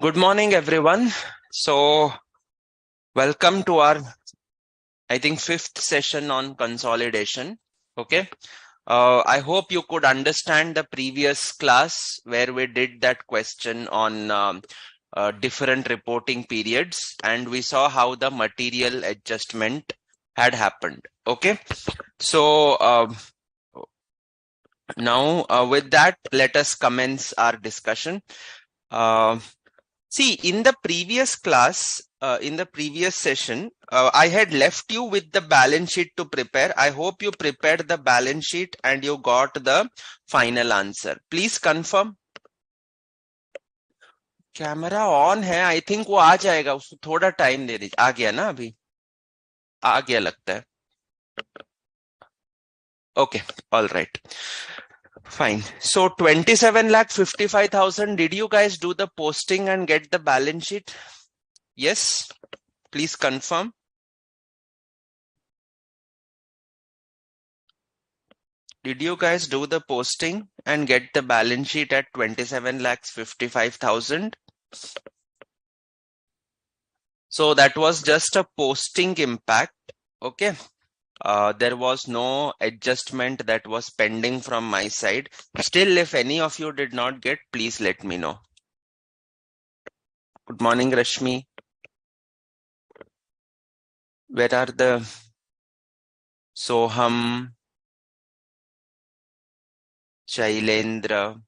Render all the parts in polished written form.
Good morning, everyone. So, welcome to our, I think, fifth session on consolidation. Okay. I hope you could understand the previous class where we did that question on different reporting periods, and we saw how the material adjustment had happened. Okay. So, now with that, let us commence our discussion. Uh, See, in the previous class, in the previous session, I had left you with the balance sheet to prepare. I hope you prepared the balance sheet and you got the final answer. Please confirm. Camera on है. I think वो आ जाएगा. उसको थोड़ा time दे दीजिए. आ गया ना अभी? आ गया लगता है. Okay, all right. Fine. So 27,55,000. Did you guys do the posting and get the balance sheet? Yes. Please confirm. Did you guys do the posting and get the balance sheet at 27,55,000? So that was just a posting impact. Okay. There was no adjustment that was pending from my side. Still, if any of you did not get, please let me know. Good morning, Rashmi. Where are the Soham, Shailendra,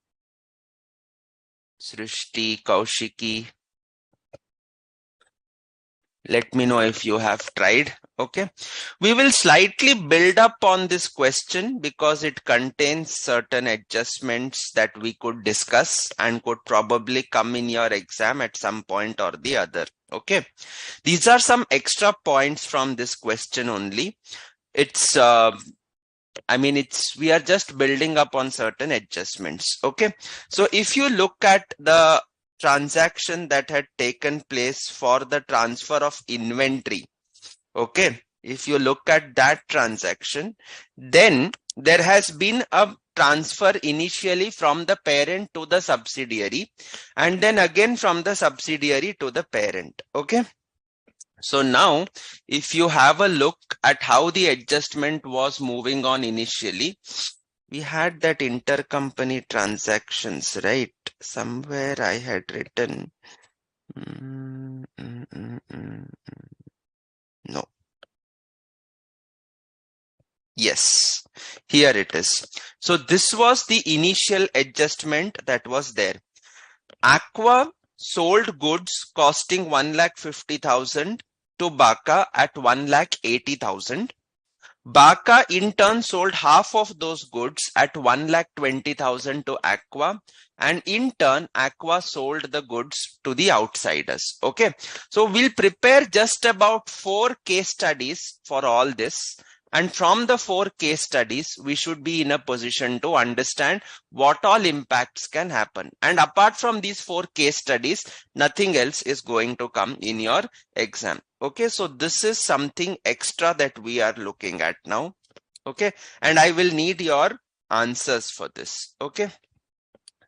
Srishti, Kaushiki? Let me know if you have tried. Okay. We will slightly build up on this question because it contains certain adjustments that we could discuss and could probably come in your exam at some point or the other. Okay. These are some extra points from this question only. It's, we are just building up on certain adjustments. Okay. So if you look at the transaction that had taken place for the transfer of inventory. Okay, if you look at that transaction, then there has been a transfer initially from the parent to the subsidiary and then again from the subsidiary to the parent. Okay. So now if you have a look at how the adjustment was moving on initially, we had that intercompany transactions, right? Somewhere I had written. No. Yes, here it is. So this was the initial adjustment that was there. Aqua sold goods costing 1,50,000 to Baka at 1,80,000. Baka in turn sold half of those goods at 1,20,000 to Aqua, and in turn Aqua sold the goods to the outsiders. Okay, so we'll prepare just about 4 case studies for all this, and from the 4 case studies we should be in a position to understand what all impacts can happen. And apart from these 4 case studies, nothing else is going to come in your exam. Okay, so this is something extra that we are looking at now. Okay, and I will need your answers for this. Okay,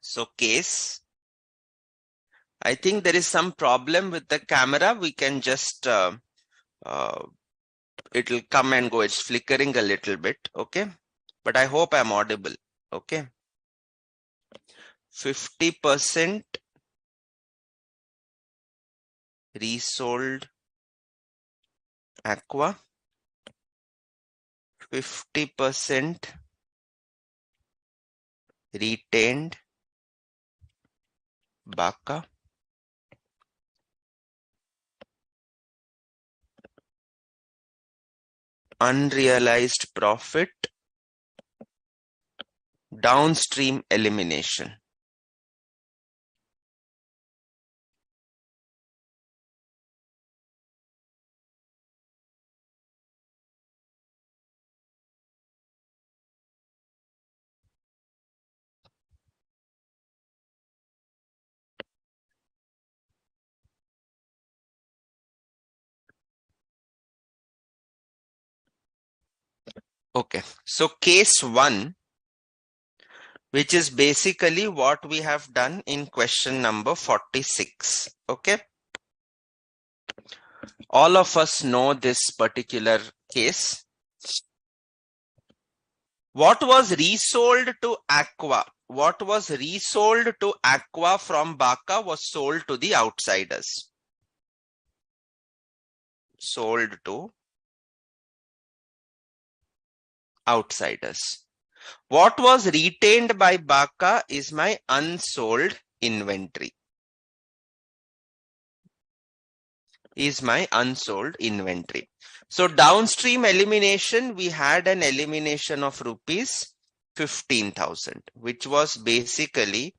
so case. I think there is some problem with the camera. We can just, it'll come and go. It's flickering a little bit. Okay, but I hope I'm audible. Okay, 50% resold Aqua, 50% retained Baka, unrealized profit, downstream elimination. Okay, so case 1, which is basically what we have done in question number 46. Okay. All of us know this particular case. What was resold to Aqua? What was resold to Aqua from Baca was sold to the outsiders. Sold to outsiders. What was retained by Baca is my unsold inventory. So downstream elimination, we had an elimination of rupees 15,000, which was basically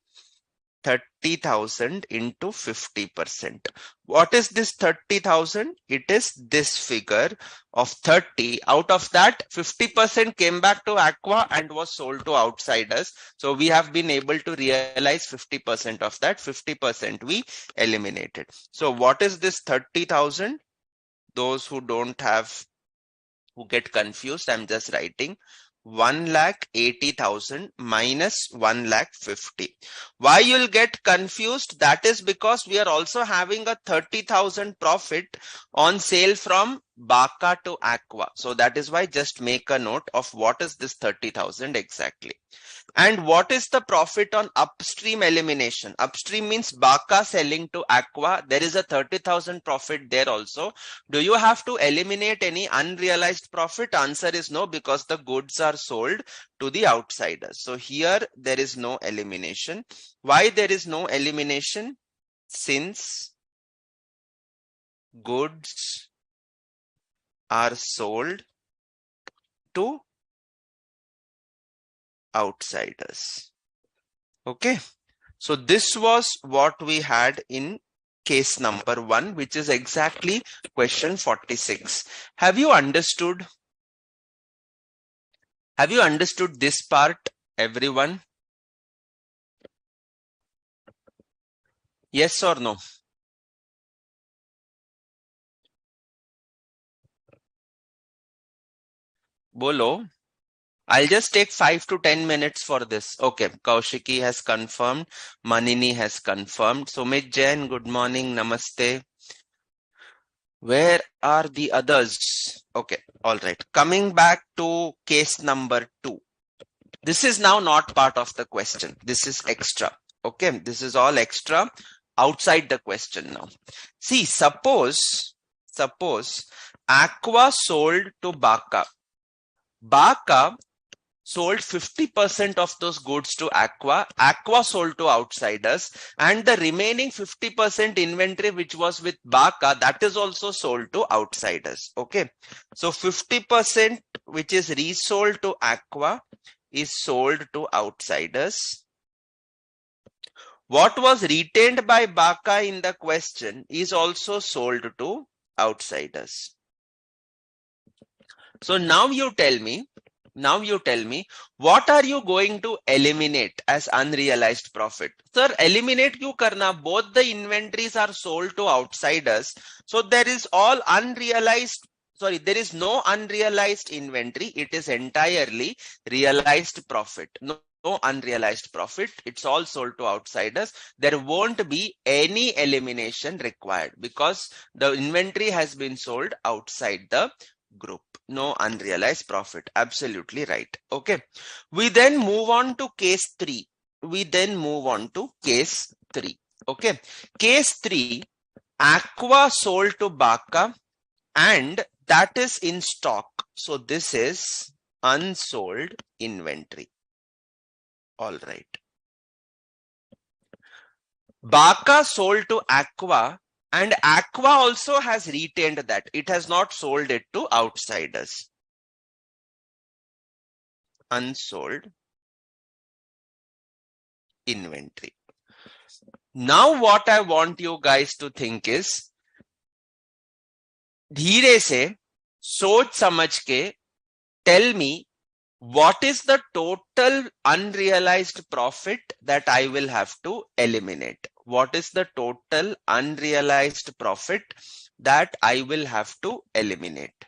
30,000 into 50%. What is this 30,000? It is this figure of 30. Out of that, 50% came back to Aqua and was sold to outsiders. So we have been able to realize 50% of that. 50% we eliminated. So what is this 30,000? Those who get confused, I'm just writing 1,80,000 minus 1,50,000. Why you'll get confused? That is because we are also having a 30,000 profit on sale from Baca to Aqua. So that is why just make a note of what is this 30,000 exactly. And what is the profit on upstream elimination? Upstream means Baca selling to Aqua. There is a 30,000 profit there also. Do you have to eliminate any unrealized profit? Answer is no, because the goods are sold to the outsiders. So here there is no elimination. Why there is no elimination? Since goods are sold to outsiders. Okay. So this was what we had in case number 1, which is exactly question 46. Have you understood? Have you understood this part, everyone? Yes or no? Bolo. I'll just take 5 to 10 minutes for this. Okay, Kaushiki has confirmed. Manini has confirmed. Sumit Jain, good morning. Namaste. Where are the others? Okay, all right. Coming back to case number 2. This is now not part of the question. This is extra. Okay, this is all extra outside the question now. See, suppose Aqua sold to Baca. Baca sold 50% of those goods to Aqua. Aqua sold to outsiders, and the remaining 50% inventory which was with Baca, that is also sold to outsiders. Okay, so 50% which is resold to Aqua is sold to outsiders. What was retained by Baca in the question is also sold to outsiders. So now you tell me, what are you going to eliminate as unrealized profit? Sir, eliminate kyun karna? Both the inventories are sold to outsiders. So there is all unrealized, sorry, there is no unrealized inventory. It is entirely realized profit. No unrealized profit. It's all sold to outsiders. There won't be any elimination required because the inventory has been sold outside the group. No unrealized profit. Absolutely right. Okay. We then move on to case 3. Okay. Case 3, Aqua sold to Baca and that is in stock. So this is unsold inventory. All right. Baca sold to Aqua, and Aqua also has retained that. It has not sold it to outsiders. Unsold inventory. Now what I want you guys to think is, धीरे से सोच समझ के tell me what is the total unrealized profit that I will have to eliminate. What is the total unrealized profit that I will have to eliminate?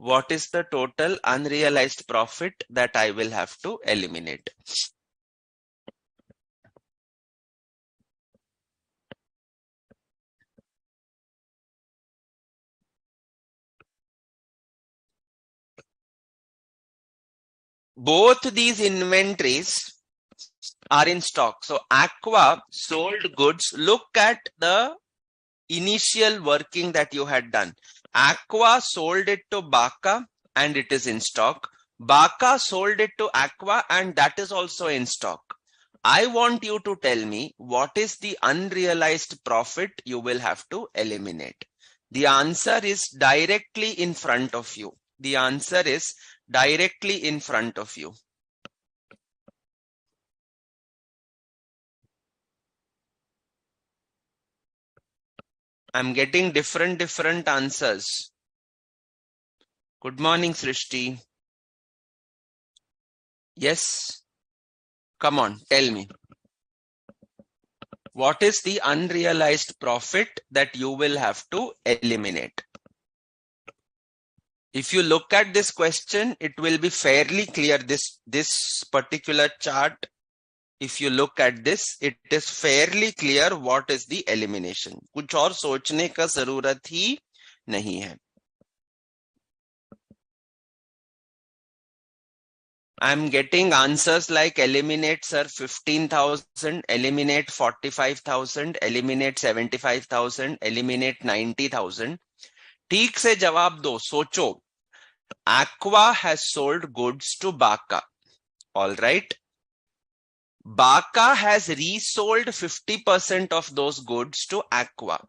what is the total unrealized profit that I will have to eliminate? Both these inventories are in stock. So Aqua sold goods. Look at the initial working that you had done. Aqua sold it to Baca and it is in stock. Baca sold it to Aqua and that is also in stock. I want you to tell me what is the unrealized profit you will have to eliminate. The answer is directly in front of you. The answer is directly in front of you. I'm getting different answers. Good morning, Srishti. Yes. Come on, tell me. What is the unrealized profit that you will have to eliminate? If you look at this question, it will be fairly clear. This particular chart, if you look at this, it is fairly clear what is the elimination. कुछ और सोचने का जरूरत ही नहीं है. I'm getting answers like eliminate sir 15,000, eliminate 45,000, eliminate 75,000, eliminate 90,000. ठीक से जवाब दो, सोचो. Aqua has sold goods to Baca. All right. Baca has resold 50% of those goods to Aqua.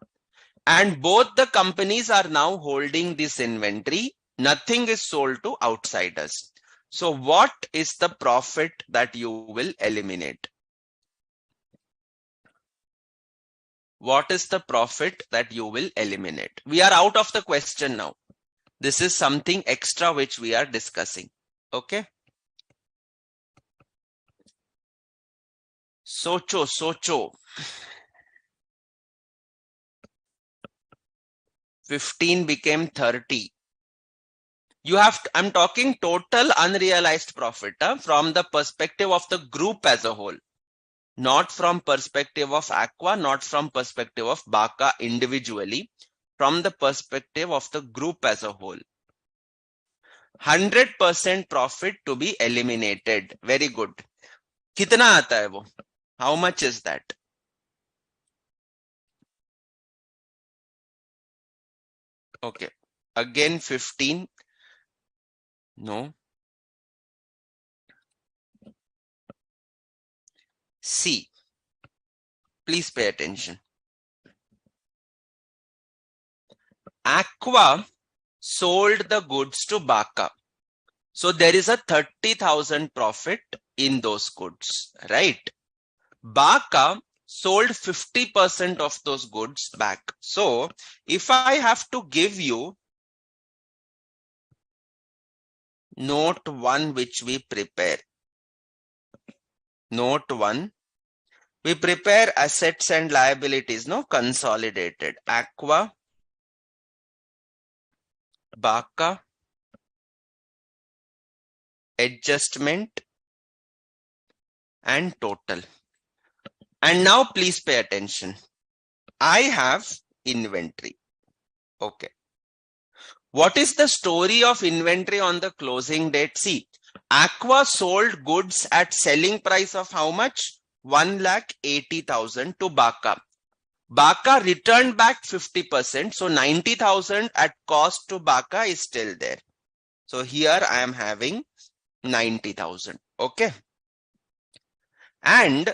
And both the companies are now holding this inventory. Nothing is sold to outsiders. So what is the profit that you will eliminate? What is the profit that you will eliminate? We are out of the question now. This is something extra which we are discussing. Okay. Socho. 15 became 30. You have to, I'm talking total unrealized profit from the perspective of the group as a whole, not from perspective of Aqua, not from perspective of Baca individually, from the perspective of the group as a whole. 100% profit to be eliminated. Very good. कितना आता है वो? How much is that? Okay. Again 15. No. C. Please pay attention. Aqua sold the goods to Baca. So there is a 30,000 profit in those goods, right? Baca sold 50% of those goods back. So if I have to give you note 1 which we prepare, note 1, we prepare assets and liabilities, no, consolidated. Aqua, Baca, adjustment and total. And now please pay attention. I have inventory. Okay. What is the story of inventory on the closing date? See, Aqua sold goods at selling price of how much? 1,80,000 to Baca. Baca returned back 50%. So 90,000 at cost to Baca is still there. So here I am having 90,000. Okay. And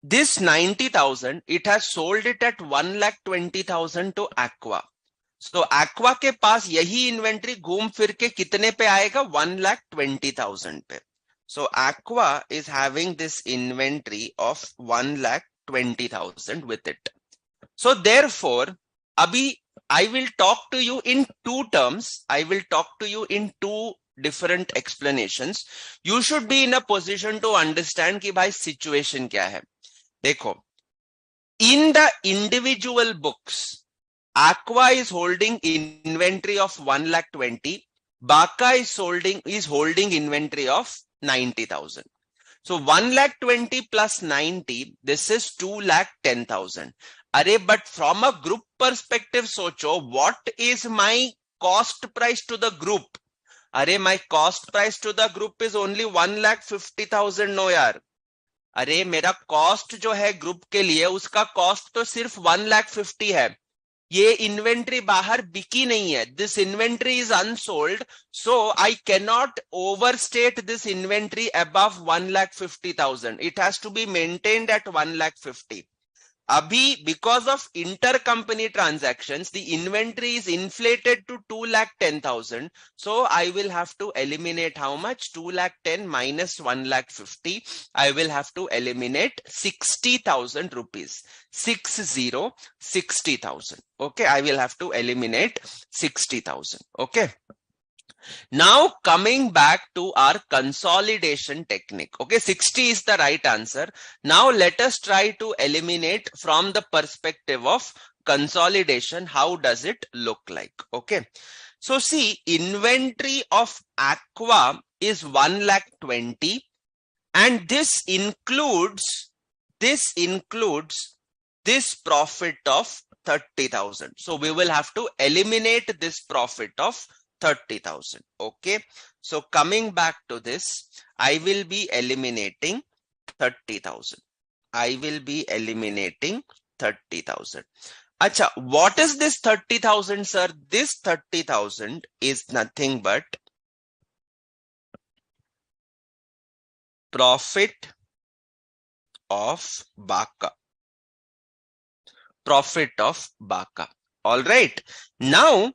this 90,000, it has sold it at 1,20,000 to Aqua. So Aqua के पास यही inventory घूम फिर के कितने पे आएगा? 1,20,000 पे. So Aqua is having this inventory of 1,20,000 with it. So therefore, abhi I will talk to you in two terms. I will talk to you in two different explanations. You should be in a position to understand कि भाई situation क्या है. देखो, in the individual books, Aqua is holding inventory of 1,20,000. Baka is holding inventory of 90,000. So 1,20,000 plus 90, this is 2,10,000. Arey, but from a group perspective, socho, what is my cost price to the group? Arey, my cost price to the group is only 1,50,000. No यार, अरे मेरा cost जो है group के लिए उसका cost तो सिर्फ 1,50,000 है. ये इन्वेंट्री बाहर बिकी नहीं है. This inventory is unsold, so I cannot overstate this inventory above 1,50,000. It has to be maintained at 1,50,000. Abhi, because of intercompany transactions, the inventory is inflated to 2,10,000. So I will have to eliminate how much? 2,10,000 minus 1,50,000. I will have to eliminate 60,000 rupees. 60,000. Okay, I will have to eliminate 60,000. Okay. Now coming back to our consolidation technique. Okay, 60 is the right answer. Now let us try to eliminate from the perspective of consolidation. How does it look like? Okay, so see, inventory of Aqua is 1,20,000 and this includes this profit of 30,000. So we will have to eliminate this profit of 30,000. Okay, so coming back to this, I will be eliminating 30,000. I will be eliminating 30,000. Acha, what is this 30,000, sir? This 30,000 is nothing but profit of Baka. Profit of Baka. All right. Now,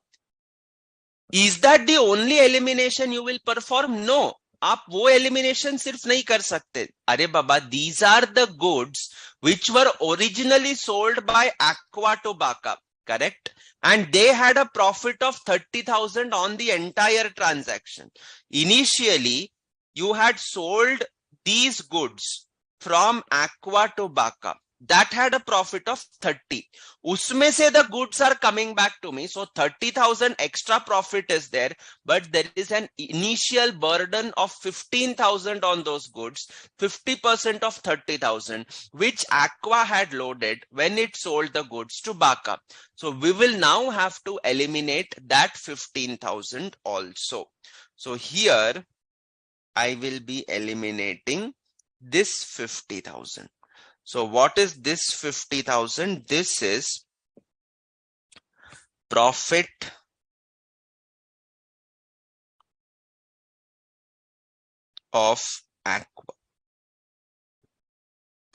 is that the only elimination you will perform? No. आप वो elimination सिर्फ नहीं कर सकते. अरे बाबा, these are the goods which were originally sold by Aqua to Baka, correct? And they had a profit of 30,000 on the entire transaction. Initially, you had sold these goods from Aqua to Baka. That had a profit of 30. Usme se the goods are coming back to me. So 30,000 extra profit is there, but there is an initial burden of 15,000 on those goods, 50% of 30,000, which Aqua had loaded when it sold the goods to Baka. So we will now have to eliminate that 15,000 also. So here I will be eliminating this 50,000. So what is this 50,000? This is profit of Aqua.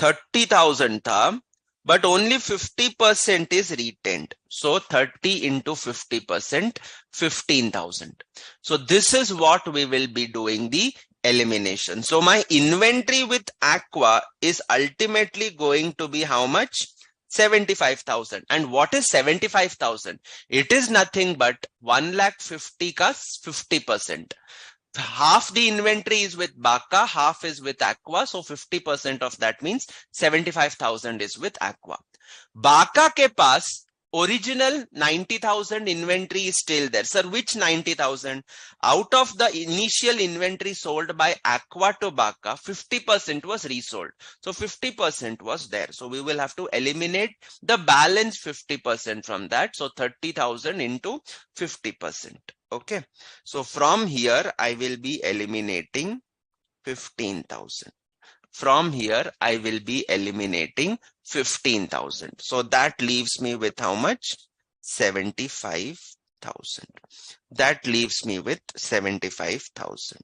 30,000 tha, but only 50% is retained. So 30 into 50%, 15,000. So this is what we will be doing the elimination. So my inventory with Aqua is ultimately going to be how much? 75,000. And what is 75,000? It is nothing but 1,50,000 ka 50%. Half the inventory is with Baka, half is with Aqua. So 50% of that means 75,000 is with Aqua. Baka ke paas original 90,000 inventory is still there. Sir, which 90,000? Out of the initial inventory sold by Aqua to Baka, 50% was resold. So 50% was there. So we will have to eliminate the balance 50% from that. So 30,000 into 50%. Okay. So from here, I will be eliminating 15,000. From here, I will be eliminating 15,000. So that leaves me with how much? 75,000. That leaves me with 75,000.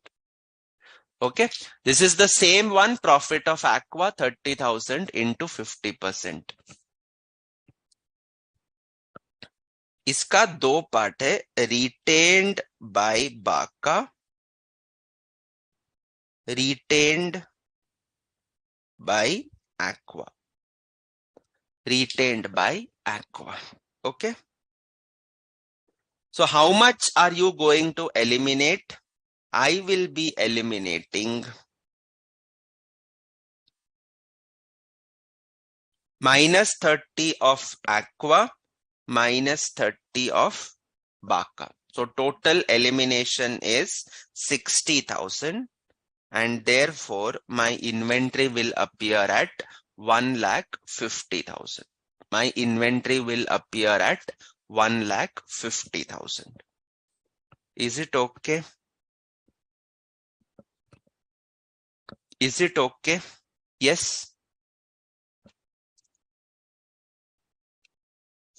Okay. This is the same one, profit of Aqua, 30,000 into 50%. इसका दो part है, retained by Baka, retained by Aqua. Retained by Aqua. Okay. So how much are you going to eliminate? I will be eliminating -30 of Aqua, -30 of Baka. So total elimination is 60,000, and therefore my inventory will appear at 1,50,000. My inventory will appear at 1,50,000. Is it okay? Is it okay? Yes.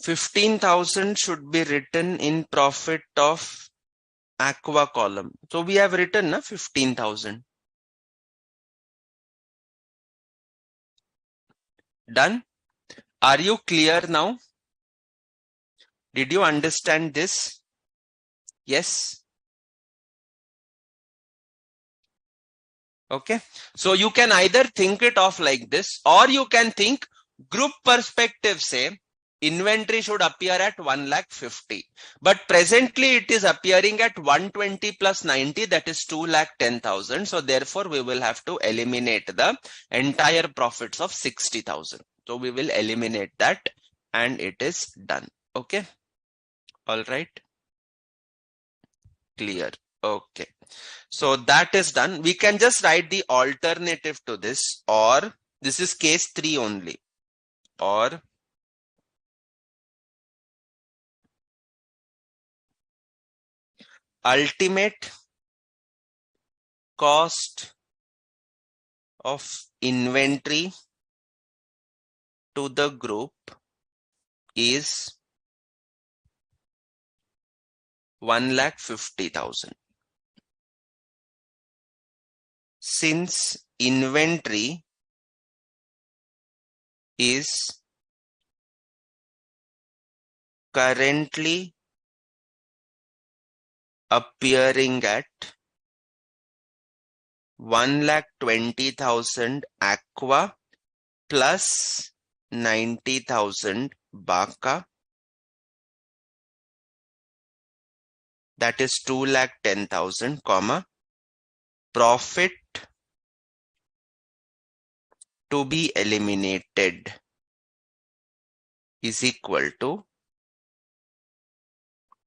15,000 should be written in profit of Aqua column. So we have written 15,000. Done? Are you clear now? Did you understand this? Yes. Okay. So you can either think it of like this, or you can think group perspective, say inventory should appear at 1,50,000. But presently it is appearing at 120 plus 90, that is 2,10,000. So therefore we will have to eliminate the entire profits of 60,000. So we will eliminate that and it is done. Okay. All right. Clear. Okay. So that is done. We can just write the alternative to this, or this is case 3 only, or ultimate cost of inventory to the group is 1,50,000. Since inventory is currently appearing at 1,20,000 Aqua plus 90,000 Baka, that is 2,10,000, comma, profit to be eliminated is equal to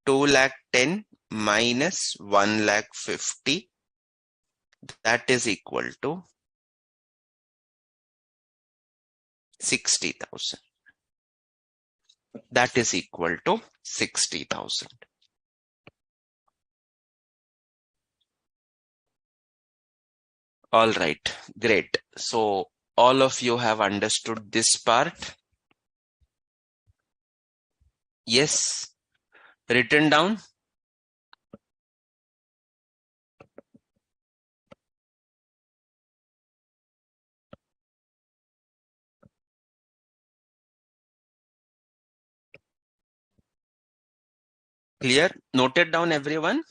2,10,000 minus 1,50,000, that is equal to 60,000. That is equal to 60,000. All right, great. So all of you have understood this part? Yes, written down? Clear? Noted down, everyone?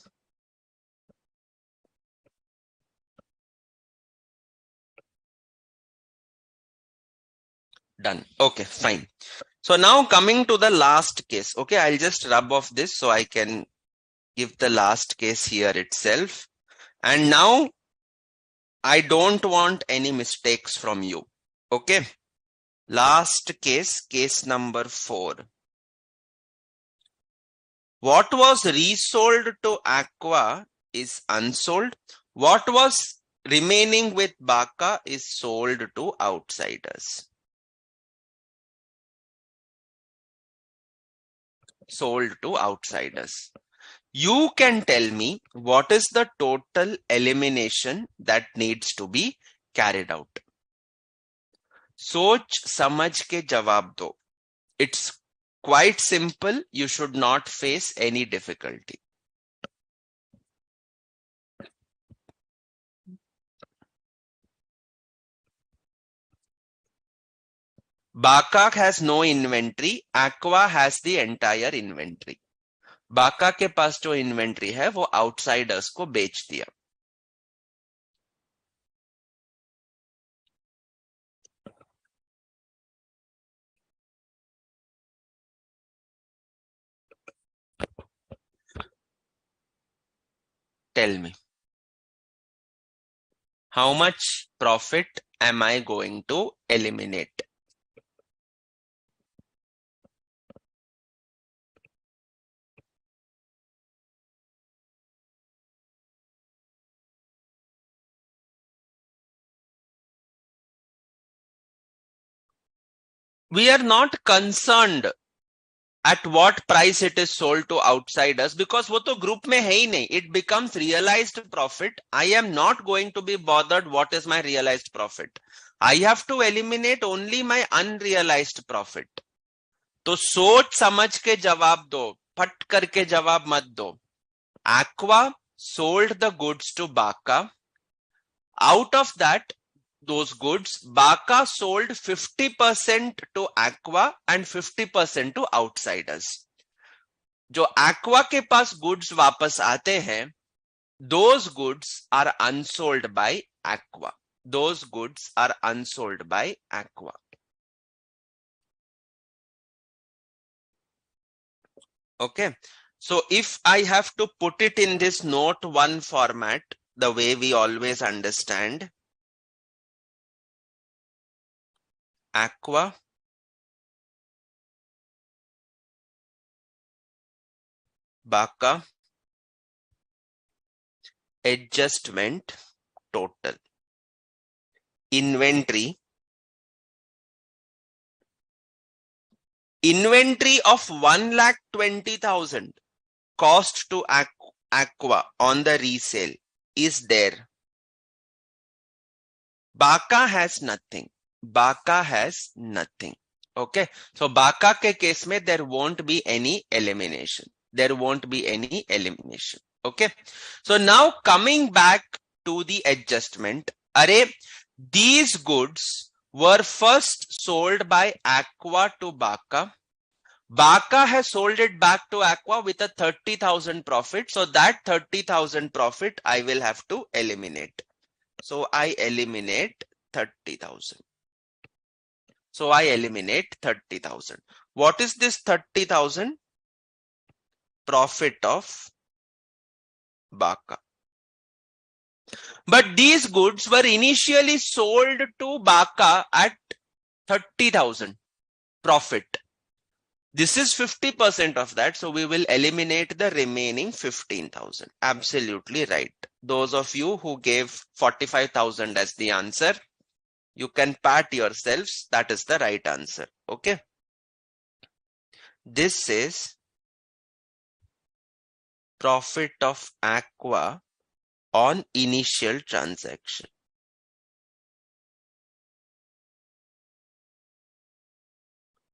Done. Okay, fine. So now coming to the last case. Okay, I'll just rub off this so I can give the last case here itself. And now I don't want any mistakes from you. Okay. Last case, case number 4. What was resold to Aqua is unsold. What was remaining with Baka is sold to outsiders. Sold to outsiders. You can tell me what is the total elimination that needs to be carried out. सोच समझ के जवाब दो. It's quite simple. You should not face any difficulty. Baka has no inventory. Aqua has the entire inventory. बाका के पास जो inventory है वो outsiders को बेच दिया. Tell me, how much profit am I going to eliminate? we are not concerned at what price it is sold to outsiders because वो तो group में है ही नहीं. It becomes realized profit. I am not going to be bothered what is my realized profit. I have to eliminate only my unrealized profit. तो सोच समझ के जवाब दो, फट करके जवाब मत दो. Aqua sold the goods to Baca. Out of that, those goods, Baca sold 50% to Aqua and 50% to outsiders. जो Aqua के पास goods वापस आते हैं, those goods are unsold by Aqua. Those goods are unsold by Aqua. Okay. So if I have to put it in this note 1 format, the way we always understand, Aqua Baca adjustment total. Inventory of 1,20,000 cost to Aqua on the resale is there. Baca has nothing. Baca has nothing. Okay. So Baca ke case mein there won't be any elimination. There won't be any elimination. Okay. So now coming back to the adjustment, these goods were first sold by Aqua to Baca. Baca has sold it back to Aqua with a 30,000 profit. So that 30,000 profit I will have to eliminate. So I eliminate 30,000. So I eliminate 30,000. What is this 30,000? Profit of Baca. But these goods were initially sold to Baca at 30,000 profit. This is 50% of that. So we will eliminate the remaining 15,000. Absolutely right. Those of you who gave 45,000 as the answer, you can pat yourselves. That is the right answer. Okay. This is profit of Aqua on initial transaction.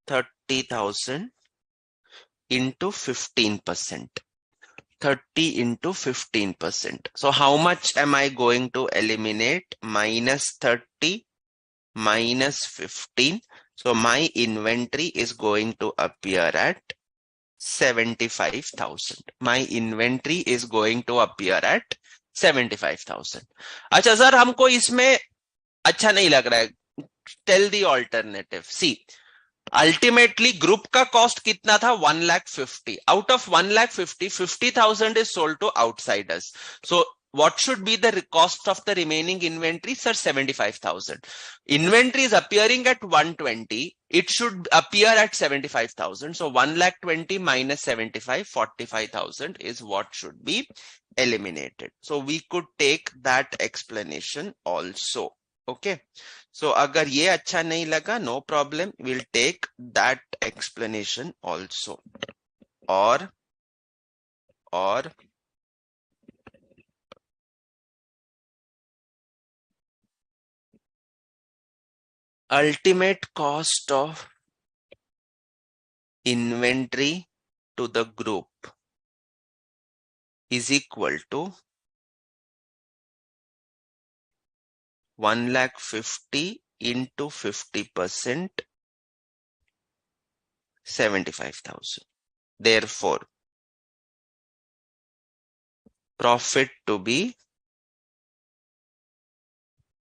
$30,000 into 15%. 30 into 15%. So how much am I going to eliminate? Minus 30 minus 15. So my inventory is going to appear at 75,000. My inventory is going to appear at 75,000. अच्छा sir हमको इसमें अच्छा नहीं लग रहा है. Tell the alternative. See, ultimately group का cost कितना था? 1,50,000. Out of 1,50,000, 50,000 is sold to outsiders. So what should be the cost of the remaining inventory? Sir, 75,000. Inventory is appearing at 120. It should appear at 75,000. So 1,20,000 minus 75, 45,000 is what should be eliminated. So we could take that explanation also. Okay. So agar ye acha nahi laga, no problem. We'll take that explanation also. Or ultimate cost of inventory to the group is equal to 1,50,000 into 50%, 75,000. Therefore, profit to be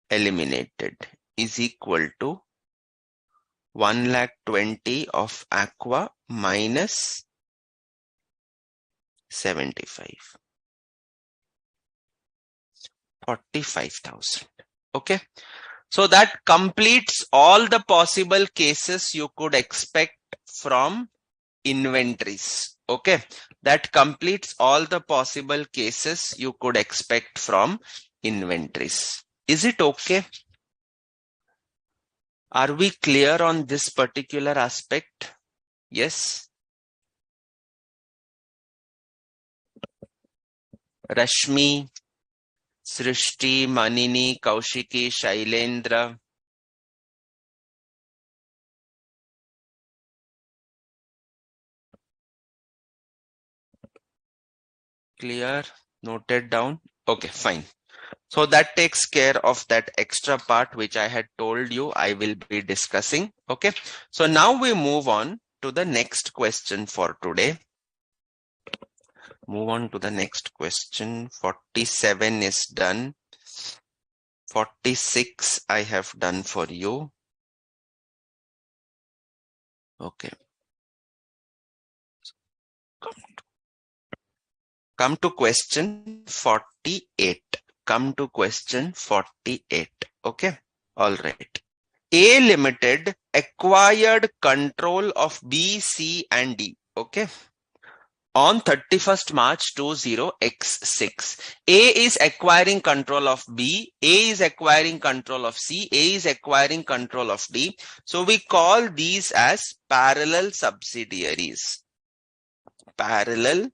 eliminated is equal to 1,20,000 of Aqua minus 75. 45,000. Okay. So that completes all the possible cases you could expect from inventories. Okay. That completes all the possible cases you could expect from inventories. Is it okay? Are we clear on this particular aspect? Yes. Rashmi, Srishti, Manini, Kaushiki, Shailendra. Clear? Noted down? Okay, fine. So that takes care of that extra part which I had told you I will be discussing. Okay. So now we move on to the next question for today. Move on to the next question. 47 is done. 46 I have done for you. Okay. Come to question 48. Come to question 48. Okay. All right. A Limited acquired control of B, C, and D. Okay. On 31st March 20x6. A is acquiring control of B, A is acquiring control of C, A is acquiring control of D. So we call these as parallel subsidiaries. Parallel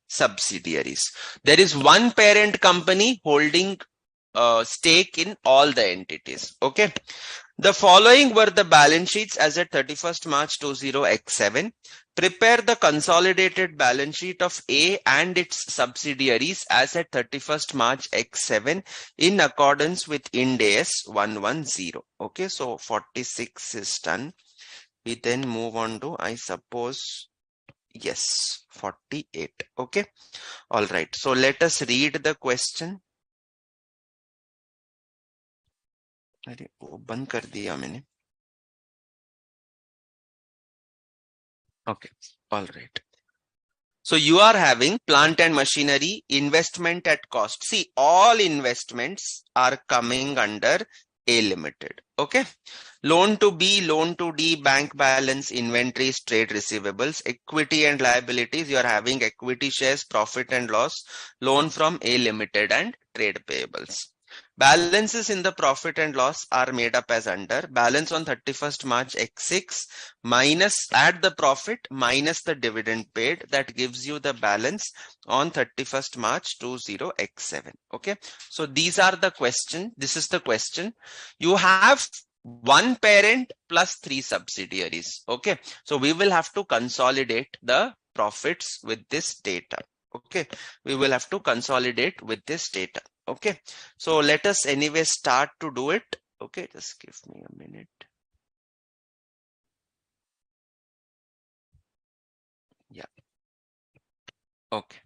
subsidiaries. There is one parent company holding stake in all the entities. Okay. The following were the balance sheets as at 31st March 20x7. Prepare the consolidated balance sheet of A and its subsidiaries as at 31st March x7 in accordance with Ind AS 110. Okay, so 46 is done. We then move on to, I suppose, yes, 48. Okay, all right. So let us read the question. अरे वो बंद कर दिया मैंने. Okay, all right. So you are having plant and machinery investment at cost. See, all investments are coming under A Limited. Okay. Loan to B, loan to D, bank balance, inventories, trade receivables, equity and liabilities. You are having equity shares, profit and loss, loan from A Limited and trade payables. Balances in the profit and loss are made up as under balance on 31st March x6 minus add the profit minus the dividend paid. That gives you the balance on 31st March 20x7. Okay. So these are the question. This is the question. You have one parent plus three subsidiaries. Okay. So we will have to consolidate the profits with this data. Okay. We will have to consolidate with this data. Okay. So let us anyway start to do it. Okay. Just give me a minute. Yeah. Okay.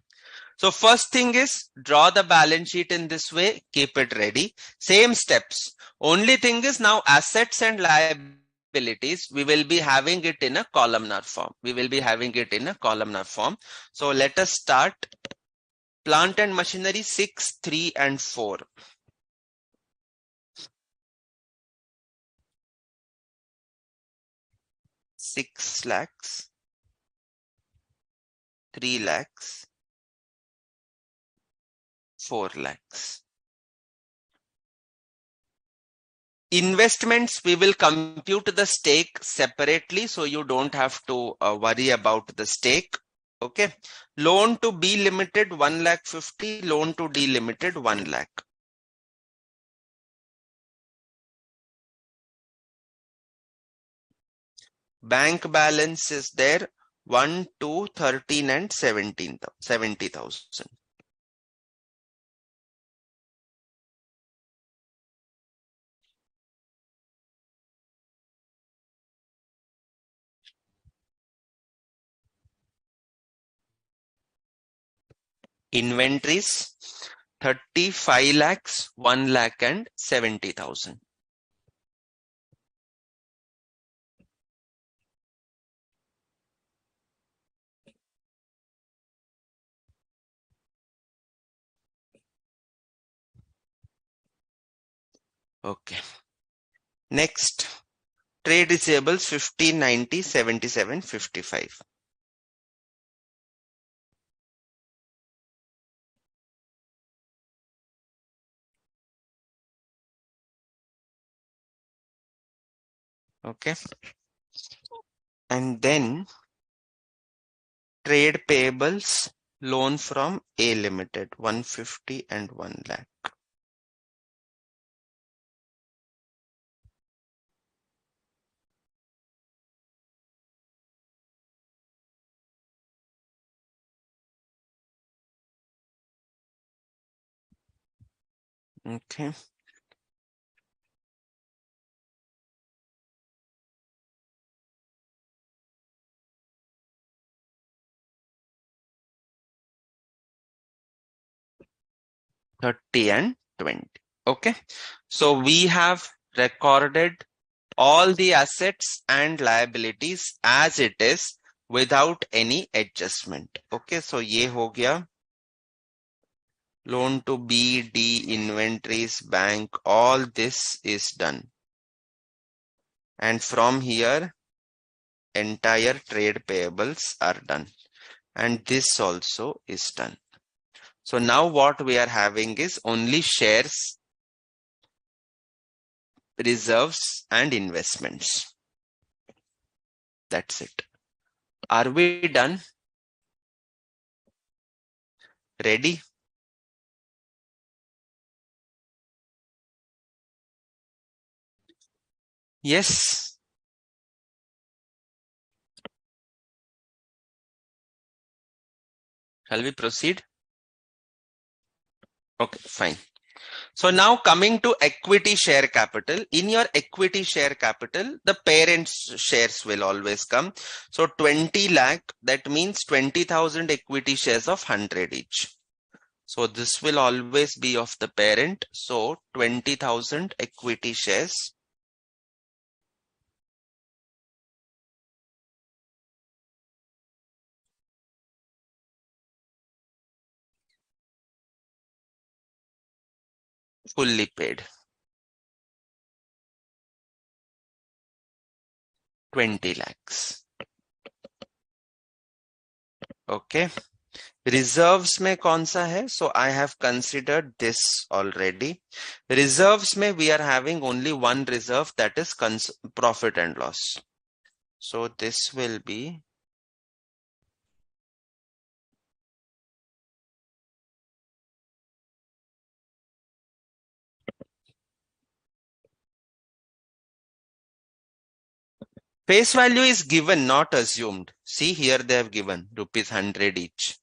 So first thing is draw the balance sheet in this way, keep it ready. Same steps. Only thing is now assets and liabilities, we will be having it in a columnar form. We will be having it in a columnar form. So let us start. Plant and machinery 6, 3 and 4. Six lakhs, 3 lakhs, 4 lakhs. Investments, we will compute the stake separately, so you don't have to worry about the stake. Okay. Loan to B Limited 1,50,000, loan to D Limited 1 lakh. Bank balance is there 1, 2, 13 and 70,000. Inventories 35 lakhs, 1 lakh and 70,000. Okay. Next, trade receivables 15, 90, 77, 55. Okay. And then trade payables, loan from A Limited, 150 and 1 lakh. Okay. $30 and $20. Okay. So we have recorded all the assets and liabilities as it is without any adjustment. Okay. So ये हो गया. Loan to B, D, inventories, bank, all this is done. And from here, entire trade payables are done. And this also is done. So now what we are having is only shares, reserves, and investments. That's it. Are we done? Ready? Yes. Shall we proceed? Okay, fine. So now coming to equity share capital. In your equity share capital, the parent's shares will always come. So 20 lakh, that means 20,000 equity shares of 100 each. So this will always be of the parent. So 20,000 equity shares. Fully paid. 20 lakhs. Okay. Reserves में कौन सा है? So I have considered this already. Reserves में we are having only one reserve, that is profit and loss. So this will be face value is given, not assumed. See here they have given rupees 100 each.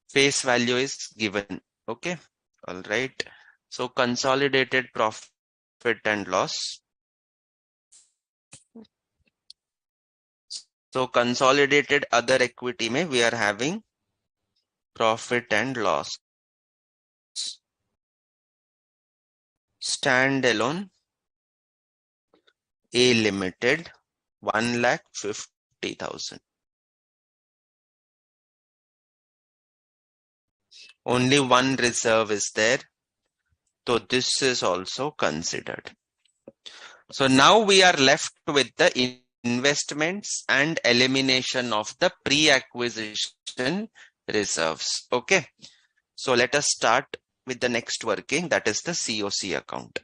Face value is given. Okay. All right. So consolidated profit and loss. So consolidated other equity mein we are having profit and loss. Standalone A Limited 1,50,000. Only one reserve is there. So this is also considered. So now we are left with the investments and elimination of the pre-acquisition reserves. Okay. So let us start with the next working, that is the COC account.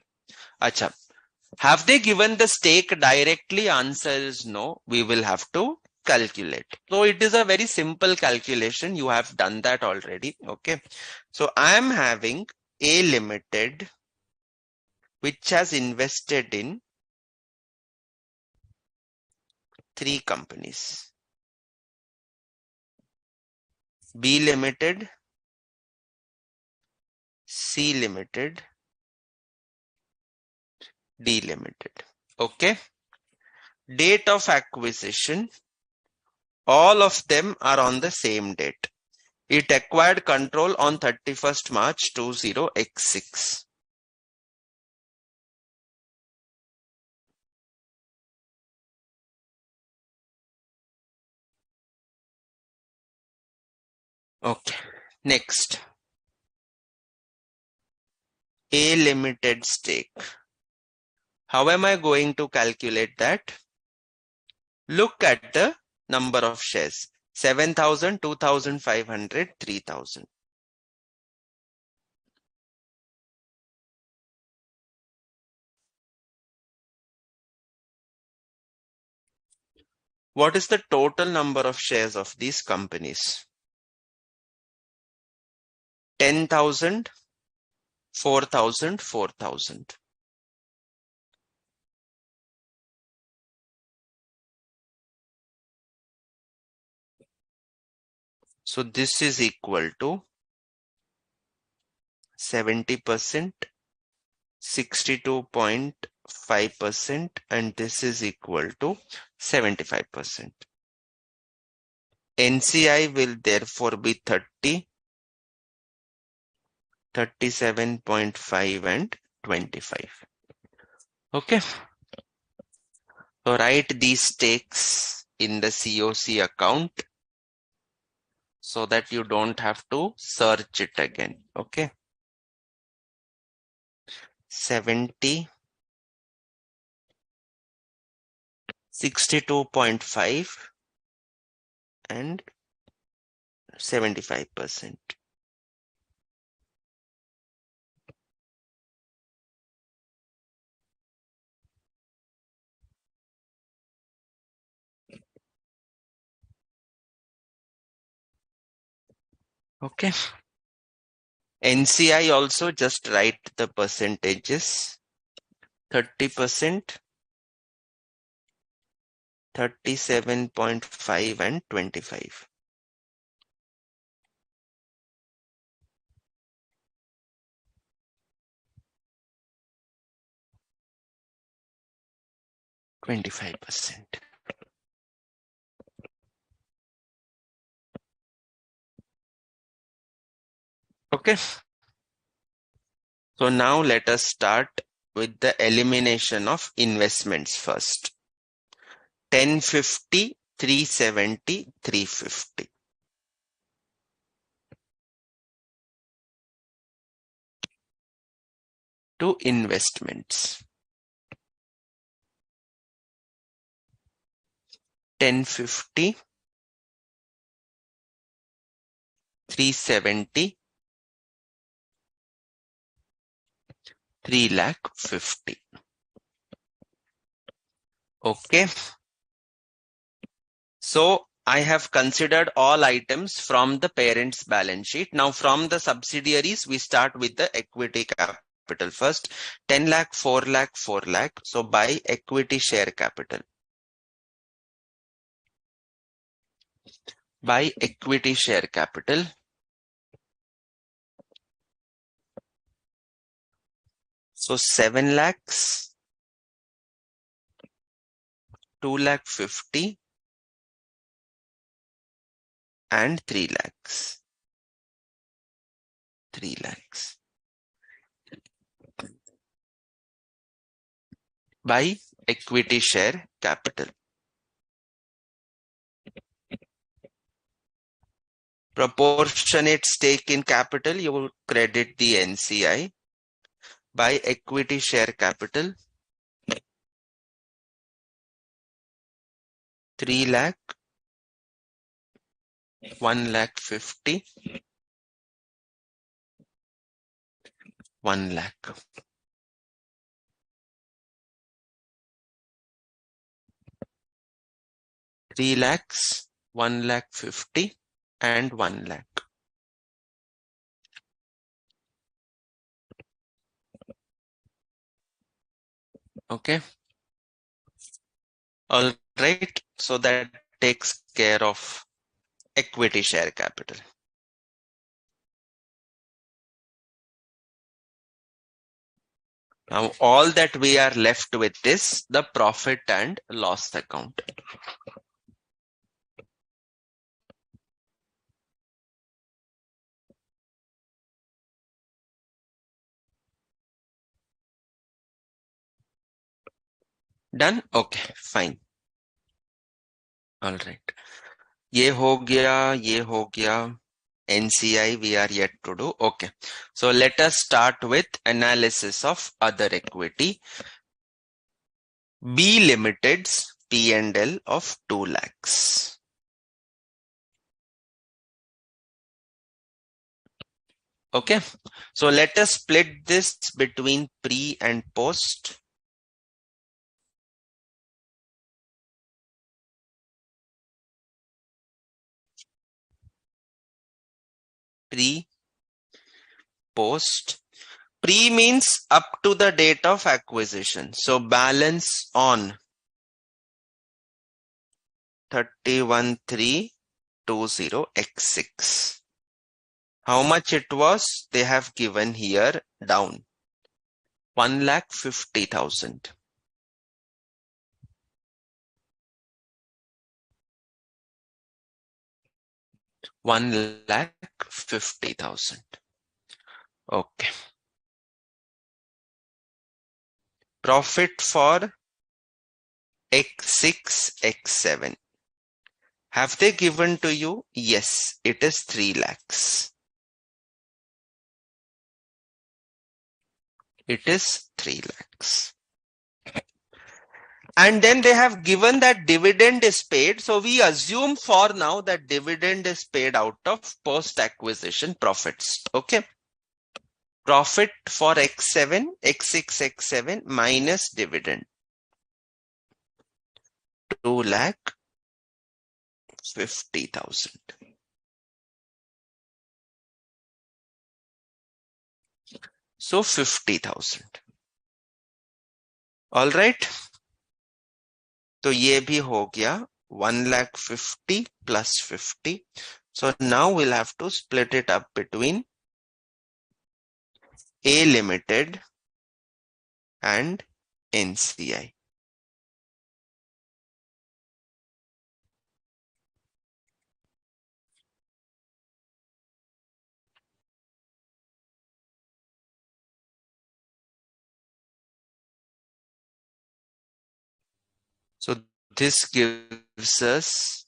Acha. Have they given the stake directly? Answer is no. We will have to calculate. So it is a very simple calculation. You have done that already. Okay. So I am having A Limited, which has invested in 3 companies. B Limited, C Limited, D Limited. Okay. Date of acquisition. All of them are on the same date. It acquired control on 31st March 20x6. Okay. Next. A Limited stake. How am I going to calculate that? Look at the number of shares. 7,000, 2,500, 3,000. What is the total number of shares of these companies? 10,000, 4,000, 4,000. So this is equal to 70%, 62.5%, and this is equal to 75%. NCI will therefore be 30, 37.5 and 25. Okay. So write these stakes in the COC account so that you don't have to search it again. Okay. 70, 62.5 and 75%. Okay. NCI also just write the percentages. 30%, 37.5 and 25. %. Okay. So now let us start with the elimination of investments first. 1050, 370, 350. To investments. 1050, 370, 3,50,000. Okay. So I have considered all items from the parent's balance sheet. Now from the subsidiaries, we start with the equity capital first. 10 lakh, 4 lakh, 4 lakh. So by equity share capital. By equity share capital. So 7 lakhs, 2,50,000 and 3 lakhs. 3 lakhs. By equity share capital. Proportionate stake in capital, you will credit the NCI. By equity share capital, 3 lakh, 1,50,000, 1 lakh. Three lakhs, 1,50,000 and 1 lakh. Okay. All right. So that takes care of equity share capital. Now all that we are left with is the profit and loss account. Done? Okay, fine. All right. ये हो गया. NCI we are yet to do. Okay. So let us start with analysis of other equity. B Limited's P&L of 2 lakhs. Okay. So let us split this between pre and post. pre, post. Pre means up to the date of acquisition. So balance on 31,320x6. How much it was? They have given here down 1,50,000. 1,50,000. Okay. Profit for X6, X7. Have they given to you? Yes, it is 3 lakhs. It is 3 lakhs. And then they have given that dividend is paid. So we assume for now that dividend is paid out of post-acquisition profits. Okay. Profit for X7, X6, X7 minus dividend. 2,50,000. So 50,000. All right. तो ये भी हो गया 1,50,000 plus 50. So now we'll have to split it up between A Limited and NCI. So this gives us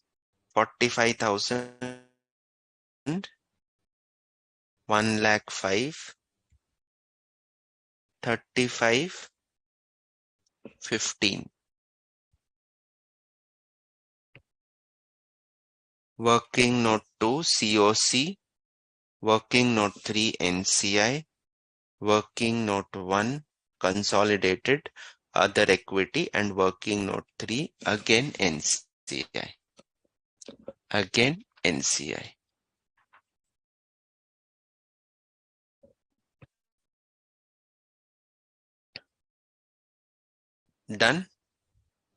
45,000, 1,05,000, 35, 15. Working note 2 COC, working note 3 NCI, working note 1 consolidated, other equity, and working note 3 again NCI. Again NCI. Done.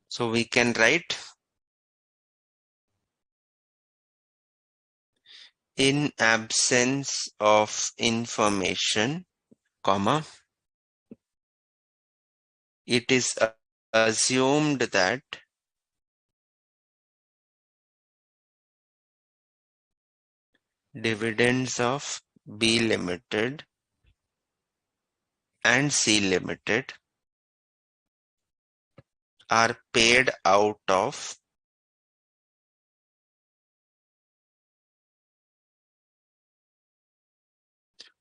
So we can write in absence of information, comma, it is assumed that dividends of B Limited and C Limited are paid out of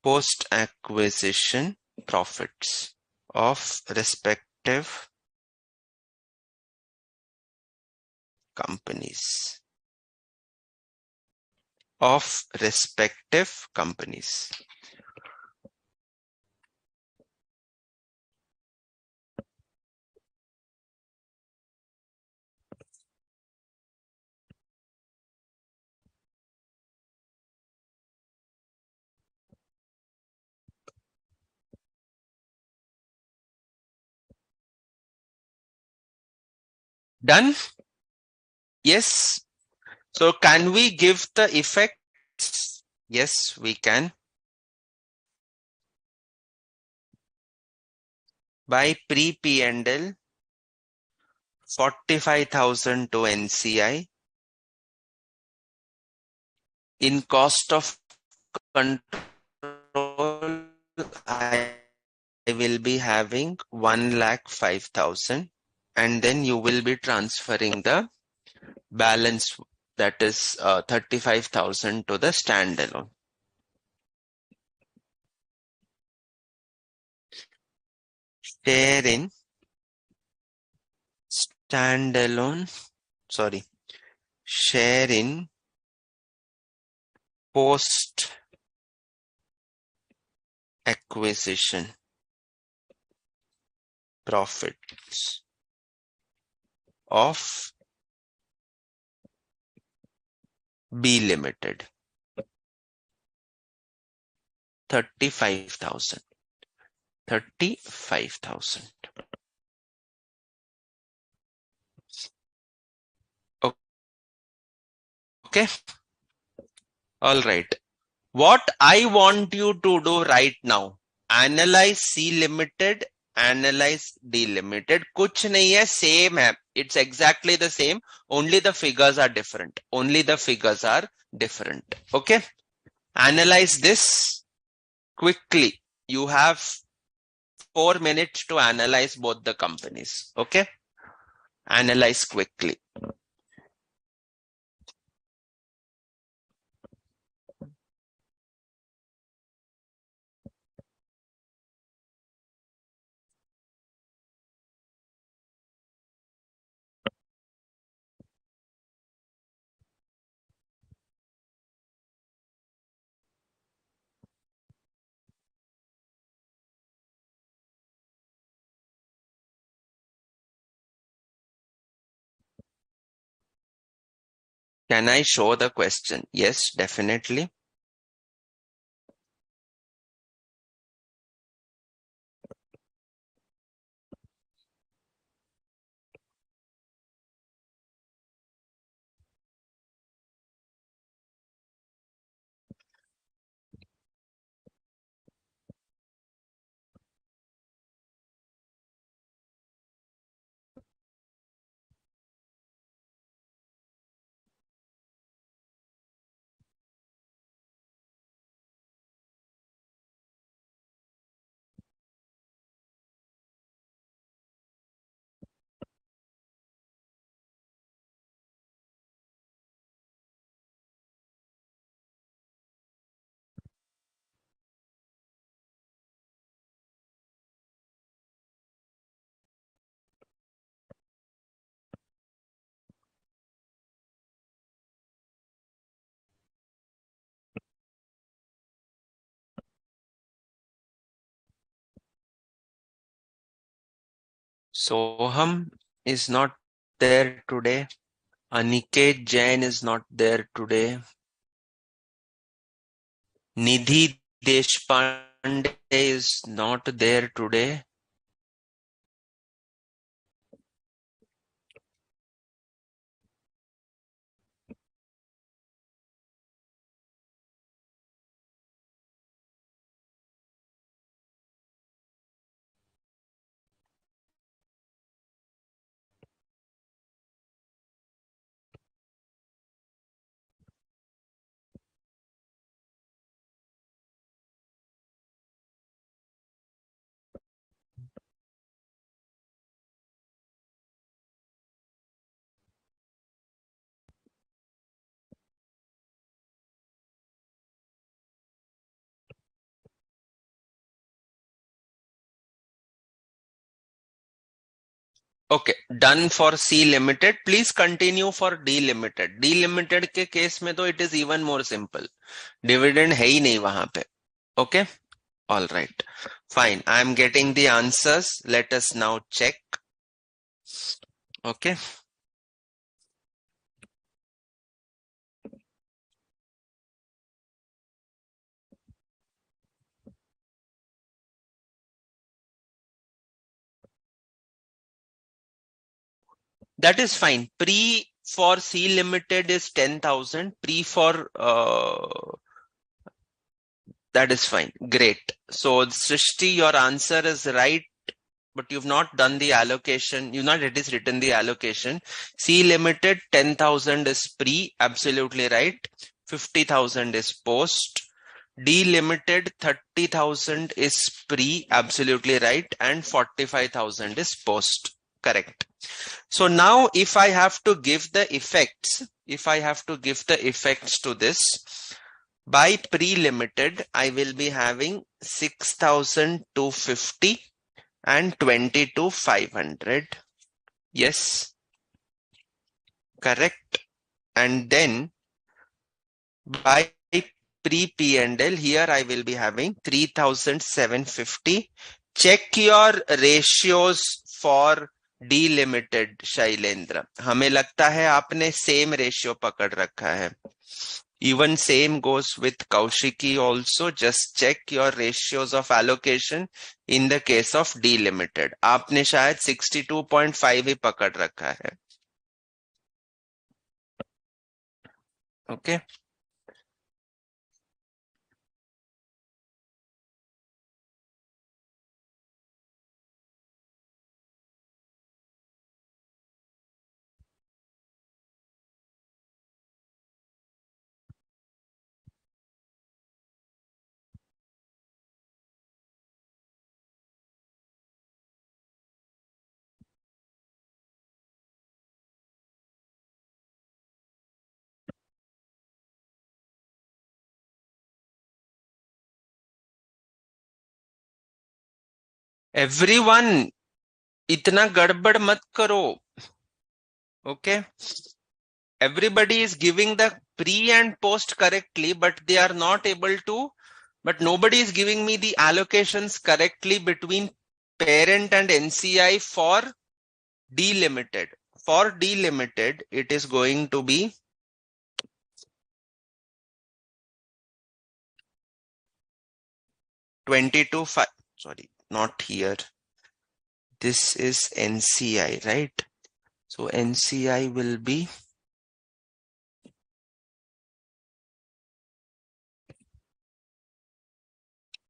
post-acquisition profits of respective companies. Of respective companies. Done? Yes. So can we give the effects? Yes, we can. By pre-P&L, 45,000 to NCI. In cost of control, I will be having 1,05,000, and then you will be transferring the balance, that is 35,000 to the standalone. Share in standalone, sorry, share in post acquisition profits of B Limited. 35,000. 35,000. Okay. All right. What I want you to do right now, analyze C limited, analyze D limited. कुछ नहीं है, same है. It's exactly the same. Only the figures are different. Only the figures are different. Okay. Analyze this quickly. You have 4 minutes to analyze both the companies. Okay. Analyze quickly. Can I show the question? Yes, definitely. Soham is not there today. Aniket Jain is not there today. Nidhi Deshpande is not there today. Okay, done for C limited. Please continue for D limited. D limited के case में तो it is even more simple. Dividend है ही नहीं वहां पे. Okay, all right, fine. I am getting the answers. Let us now check. Okay. That is fine. Pre for C limited is 10,000. Pre for that is fine. Great. So Srishti, your answer is right, but you've not done the allocation. You've not yet written the allocation. C limited 10,000 is pre, absolutely right. 50,000 is post. D limited 30,000 is pre, absolutely right, and 45,000 is post. Correct. So now if I have to give the effects, to this, by pre-limited, I will be having 6,250 and 22,500. Yes, correct. And then by pre-P&L, here I will be having 3,750. Check your ratios for delimited, Shailendra. हमें लगता है आपने same ratio पकड़ रखा है. Even same goes with Kaushiki also. Just check your ratios of allocation in the case of delimited. आपने शायद 62.5 ही पकड़ रखा है. Okay. Everyone, इतना गड़बड़ मत करो. Okay. Everybody is giving the pre and post correctly, but they are not able to. But nobody is giving me the allocations correctly between parent and NCI for delimited. For delimited, it is going to be 22, sorry, not here. This is NCI, right? So NCI will be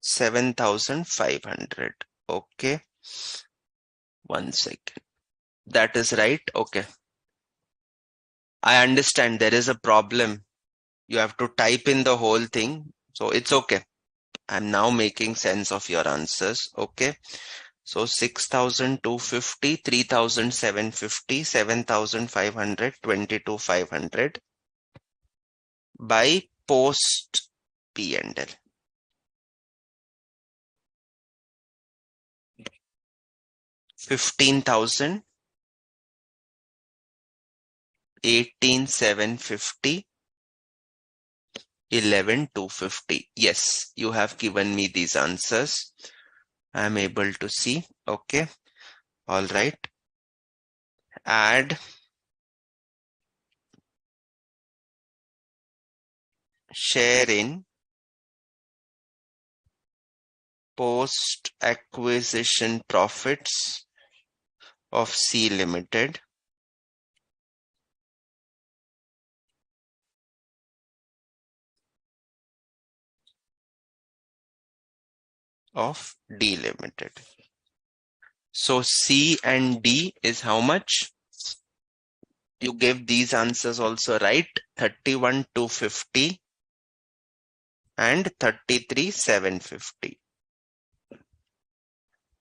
7,500. Okay. 1 second. That is right. Okay. I understand there is a problem. You have to type in the whole thing. So it's okay. I'm now making sense of your answers. Okay. So 6,250, 3,750, 7,500, 22,500 by post P&L. 15,000, 18,750, 11,250. Yes, you have given me these answers. I'm able to see. Okay. All right. Add share in post acquisition profits of C Limited of D Limited. So C and D is how much? You gave these answers also right. 31,250 and 33,750.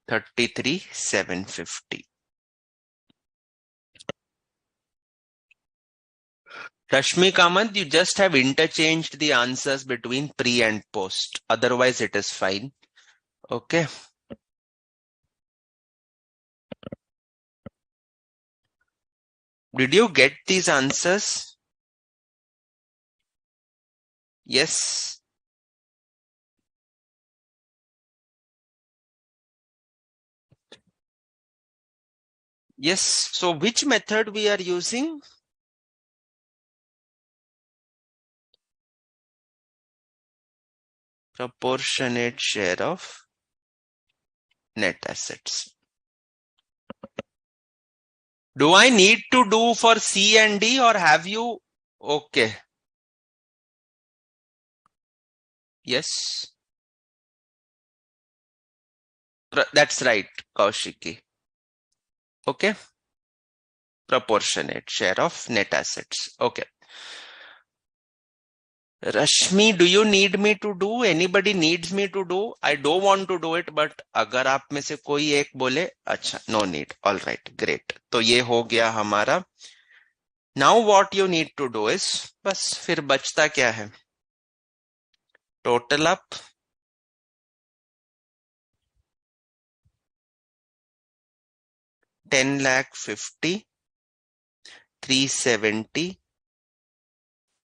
33,750. Rashmi Kamath, you just have interchanged the answers between pre and post. Otherwise, it is fine. Okay. Did you get these answers? Yes. Yes. So which method we are using? Proportionate share of net assets. Do I need to do for C and D or have you? Okay. Yes. That's right, Kaushiki. Okay. Proportionate share of net assets. Okay. Rashmi, do you need me to do? Anybody needs me to do? I don't want to do it, but अगर आप में से कोई एक बोले, अच्छा, no need. All right, great. तो ये हो गया हमारा. Now what you need to do is, बस फिर बचता क्या है? Total up 10,50,000, 370,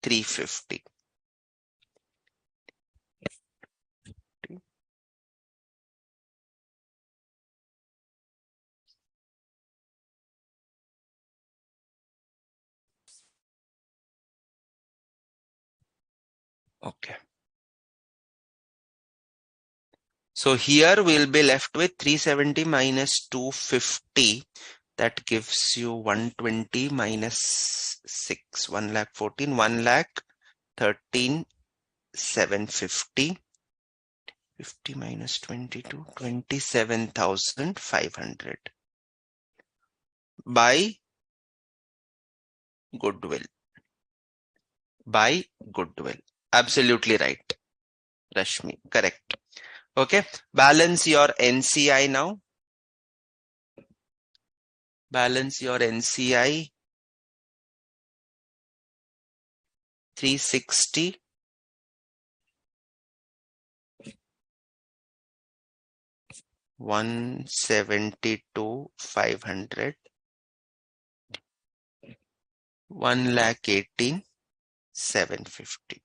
350. Okay. So here we'll be left with 370 minus 250. That gives you 120 minus 6, 1 lakh 14, 1 lakh 13, 750. 50 minus 22, 27,500. By goodwill. By goodwill. Absolutely right, Rashmi. Correct. Okay. Balance your NCI now. Balance your NCI. 360. 172, 500. 1 lakh 18, 750.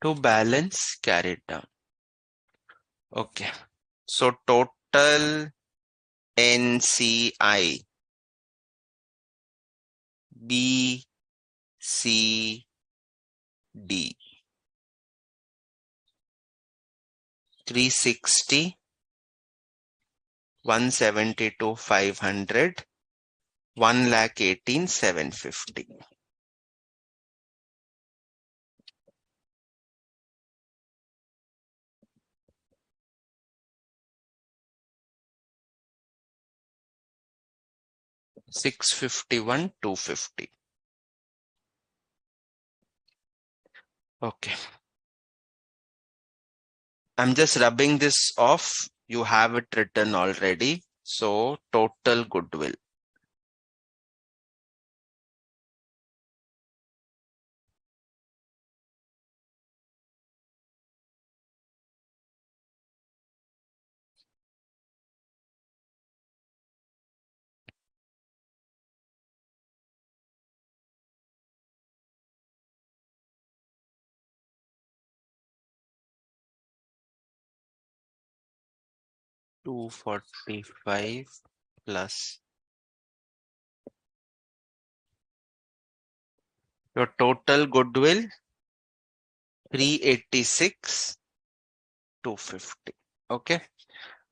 To balance, carried down. Okay. So total NCI B C D 360, 172, 500, 1 lakh 18, 750. $651, 250. Okay. I'm just rubbing this off. You have it written already. So total goodwill. $245 plus your total goodwill 386, 250. Okay.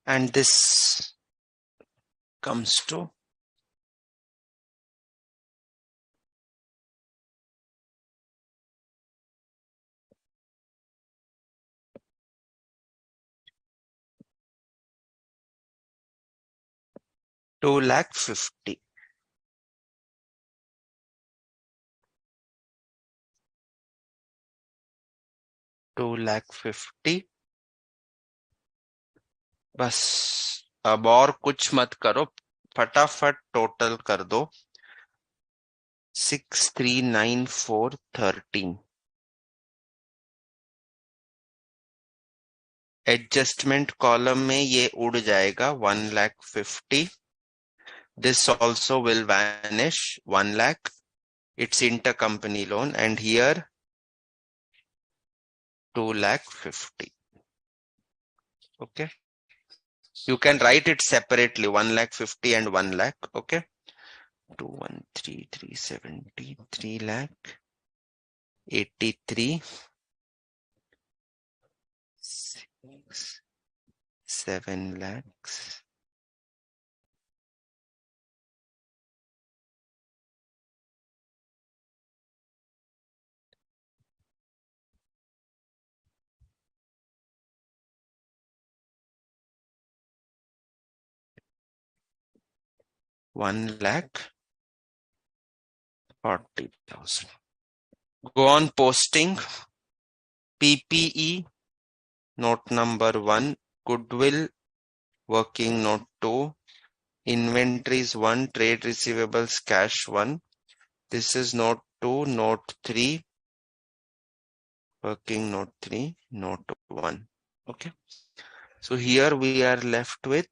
And this comes to 2 lakh 50. 2 lakh 50. बस अब और कुछ मत करो, फटाफट total कर दो. 639413. Adjustment column में ये उड़ जाएगा 1 lakh 50. This also will vanish 1 lakh. It's intercompany loan, and here 2 lakh 50. Okay. You can write it separately, 1 lakh 50 and 1 lakh. Okay. 213,370, 3 lakh 83, 6, 7 lakhs. $1,40,000. Go on posting. PPE, note number 1, goodwill, working note 2, inventories 1, trade receivables, cash 1. This is note 2, note 3, working note 3, note 1. Okay. So here we are left with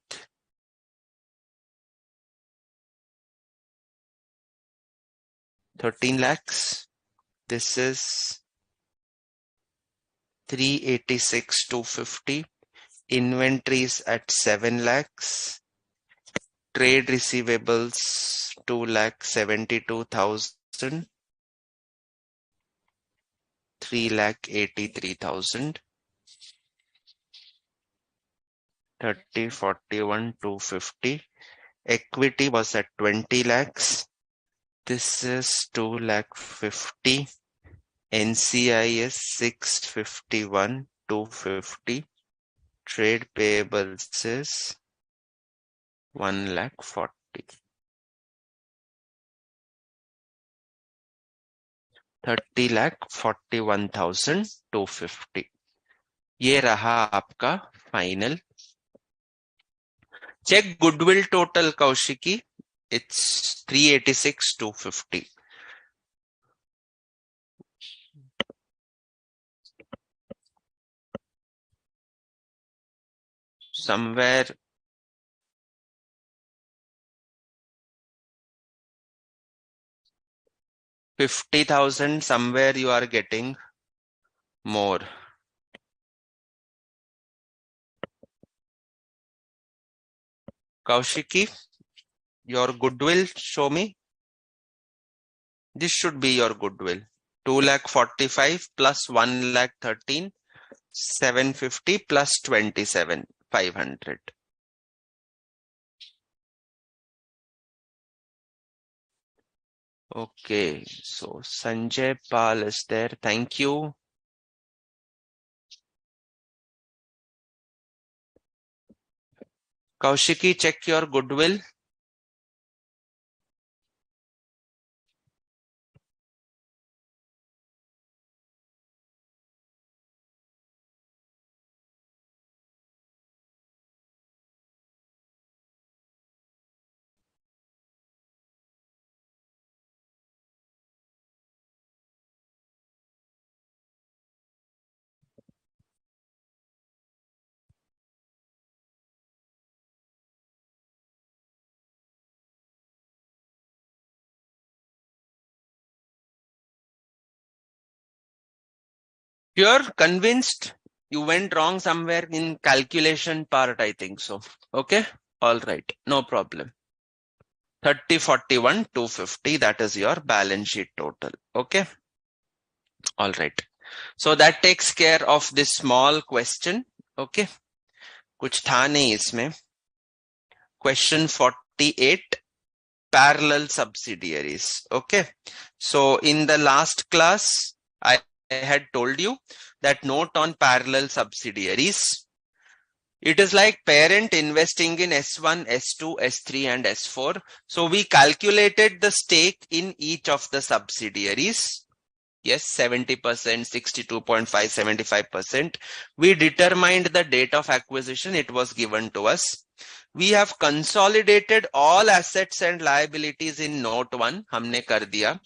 13 lakhs. This is 386,250. Inventories at 7 lakhs. Trade receivables 2,72,000. 3,83,000. 30, 41, 250. Equity was at 20 lakhs. This is 2,50,000. NCI is 651, 250. Trade payables is 1,40,000. 30,41,250. ये रहा आपका final. Check goodwill total, Kaushiki. It's 386,250. Somewhere 50,000, somewhere you are getting more. Kaushiki, your goodwill, show me. This should be your goodwill. 2,45,000 plus 1,13,000, 750 plus 27,500. Okay, so Sanjay Pal is there. Thank you. Kaushiki, check your goodwill. You're convinced you went wrong somewhere in calculation part, I think so. Okay, all right, no problem. 30, 41, 250, that is your balance sheet total. Okay, all right. So that takes care of this small question. Okay, कुछ था नहीं इसमें. Question 48, parallel subsidiaries. Okay, so in the last class, I had told you that note on parallel subsidiaries. It is like parent investing in S1, S2, S3 and S4. So we calculated the stake in each of the subsidiaries. Yes, 70%, 62.5, 75%. We determined the date of acquisition. It was given to us. We have consolidated all assets and liabilities in note 1. हमने कर दिया.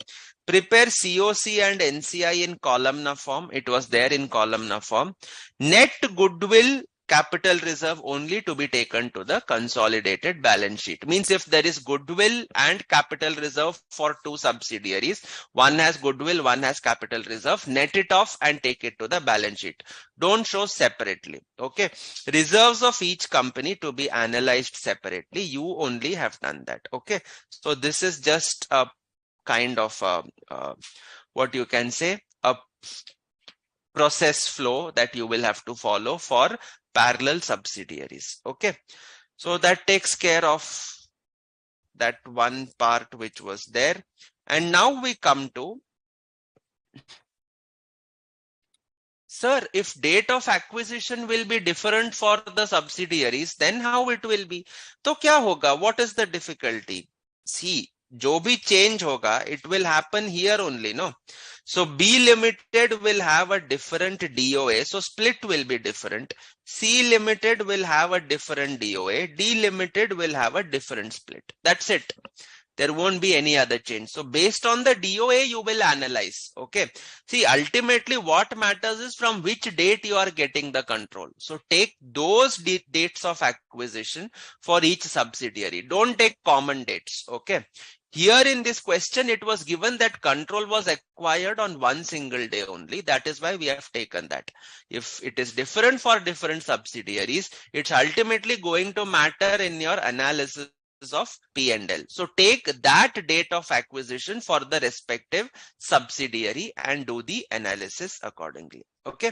Prepare COC and NCI in columnar form. It was there in columnar form. Net goodwill, capital reserve only to be taken to the consolidated balance sheet. Means if there is goodwill and capital reserve for two subsidiaries, one has goodwill, one has capital reserve, net it off and take it to the balance sheet. Don't show separately. Okay. Reserves of each company to be analyzed separately. You only have done that. Okay. So this is just a kind of what you can say, a process flow that you will have to follow for parallel subsidiaries. Okay, so that takes care of that one part which was there. And now we come to, sir, if date of acquisition will be different for the subsidiaries, then how it will be? तो क्या होगा? What is the difficulty? See, जो भी change होगा, it will happen here only, no? So B Limited will have a different DOA, so split will be different. C Limited will have a different DOA. D Limited will have a different split. That's it. There won't be any other change. So based on the DOA, you will analyze. Okay. See, ultimately what matters is from which date you are getting the control. So take those dates of acquisition for each subsidiary. Don't take common dates. Okay. Here in this question, it was given that control was acquired on one single day only. That is why we have taken that. If it is different for different subsidiaries, it's ultimately going to matter in your analysis of P&L. So take that date of acquisition for the respective subsidiary and do the analysis accordingly. Okay.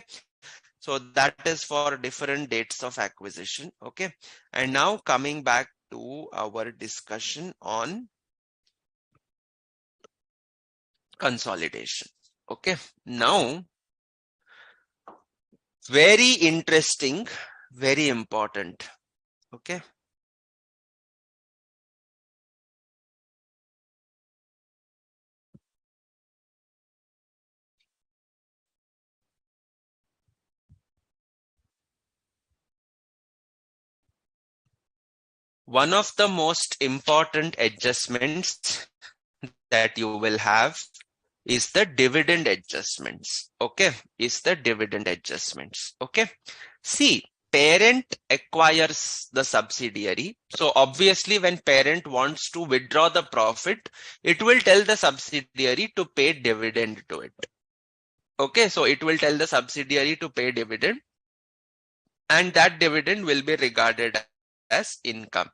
So that is for different dates of acquisition. Okay. And now coming back to our discussion on consolidation. Okay. Now, very interesting, very important. Okay. One of the most important adjustments that you will have is the dividend adjustments. Okay, is the dividend adjustments. Okay, see, parent acquires the subsidiary. So obviously when parent wants to withdraw the profit, it will tell the subsidiary to pay dividend to it. Okay, so it will tell the subsidiary to pay dividend, and that dividend will be regarded as income.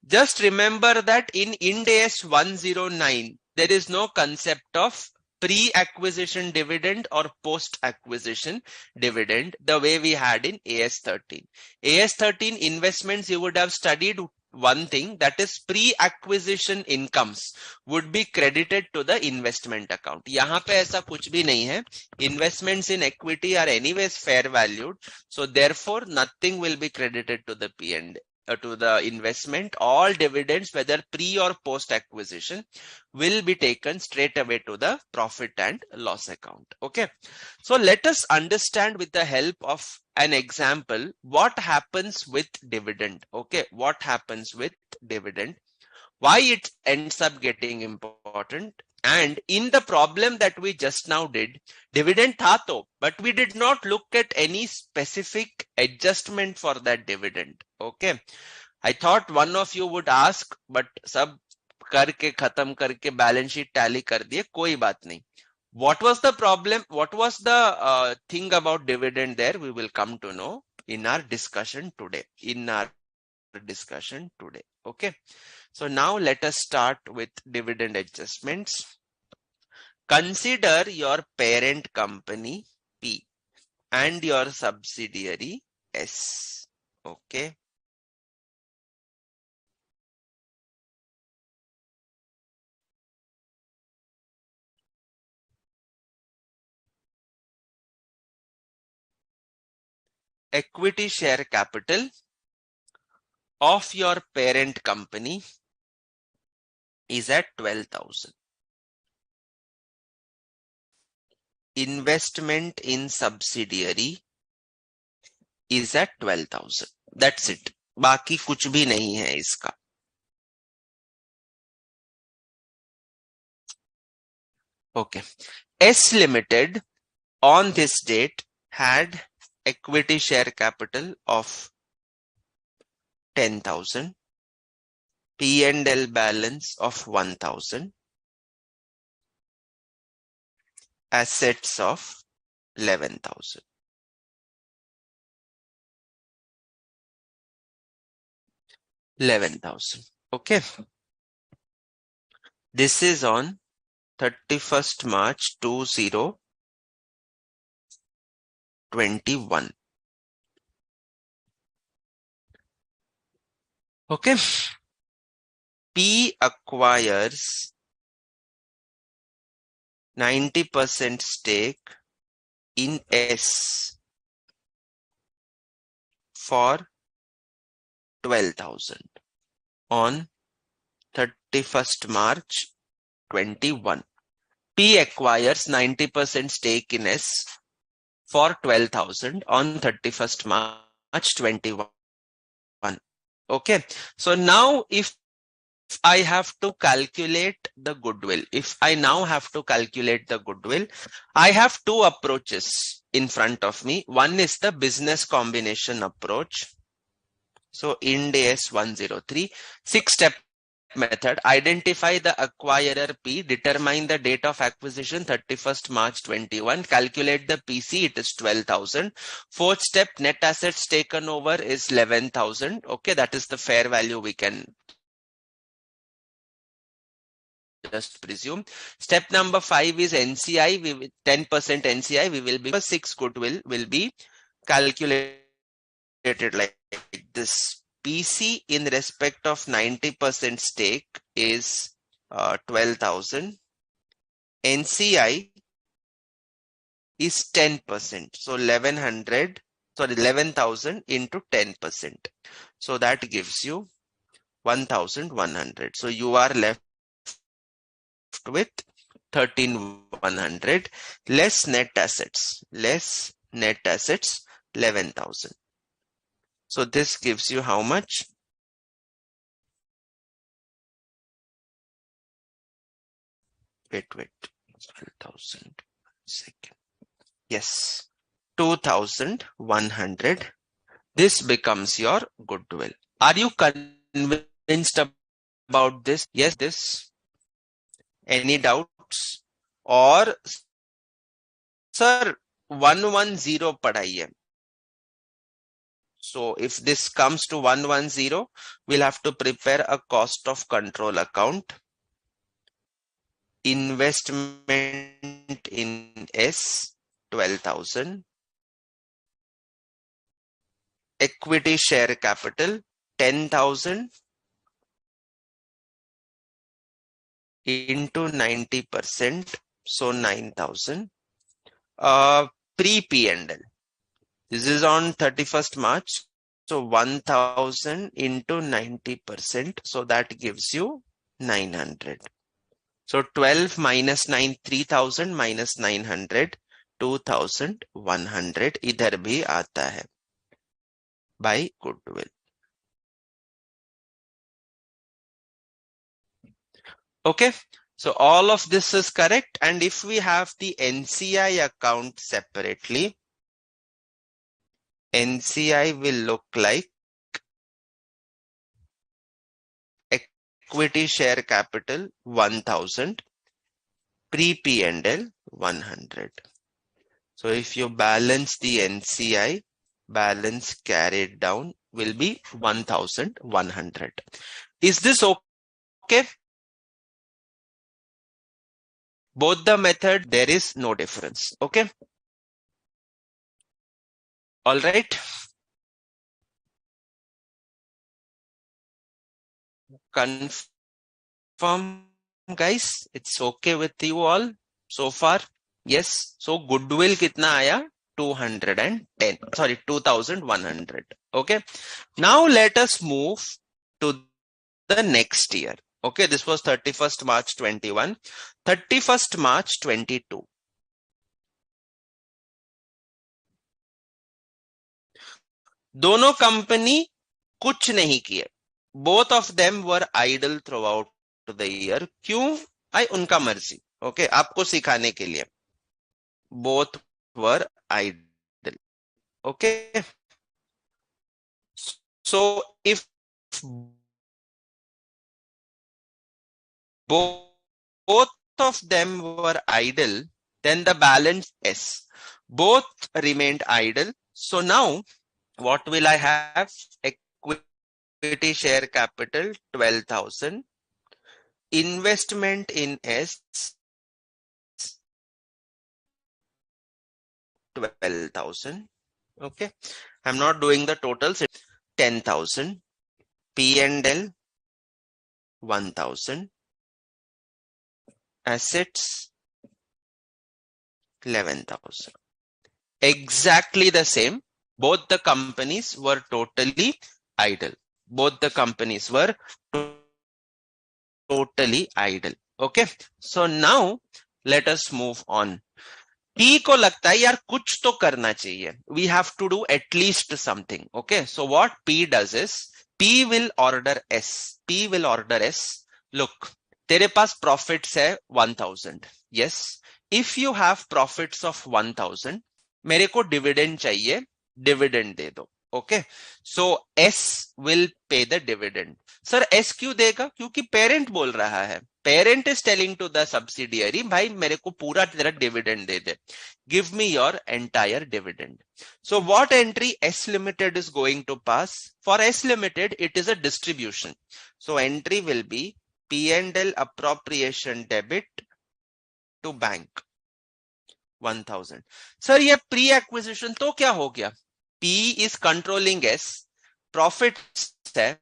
Just remember that in Ind AS 109, there is no concept of pre-acquisition dividend or post-acquisition dividend the way we had in AS 13. AS 13 investments, you would have studied one thing, that is pre-acquisition incomes would be credited to the investment account. यहाँ पे ऐसा कुछ भी नहीं है. Investments in equity are anyways fair valued. So therefore nothing will be credited to the P&L. To the investment. All dividends, whether pre or post acquisition, will be taken straight away to the profit and loss account. Okay, so let us understand with the help of an example what happens with dividend. Okay, what happens with dividend, why it ends up getting important. And in the problem that we just now did, dividend tha to, but we did not look at any specific adjustment for that dividend. Okay, I thought one of you would ask, but सब करके खत्म करके balance sheet tally कर दिए, कोई बात नहीं. What was the problem? What was the thing about dividend there? We will come to know in our discussion today. Okay. So now let us start with dividend adjustments. Consider your parent company P and your subsidiary S. Okay. Equity share capital of your parent company is at 12,000. Investment in subsidiary is at 12,000. That's it. बाकी कुछ भी नहीं है इसका. Okay. S Limited on this date had equity share capital of 10,000, P&L balance of 1,000, assets of 11,000. Okay. This is on 31st March 2021. Okay. P acquires 90% stake in S for 12,000 on 31st March 21. P acquires 90% stake in S for 12,000 on 31st March 21. Okay. So now if I have to calculate the goodwill, if I now have to calculate the goodwill, I have two approaches in front of me. One is the business combination approach. So Ind AS 103, 6-step method. Identify the acquirer P, determine the date of acquisition 31st March 21, calculate the PC, it is 12,000. Fourth step, net assets taken over is 11,000. Okay, that is the fair value we can just presume. Step number 5 is NCI. We will 10% NCI. We will be 6 goodwill will be calculated like this. PC in respect of 90% stake is 12,000. NCI is 10%. So 11,000 into 10%. So that gives you 1,100. So you are left with 13,100 less net assets 11,000. So this gives you how much? Wait 12,000 second. Yes, 2,100. This becomes your goodwill. Are you convinced about this? Yes, this. Any doubts? Or sir 110 padaiye. So if this comes to 110, we'll have to prepare a cost of control account. Investment in S 12,000. Equity share capital 10,000 into 90%, so 9,000. Pre-P&L. This is on 31st March. So 1,000 into 90%. So that gives you 900. So 12 minus 9, 3,000 minus 900, 2,100 इधर भी आता है by goodwill. Okay. So all of this is correct. And if we have the NCI account separately, NCI will look like equity share capital 1,000, pre-P&L 100. So if you balance the NCI, balance carried down will be 1,100. Is this okay? Both the method, there is no difference. Okay. All right. Confirm, guys. It's okay with you all so far. Yes. So goodwill kitna aaya? 210. Sorry, 2,100. Okay. Now let us move to the next year. Okay. This was 31st March 21. 31st March 22. दोनों company कुछ नहीं किए. Both of them were idle throughout the year. क्यों? आई उनका मर्जी. Okay, आपको सिखाने के लिए. Both were idle. Okay. So if both of them were idle, then the balance S. Both remained idle. So now what will I have? Equity share capital 12,000. Investment in S 12,000. Okay. I'm not doing the totals. 10,000. P&L 1,000. Assets 11,000. Exactly the same. Both the companies were totally idle. Both the companies were totally idle. Okay. So now let us move on. P को लगता है यार कुछ तो करना चाहिए. We have to do at least something. Okay. So what P does is P will order S. P will order S. Look, तेरे पास profits है 1000. Yes. If you have profits of 1000, मेरे को dividend चाहिए, dividend दे दो. Okay. So S will pay the dividend. Sir, S क्यों देगा? क्योंकि parent बोल रहा है. Parent is telling to the subsidiary, भाई मेरे को पूरा तेरा dividend they they. Give me your entire dividend. So what entry S Limited is going to pass? For S Limited, it is a distribution. So entry will be P&L appropriation debit to bank 1000. Sir, ये pre-acquisition तो क्या हो गया? P is controlling S, profits है,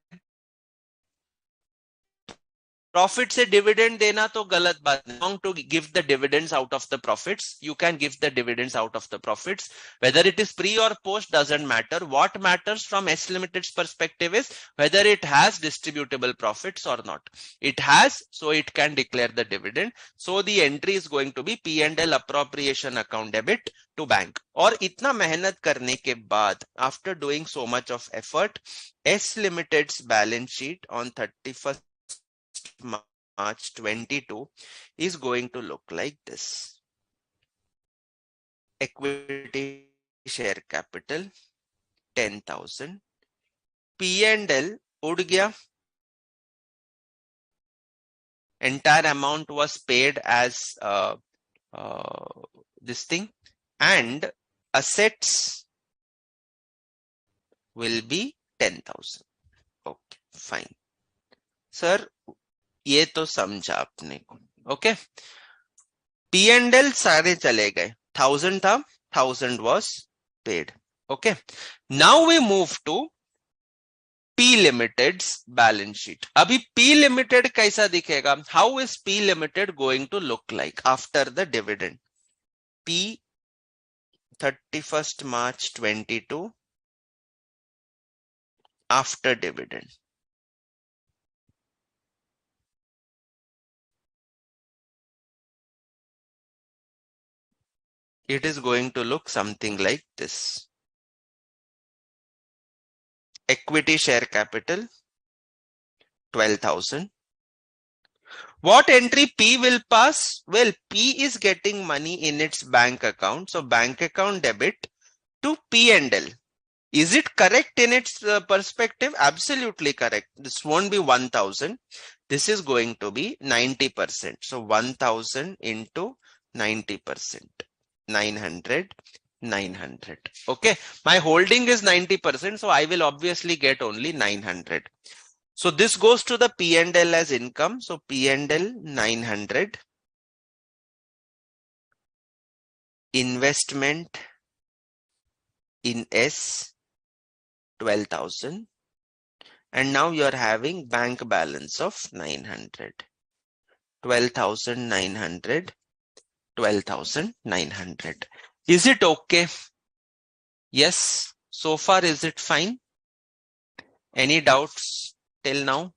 profit से dividend देना तो गलत बात नहीं. Wrong to give the dividends out of the profits. You can give the dividends out of the profits. Whether it is pre or post doesn't matter. What matters from S Limited's perspective is whether it has distributable profits or not. It has, so it can declare the dividend. So the entry is going to be P&L appropriation account debit to bank. और इतना मेहनत करने के बाद, after doing so much of effort, S Limited's balance sheet on 31st March 22 is going to look like this. Equity share capital 10,000. P&L उड़ गया. Entire amount was paid as this thing, and assets will be 10,000. Okay, fine. Sir, ये तो समझा आपने को. Okay, P&L सारे चले गए. 1000 था, 1000 was paid. Okay, now we move to P Limited's balance sheet. अभी P Limited कैसा दिखेगा? How is P Limited going to look like after the dividend? P 31st March 22 after dividend. It is going to look something like this. Equity share capital 12,000. What entry P will pass? Well, P is getting money in its bank account. So bank account debit to P&L. Is it correct in its perspective? Absolutely correct. This won't be 1000. This is going to be 90%. So 1000 into 90%. 900. 900. Okay. My holding is 90%. So I will obviously get only 900. So this goes to the P&L as income. So P&L 900. Investment in S 12,000. And now you are having bank balance of 900. 12,900. 12,900. Is it okay? Yes. So far, is it fine? Any doubts till now?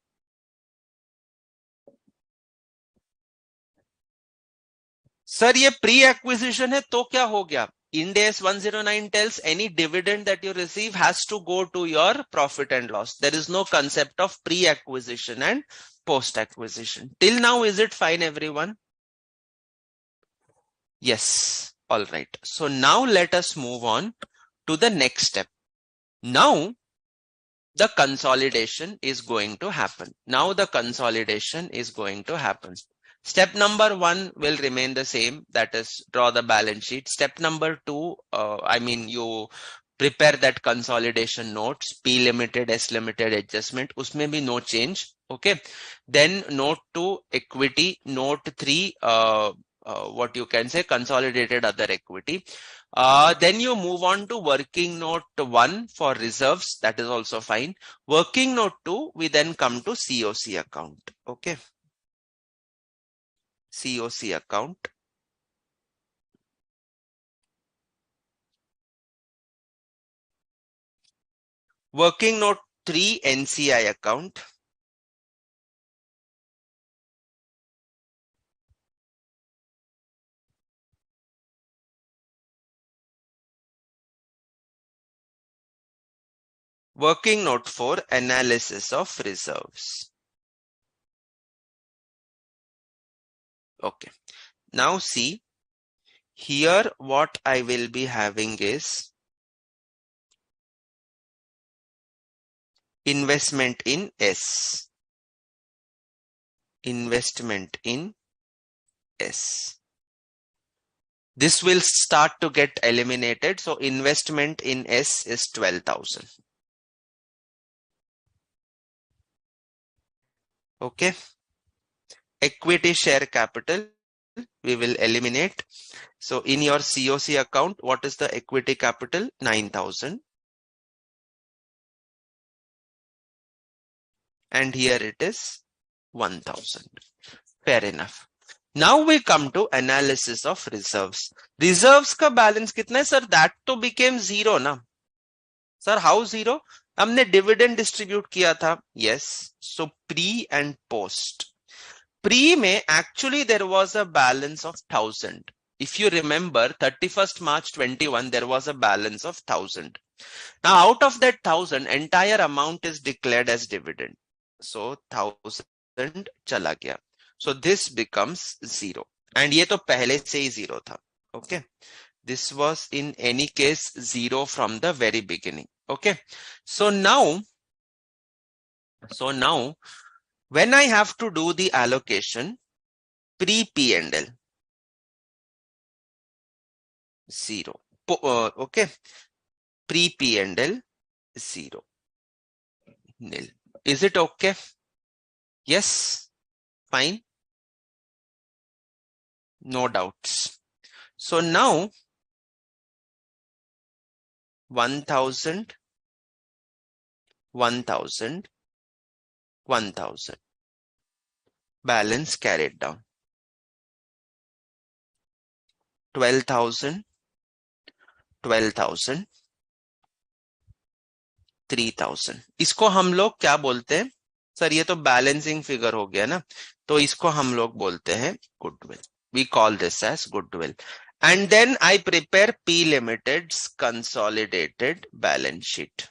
Sir, ये pre-acquisition है तो क्या हो गया? Ind AS 109 tells any dividend that you receive has to go to your profit and loss. There is no concept of pre-acquisition and post-acquisition. Till now, is it fine, everyone? Yes. All right. So now let us move on to the next step. Now the consolidation is going to happen. Now the consolidation is going to happen. Step number 1 will remain the same, that is draw the balance sheet. Step number 2, you prepare that consolidation notes, P Limited, S Limited adjustment, usme bhi no change. Okay. Then note 2 equity, note 3 what you can say consolidated other equity. Then you move on to working note 1 for reserves. That is also fine. Working note 2, we then come to COC account. Okay. COC account. Working note 3, NCI account. Working note for analysis of reserves. Okay. Now see, here what I will be having is investment in S. Investment in S. This will start to get eliminated. So investment in S is 12,000. Okay. Equity share capital, we will eliminate. So in your COC account, what is the equity capital? 9,000. And here it is 1,000. Fair enough. Now we come to analysis of reserves. Reserves का balance कितना है? Sir, that to became zero ना. Sir, how zero? हमने dividend distribute किया था. Yes. So pre and post. Pre में actually there was a balance of 1,000. If you remember 31st March 21, there was a balance of 1,000. Now out of that 1,000, entire amount is declared as dividend. So 1,000 चला गया. So this becomes zero. And ये तो पहले से ही zero था. Okay. This was in any case zero from the very beginning. Okay. So now when I have to do the allocation, pre-P&L, zero. Okay. Pre-P&L, zero. Nil. Is it okay? Yes. Fine. No doubts. So now 1,000, 1,000, 1,000. Balance carried down. 12,000, 12,000, 3,000. इसको हम लोग क्या बोलते हैं? Sir ये तो balancing figure हो गया ना, तो इसको हम लोग बोलते हैं goodwill. We call this as goodwill. And then I prepare P Limited's consolidated balance sheet.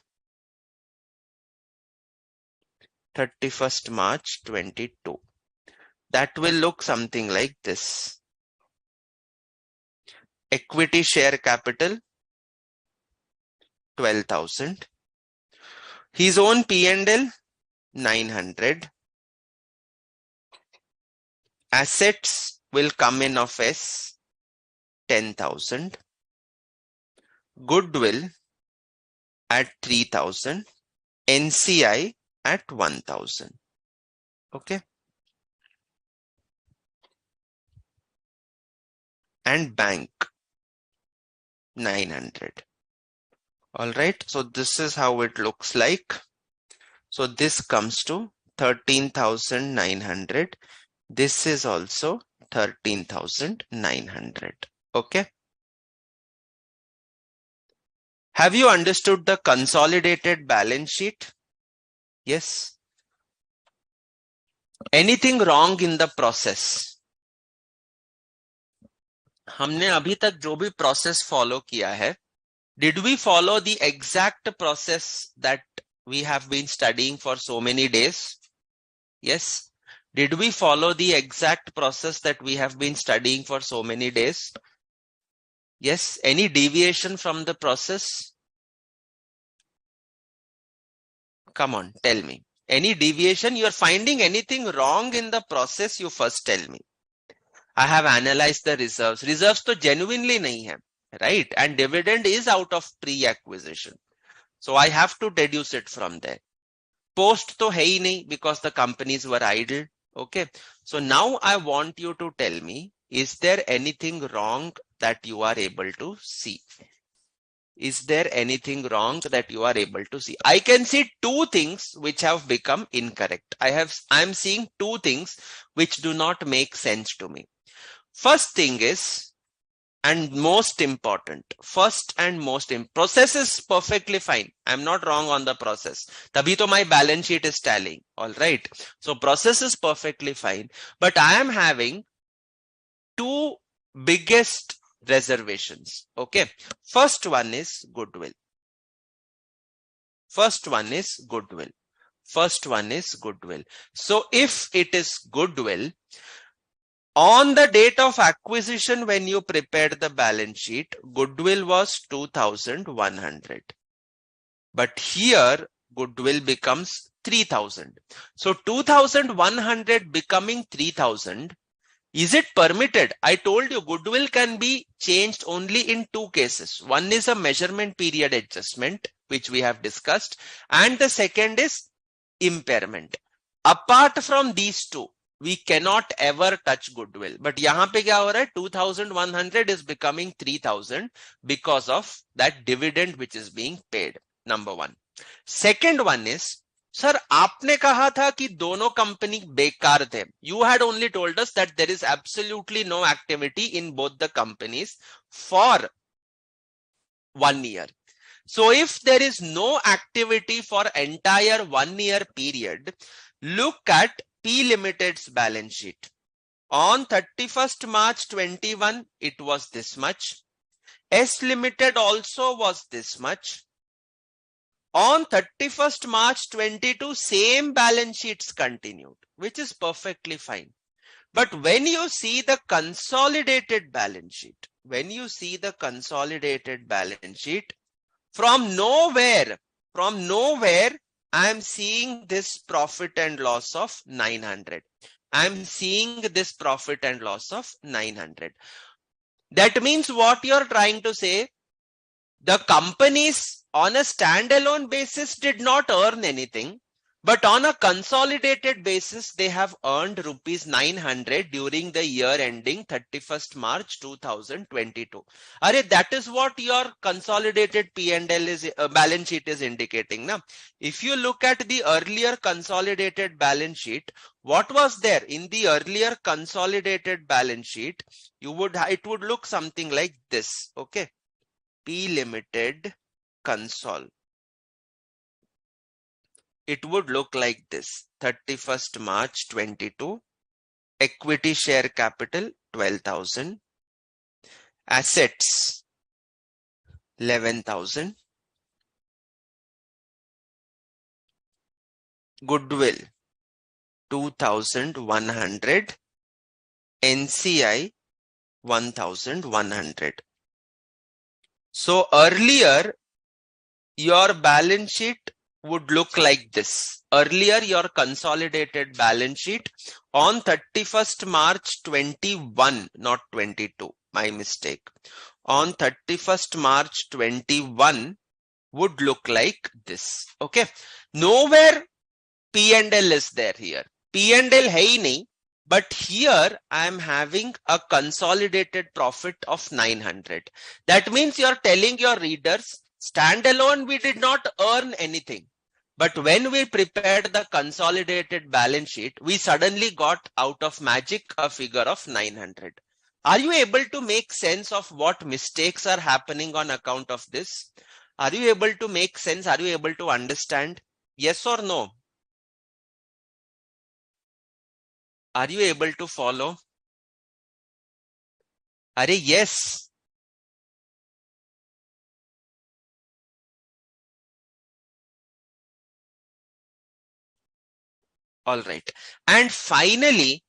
31st March 22. That will look something like this. Equity share capital 12,000. His own P&L 900. Assets will come in of S 10,000. Goodwill at 3,000. NCI at 1,000. Okay. And bank 900. All right. So this is how it looks like. So this comes to 13,900. This is also 13,900. Okay. Have you understood the consolidated balance sheet? Yes. Anything wrong in the process? हमने अभी तक जो भी process follow किया है, did we follow the exact process that we have been studying for so many days? Yes. Did we follow the exact process that we have been studying for so many days? Yes. Any deviation from the process? Come on, tell me. Any deviation? You are finding anything wrong in the process? You first tell me. I have analyzed the reserves. Reserves तो genuinely नहीं है, right? And dividend is out of pre-acquisition. So I have to deduce it from there. Post तो है ही नहीं because the companies were idle. Okay. So now I want you to tell me, is there anything wrong that you are able to see? Is there anything wrong that you are able to see? I can see two things which have become incorrect. I'm seeing two things which do not make sense to me. First thing is, and most important, process is perfectly fine. I'm not wrong on the process. Tabhi to my balance sheet is tallying. All right. So process is perfectly fine, but I am having two biggest reservations. Okay. First one is goodwill. First one is goodwill. First one is goodwill. So if it is goodwill, on the date of acquisition, when you prepared the balance sheet, goodwill was 2,100. But here, goodwill becomes 3,000. So 2,100 becoming 3,000. Is it permitted? I told you goodwill can be changed only in two cases. One is a measurement period adjustment, which we have discussed, and the second is impairment. Apart from these two, we cannot ever touch goodwill. But यहाँ पे क्या हो रहा है? 2,100 is becoming 3,000 because of that dividend which is being paid. Number one. Second one is, sir आपने कहा था कि दोनों कंपनी बेकार थे. You had only told us that there is absolutely no activity in both the companies for 1 year. So if there is no activity for entire 1 year period, look at P Limited's balance sheet. On 31st March 21, it was this much. S Limited also was this much. On 31st March 22, same balance sheets continued, which is perfectly fine. But when you see the consolidated balance sheet, from nowhere, I am seeing this profit and loss of 900. That means what you're trying to say, the companies on a standalone basis did not earn anything, but on a consolidated basis, they have earned rupees 900 during the year ending 31st March 2022. That is what your consolidated P&L is, balance sheet is indicating. Now, if you look at the earlier consolidated balance sheet, what was there in the earlier consolidated balance sheet? It would look something like this. Okay. P Limited consol. It would look like this. 31st March 22. Equity share capital 12,000. Assets 11,000. Goodwill 2,100. NCI 1,100. So earlier, your balance sheet would look like this. Earlier, your consolidated balance sheet on 31st March 21, not 22, my mistake. On 31st March 21 would look like this. Okay. Nowhere P&L is there here. P&L hai nahi. But here I am having a consolidated profit of 900. That means you're telling your readers, standalone we did not earn anything. But when we prepared the consolidated balance sheet, we suddenly got out of magic a figure of 900. Are you able to make sense of what mistakes are happening on account of this? Are you able to make sense? Are you able to understand? Yes or no? Are you able to follow? Yes. All right. And finally,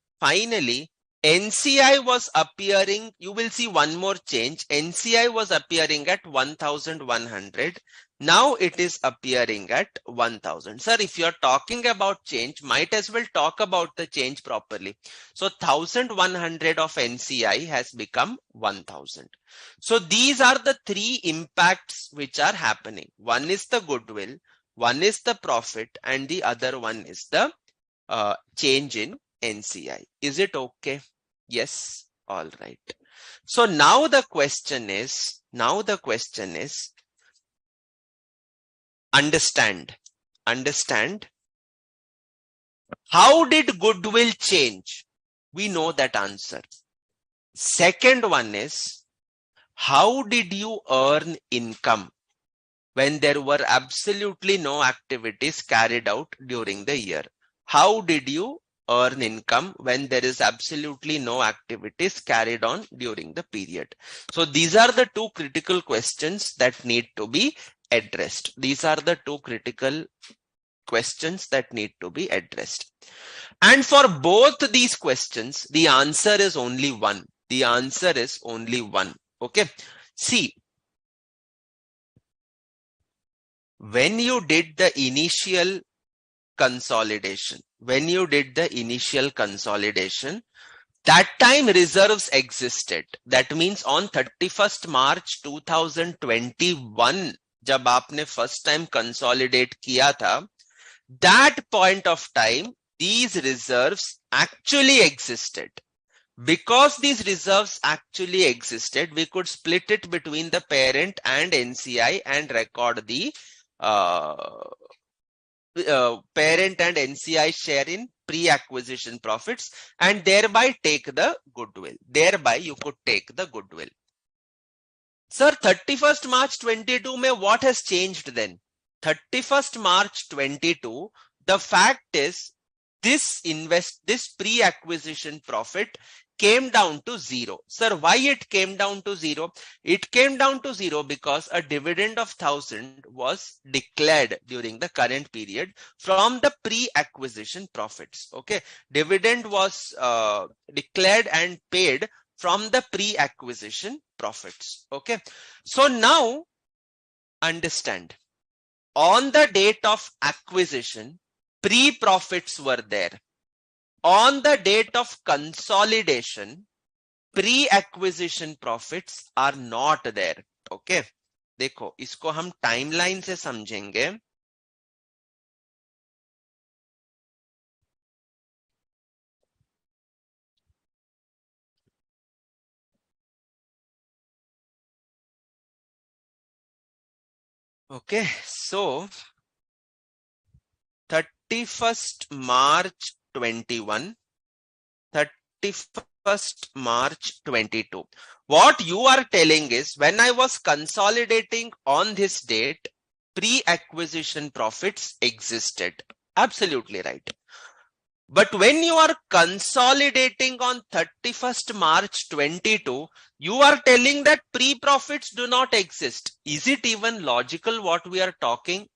NCI was appearing. You will see one more change. NCI was appearing at 1,100. Now it is appearing at 1,000. Sir, if you're talking about change, might as well talk about the change properly. So 1,100 of NCI has become 1,000. So these are the three impacts which are happening. One is the goodwill, one is the profit, and the other one is the change in NCI. Is it okay? Yes. All right. So now the question is, understand. How did goodwill change? We know that answer. Second one is, how did you earn income when there were absolutely no activities carried out during the year? How did you earn income when there is absolutely no activities carried on during the period? So these are the two critical questions that need to be addressed. These are the two critical questions that need to be addressed. And for both these questions, the answer is only one. The answer is only one. Okay. See, when you did the initial consolidation, that time reserves existed. That means on 31st March 2021, जब आपने first time consolidate किया था, that point of time, these reserves actually existed. Because these reserves actually existed, we could split it between the parent and NCI and record the parent and NCI share in pre-acquisition profits and thereby take the goodwill. Thereby you could take the goodwill. Sir, 31st March 22 mein what has changed then? 31st March 22, the fact is this pre-acquisition profit came down to zero. Sir, why it came down to zero? It came down to zero because a dividend of 1,000 was declared during the current period from the pre-acquisition profits. Okay, dividend was declared and paid from the pre-acquisition profits. Okay, so now understand, on the date of acquisition, pre-profits were there. On the date of consolidation, pre-acquisition profits are not there. Okay, देखो इसको हम timeline से समझेंगे. Okay, so 31st March 21, 31st March 22. What you are telling is, when I was consolidating on this date, pre-acquisition profits existed. Absolutely right. But when you are consolidating on 31st March 22, you are telling that pre-profits do not exist. Is it even logical what we are talking?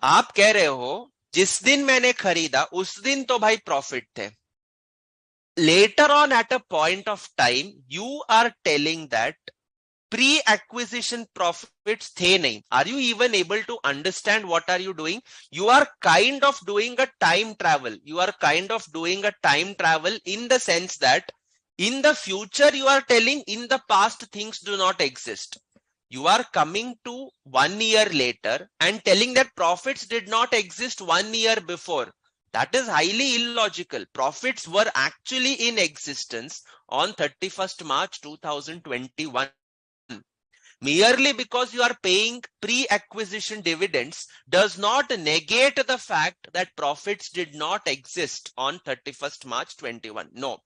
आप कह रहे हो जिस दिन मैंने खरीदा उस दिन तो भाई प्रॉफिट थे. Later on at a point of time, you are telling that pre-acquisition profits the nahi. Are you even able to understand what are you doing? You are kind of doing a time travel. You are kind of doing a time travel in the sense that in the future you are telling in the past things do not exist. You are coming to 1 year later and telling that profits did not exist 1 year before. That is highly illogical. Profits were actually in existence on 31st March 2021. Merely because you are paying pre-acquisition dividends does not negate the fact that profits did not exist on 31st March 21. No.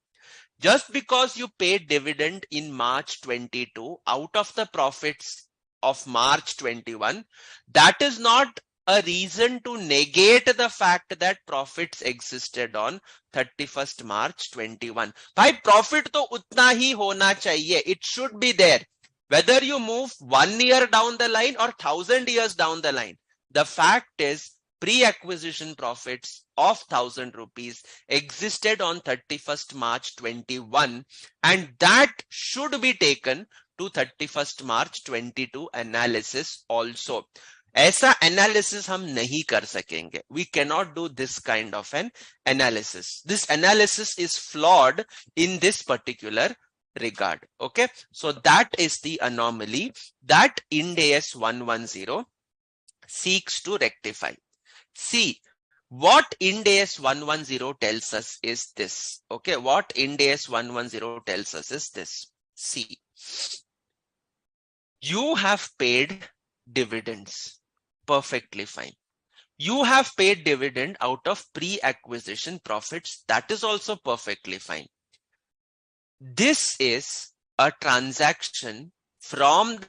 Just because you paid dividend in March 22 out of the profits of March 21, that is not a reason to negate the fact that profits existed on 31st March 21. Bhai, profit to utna hi hona chahiye. It should be there. Whether you move 1 year down the line or 1,000 years down the line, the fact is pre-acquisition profits of 1,000 rupees existed on 31st March 21 and that should be taken to 31st March 22 analysis also. ऐसा analysis हम नहीं कर सकेंगे. We cannot do this kind of an analysis. This analysis is flawed in this particular regard. Okay, so that is the anomaly that Ind AS 110 seeks to rectify. See, what Ind AS 110 tells us is this. Okay, what Ind AS 110 tells us is this. See, you have paid dividends. Perfectly fine. You have paid dividend out of pre-acquisition profits. That is also perfectly fine. This is a transaction from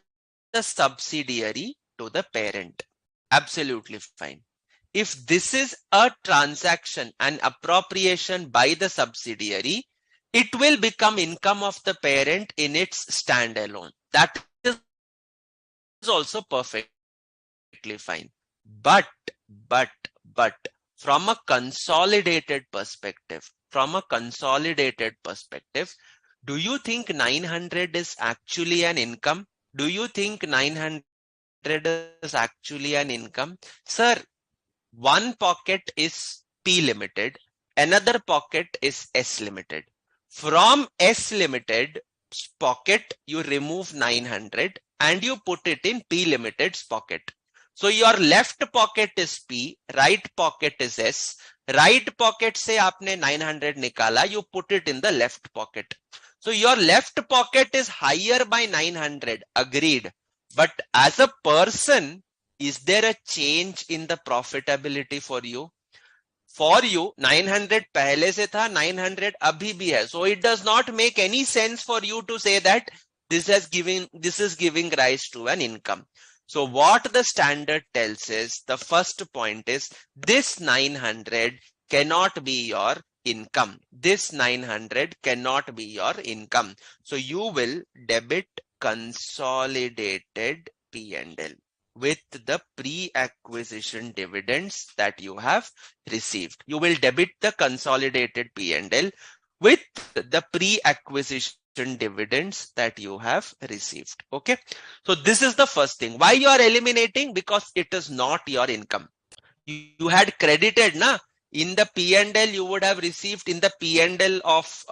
the subsidiary to the parent. Absolutely fine. If this is a transaction, an appropriation by the subsidiary, it will become income of the parent in its standalone. That is also perfectly perfectly fine. But from a consolidated perspective, do you think 900 is actually an income? Do you think 900 is actually an income? Sir, one pocket is P limited, another pocket is S limited. From S limited pocket, you remove 900 and you put it in P limited's pocket. So your left pocket is P, right pocket is S. Right pocket से आपने 900 निकाला, you put it in the left pocket. So your left pocket is higher by 900, agreed. But as a person, is there a change in the profitability for you? For you, 900 पहले से था, 900 अभी भी है. So it does not make any sense for you to say that this is giving rise to an income. So what the standard tells is, the first point is, this 900 cannot be your income. This 900 cannot be your income. So you will debit consolidated P&L with the pre-acquisition dividends that you have received. You will debit the consolidated P&L with the pre-acquisition dividends that you have received. Okay. So this is the first thing. Why you are eliminating? Because it is not your income. You had credited, na? In the P&L, you would have received in the P&L of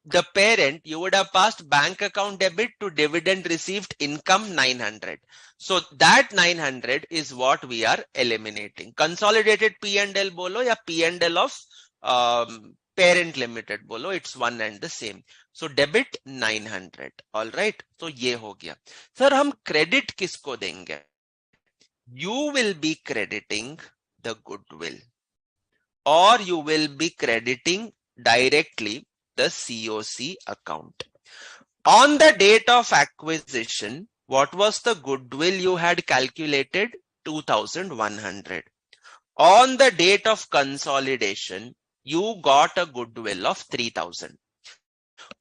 the parent, you would have passed bank account debit to dividend received income 900. So that 900 is what we are eliminating. Consolidated P&L bolo ya P&L of parent limited bolo, it's one and the same. So debit 900. All right. So ये हो गया. Sir, हम credit किसको देंगे? You will be crediting the goodwill, or you will be crediting directly the COC account. On the date of acquisition, what was the goodwill you had calculated? 2,100. On the date of consolidation, you got a goodwill of 3,000.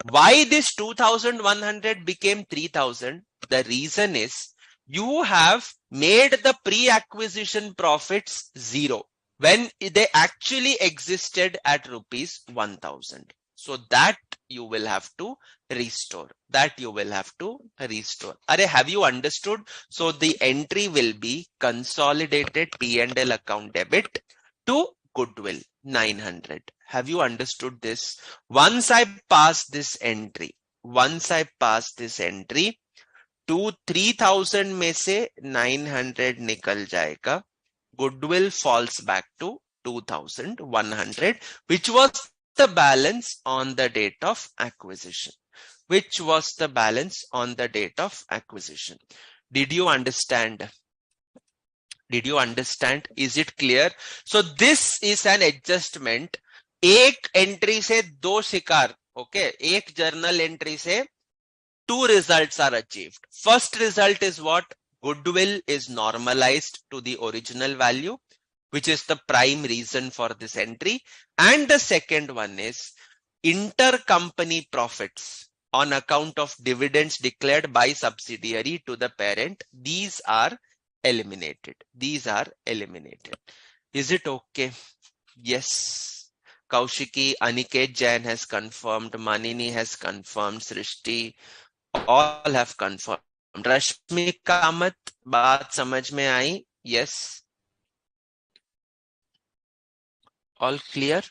Why this 2,100 became 3,000? The reason is you have made the pre-acquisition profits 0 when they actually existed at rupees 1,000. So that you will have to restore. Are, have you understood? So the entry will be consolidated P&L account debit to goodwill 900. Have you understood this? Once I pass this entry, 3,000 में से 900 निकल जाएगा. Goodwill falls back to 2,100, which was the balance on the date of acquisition. Did you understand? Is it clear? So this is an adjustment. एक entry से दो शिकार. Okay, एक journal entry से two results are achieved. First result is what? Goodwill is normalized to the original value, which is the prime reason for this entry. And the second one is intercompany profits on account of dividends declared by subsidiary to the parent. These are eliminated. Is it okay? Yes. Kaushiki, Aniket Jain has confirmed, Manini has confirmed, Srishti, all have confirmed. Rashmi Kamat, baat samajh mein aayi? Yes. All clear?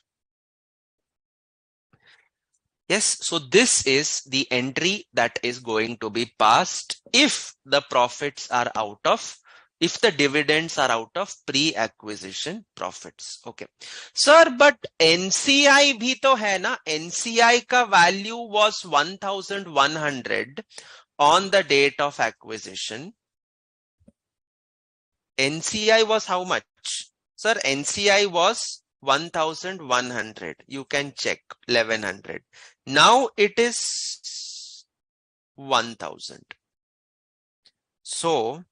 Yes. So this is the entry that is going to be passed if the profits are out of, if the dividends are out of pre-acquisition profits. Okay. Sir, but NCI bhi to hai na? NCI ka value was 1,100 on the date of acquisition. NCI was how much? Sir, NCI was 1,100. You can check 1,100. Now it is 1,000. So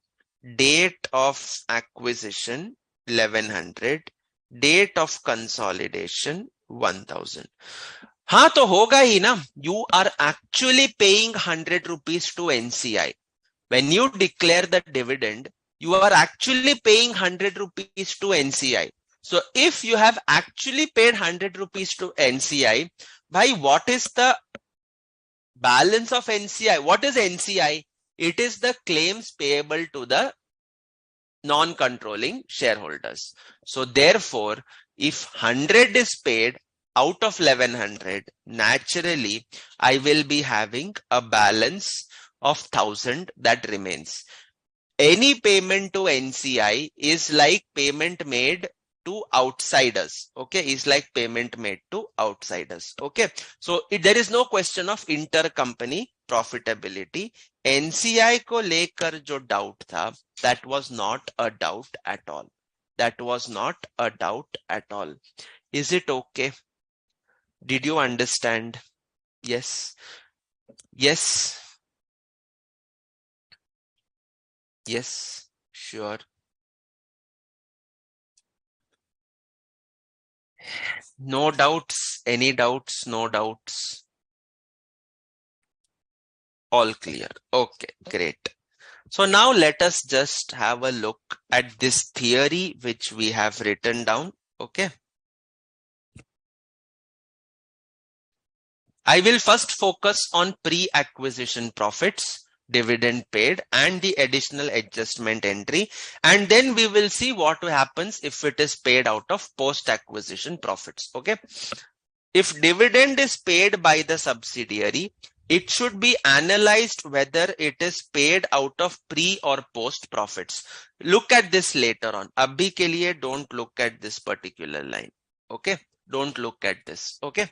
date of acquisition 1,100, date of consolidation 1,000. हाँ तो होगा ही ना. You are actually paying 100 rupees to NCI. When you declare the dividend, You are actually paying 100 rupees to NCI. So if you have actually paid 100 rupees to NCI, bhai, what is the balance of NCI? What is NCI? It is the claims payable to the non-controlling shareholders. So therefore, if 100 is paid out of 1100, naturally, I will be having a balance of 1000 that remains. Any payment to NCI is like payment made to outsiders. Okay, is like payment made to outsiders. Okay, so there is no question of intercompany profitability. NCI को लेकर जो doubt था, that was not a doubt at all. That was not a doubt at all. Is it okay? Did you understand? Yes. Yes. Yes. Sure. No doubts, any doubts, no doubts. All clear. Okay, great. So now let us just have a look at this theory which we have written down. Okay. I will first focus on pre-acquisition profits, dividend paid, and the additional adjustment entry. And then we will see what happens if it is paid out of post-acquisition profits. Okay. If dividend is paid by the subsidiary, it should be analyzed whether it is paid out of pre or post profits. Look at this later on. Abhi ke liye don't look at this particular line. Okay. Don't look at this. Okay.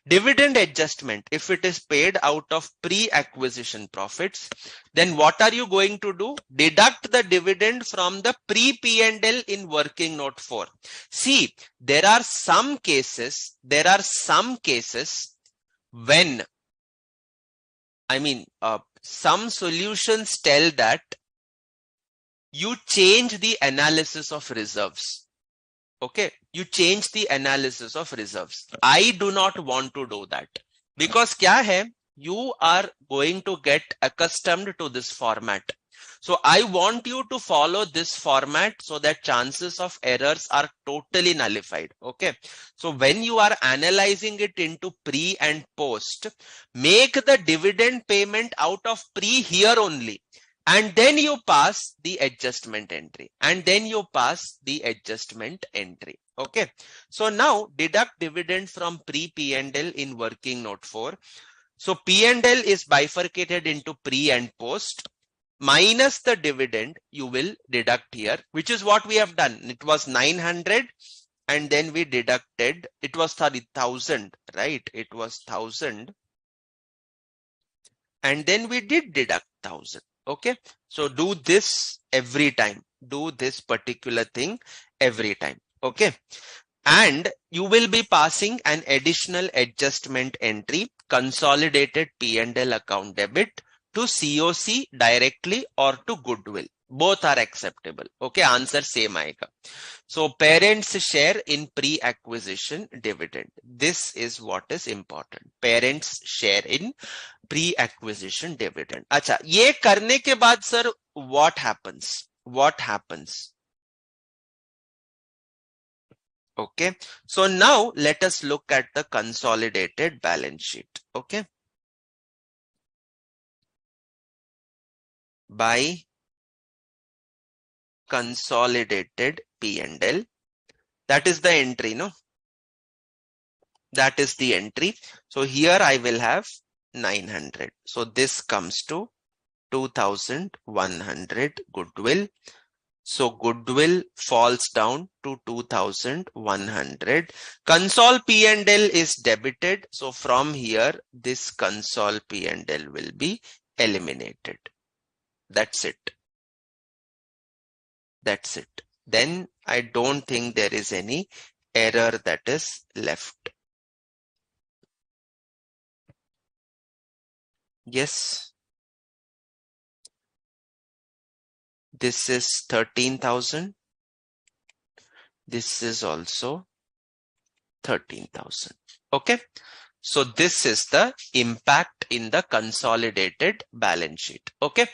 Dividend adjustment. If it is paid out of pre-acquisition profits, then what are you going to do? Deduct the dividend from the pre-P&L in working note 4. See, there are some cases when, some solutions tell that you change the analysis of reserves. Okay, you change the analysis of reserves. I do not want to do that because kya hai, you are going to get accustomed to this format. So I want you to follow this format so that chances of errors are totally nullified. Okay. So when you are analyzing it into pre and post, make the dividend payment out of pre here only. And then you pass the adjustment entry. Okay. So now deduct dividend from pre-P&L in working note 4. So P&L is bifurcated into pre and post. Minus the dividend you will deduct here, which is what we have done. It was 900 and then we deducted, it was 1,000, right? It was 1,000 and then we did deduct 1,000. Okay, so do this every time. Do this particular thing every time. Okay, and you will be passing an additional adjustment entry, consolidated P&L account debit, to COC directly or to goodwill. Both are acceptable. Okay, answer same aayega. So parents share in pre-acquisition dividend. This is what is important. Parents share in pre-acquisition dividend. Acha, ye karne ke baad sir, what happens? What happens? Okay, so now let us look at the consolidated balance sheet. Okay, by consolidated P&L, that is the entry, no? That is the entry. So here I will have 900. So this comes to 2,100 goodwill. So goodwill falls down to 2,100. Consol P&L is debited. So from here, this consol P&L will be eliminated. That's it. That's it. Then I don't think there is any error that is left. Yes. This is 13,000. This is also 13,000. Okay. So this is the impact in the consolidated balance sheet. Okay.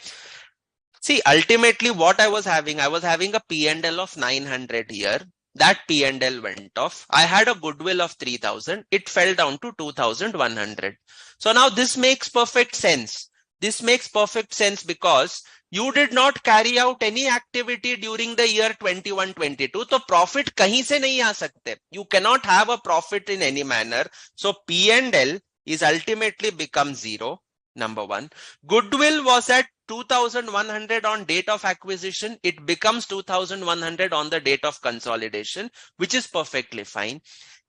See, ultimately what I was having a P&L of 900 here. That P&L went off. I had a goodwill of 3000. It fell down to 2100. So now this makes perfect sense. This makes perfect sense because you did not carry out any activity during the year 21-22. So profit kahin se nahi aa sakte. You cannot have a profit in any manner. So P&L is ultimately become zero. Number one. Goodwill was at 2100 on date of acquisition. It becomes 2100 on the date of consolidation, which is perfectly fine.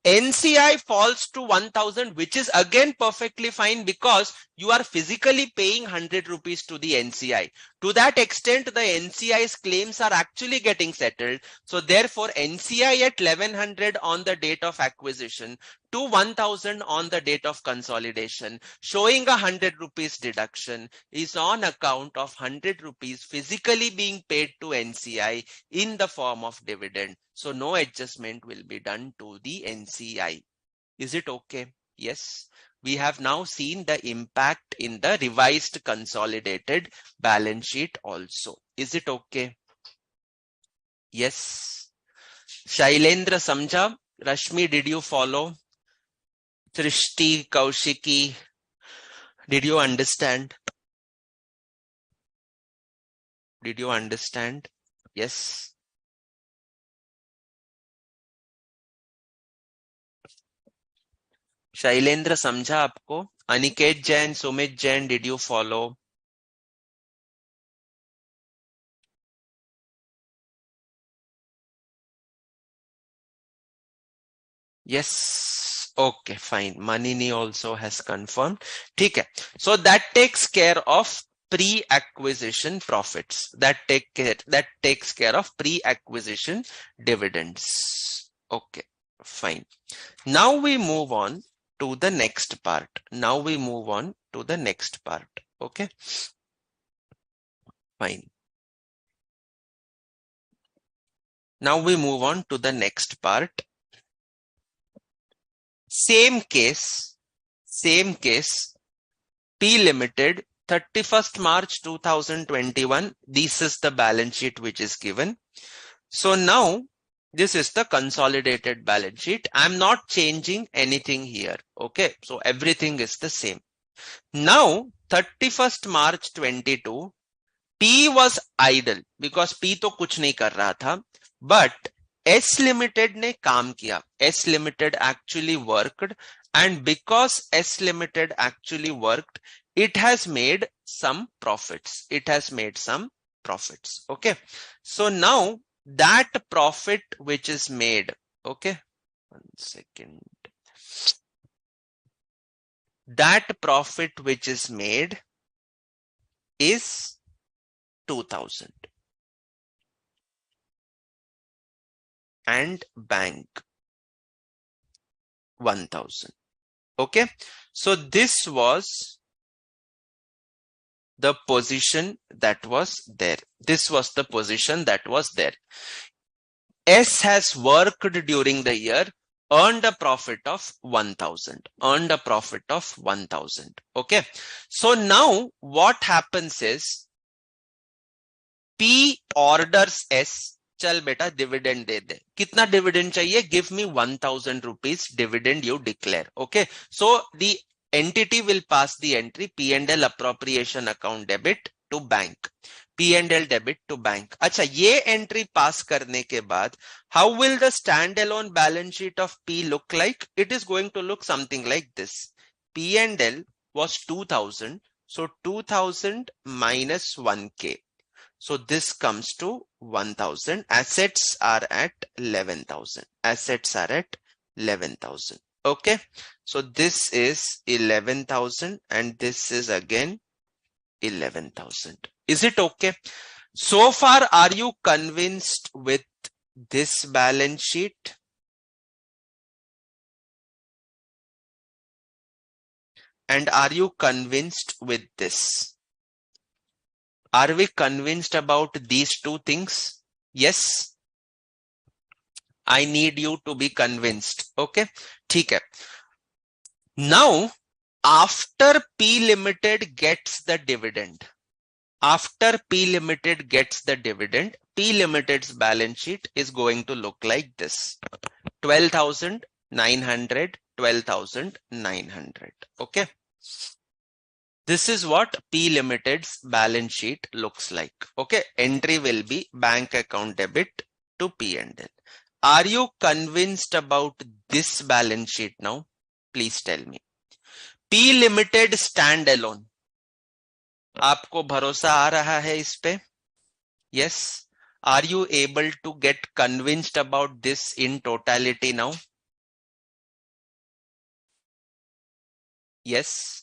NCI falls to 1000, which is again perfectly fine because you are physically paying 100 rupees to the NCI. To that extent, the NCI's claims are actually getting settled. So therefore, NCI at 1100 on the date of acquisition to 1000 on the date of consolidation, showing 100 rupees deduction is on account of 100 rupees physically being paid to NCI in the form of dividend. So no adjustment will be done to the NCI. Is it okay? Yes. We have now seen the impact in the revised consolidated balance sheet also. Is it okay? Yes. Shailendra samjha? Rashmi, did you follow? Trishti, Kaushiki, did you understand? Did you understand? Yes. Shailendra समझा आपको? Aniket Jain, Sumit Jain, did you follow? Yes. Okay, fine. Manini also has confirmed. ठीक है. So that takes care of pre-acquisition profits. That takes care of pre-acquisition dividends. Okay, fine. Now we move on to the next part. Now we move on to the next part. Okay, fine. Now we move on to the next part. Same case, P Limited, 31st March 2021. This is the balance sheet which is given. So now this is the consolidated balance sheet. I'm not changing anything here. Okay, so everything is the same. Now 31st March 22, P was idle because P तो कुछ नहीं कर रहा था, but S Limited ने काम किया. S Limited actually worked, and because S Limited actually worked, it has made some profits. It has made some profits. Okay. So now that profit which is made, okay, 1 second. That profit which is made is 2000. And bank 1000. Okay, so this was the position that was there. This was the position that was there. S has worked during the year, earned a profit of 1000. Earned a profit of 1000. Okay, so now what happens is P orders S, चल बेटा dividend दे दे. कितना dividend चाहिए? Give me 1000 rupees dividend you declare. Okay, so the entity will pass the entry P&L appropriation account debit to bank. P&L debit to bank. अच्छा, ये entry pass करने के बाद how will the stand alone balance sheet of P look like? It is going to look something like this. P&L was 2000, so 2000 minus 1k. So this comes to 1000. Assets are at 11,000. Assets are at 11,000. Okay. So this is 11,000 and this is again 11,000. Is it okay? So far, are you convinced with this balance sheet? And are you convinced with this? Are we convinced about these two things? Yes. I need you to be convinced. Okay. ठीक है. Now, after P Limited gets the dividend, After P Limited gets the dividend, P Limited's balance sheet is going to look like this. 12,900, 12,900. Okay. This is what P Limited's balance sheet looks like. Okay. Entry will be bank account debit to P&L. Are you convinced about this balance sheet now? Please tell me. P Limited standalone. आपको भरोसा आ रहा है इस पे? Yes. Are you able to get convinced about this in totality now? Yes.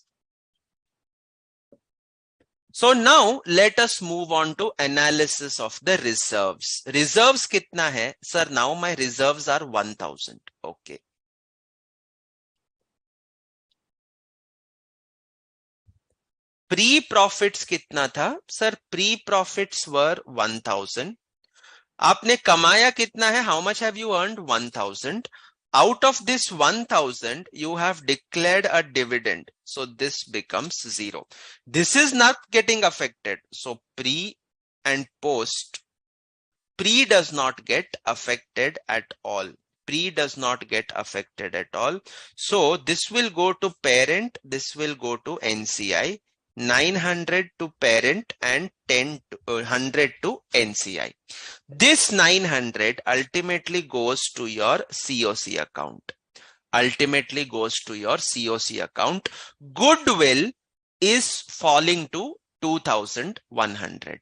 So now let us move on to analysis of the reserves. Reserves kitna hai? Sir, now my reserves are 1000. Okay. Pre-profits kitna tha? Sir, pre-profits were 1000. आपने कमाया कितना है? How much have you earned? 1000. Out of this 1000, you have declared a dividend. So this becomes 0. This is not getting affected. So pre and post. Pre does not get affected at all. Pre does not get affected at all. So this will go to parent. This will go to NCI. 900 to parent and 100 to NCI. This 900 ultimately goes to your COC account. Ultimately goes to your COC account. Goodwill is falling to 2100.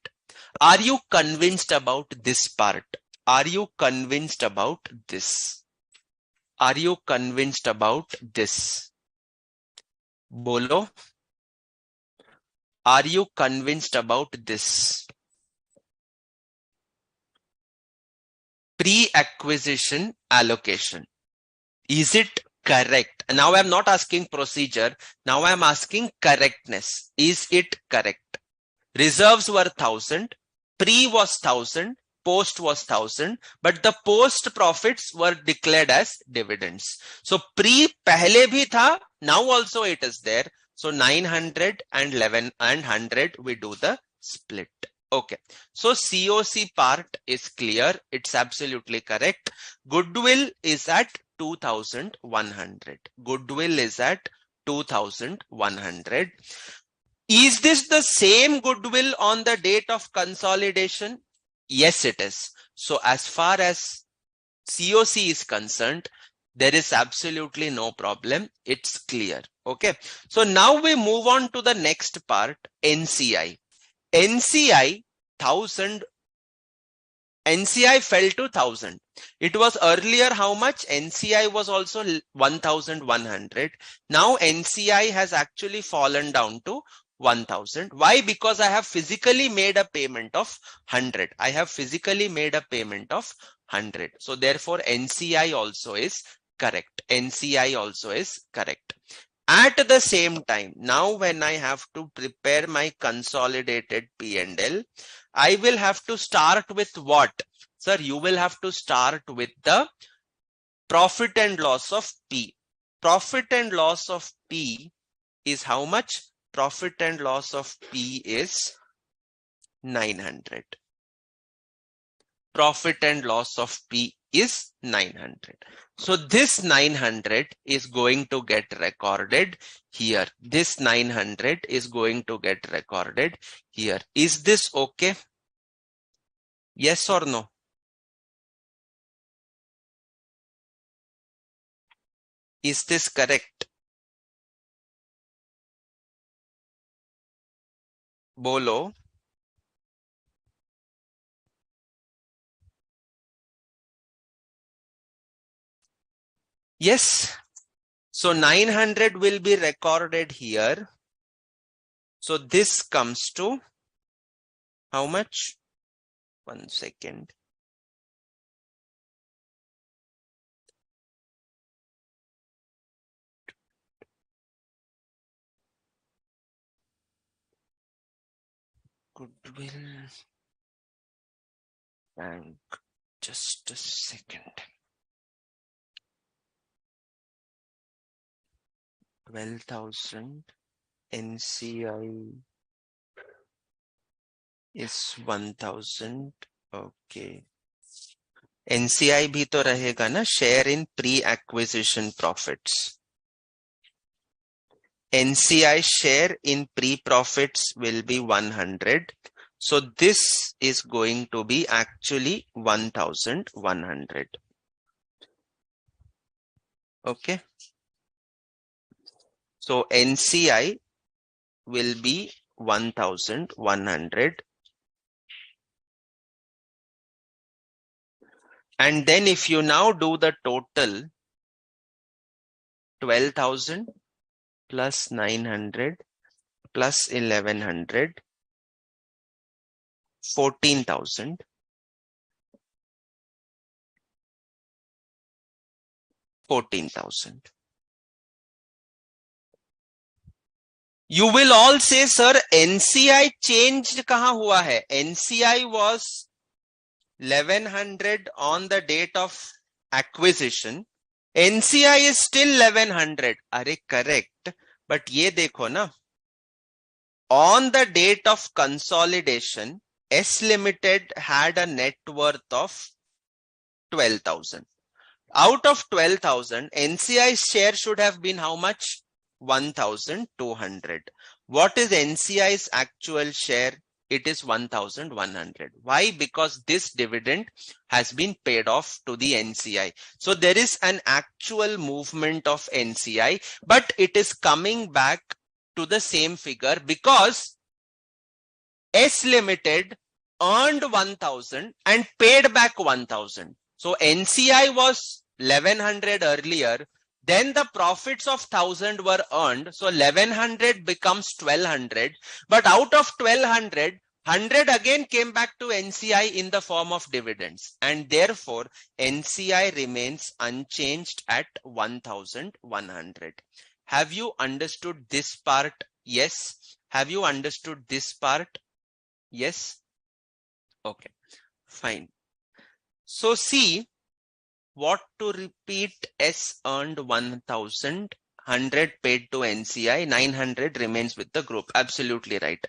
Are you convinced about this part? Are you convinced about this? Are you convinced about this? Bolo. Are you convinced about this? Pre-acquisition allocation. Is it correct? Now I'm not asking procedure. Now I'm asking correctness. Is it correct? Reserves were 1000. Pre was 1000. Post was 1000. But the post profits were declared as dividends. So pre pehle bhi tha. Now also it is there. So 900 and 11 and 100 we do the split. Okay. So COC part is clear. It's absolutely correct. Goodwill is at 2100. Goodwill is at 2100. Is this the same goodwill on the date of consolidation? Yes, it is. So as far as COC is concerned, there is absolutely no problem. It's clear. Okay. So now we move on to the next part, NCI. NCI 1000. NCI fell to 1000. It was earlier how much? NCI was also 1100. Now NCI has actually fallen down to 1000. Why? Because I have physically made a payment of 100. I have physically made a payment of 100. So therefore NCI also is correct. NCI also is correct. At the same time, now when I have to prepare my consolidated P&L, I will have to start with what? Sir, you will have to start with the profit and loss of P. Profit and loss of P is how much? Profit and loss of P is 900. Profit and loss of P is 900. So this 900 is going to get recorded here. This 900 is going to get recorded here. Is this okay? Yes or no? Is this correct? Bolo. Yes. So 900 will be recorded here. So this comes to how much? 1 second. Goodwill bank. Just a second. 12,000 NCI is 1000. Okay. NCI भी तो रहेगा ना, share in pre-acquisition profits. NCI share in pre-profits will be 100. So this is going to be actually 1100. Okay. So NCI will be 1100. And then if you now do the total, 12,000 plus 900 plus 1100, 14,000. 14,000. You will all say, sir, NCI changed kahan hua hai? NCI was 1100 on the date of acquisition. NCI is still 1100. Are correct. But ye dekho na. On the date of consolidation, S Limited had a net worth of 12,000. Out of 12,000, NCI's share should have been how much? 1,200. What is NCI's actual share? It is 1,100. Why? Because this dividend has been paid off to the NCI. So there is an actual movement of NCI, but it is coming back to the same figure because S Limited earned 1,000 and paid back 1,000. So NCI was 1100 earlier. Then the profits of 1,000 were earned. So 1100 becomes 1200. But out of 1200, 100 again came back to NCI in the form of dividends. And therefore, NCI remains unchanged at 1,100. Have you understood this part? Yes. Have you understood this part? Yes. Okay, fine. So see, what to repeat? S earned 1,000, 100 paid to NCI, 900 remains with the group. Absolutely right.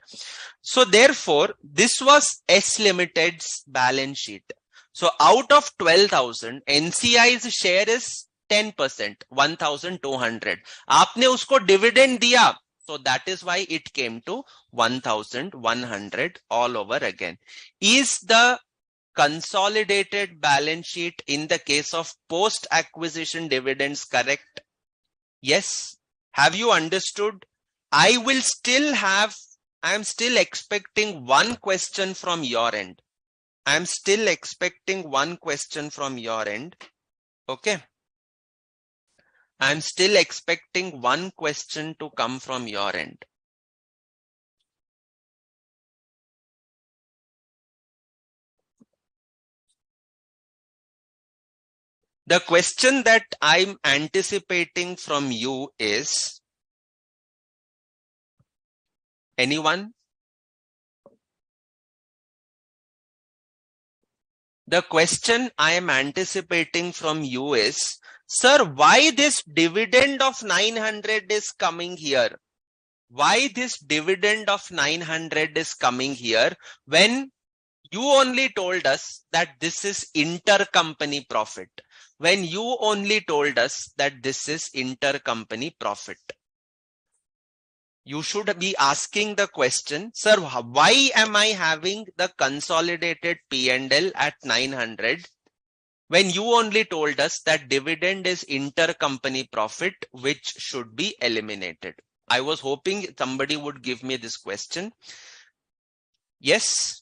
So therefore, this was S Limited's balance sheet. So out of 12,000, NCI's share is 10%, 1,200. आपने उसको dividend दिया. So that is why it came to 1,100 all over again. Is the consolidated balance sheet in the case of post-acquisition dividends correct? Yes. Have you understood? I am still expecting one question from your end. I'm still expecting one question from your end. Okay. I'm still expecting one question to come from your end. The question that I'm anticipating from you is, anyone? The question I am anticipating from you is, sir, why this dividend of 900 is coming here? Why this dividend of 900 is coming here when you only told us that this is intercompany profit? When you only told us that this is intercompany profit. You should be asking the question, sir, why am I having the consolidated P&L at 900 when you only told us that dividend is intercompany profit, which should be eliminated? I was hoping somebody would give me this question. Yes.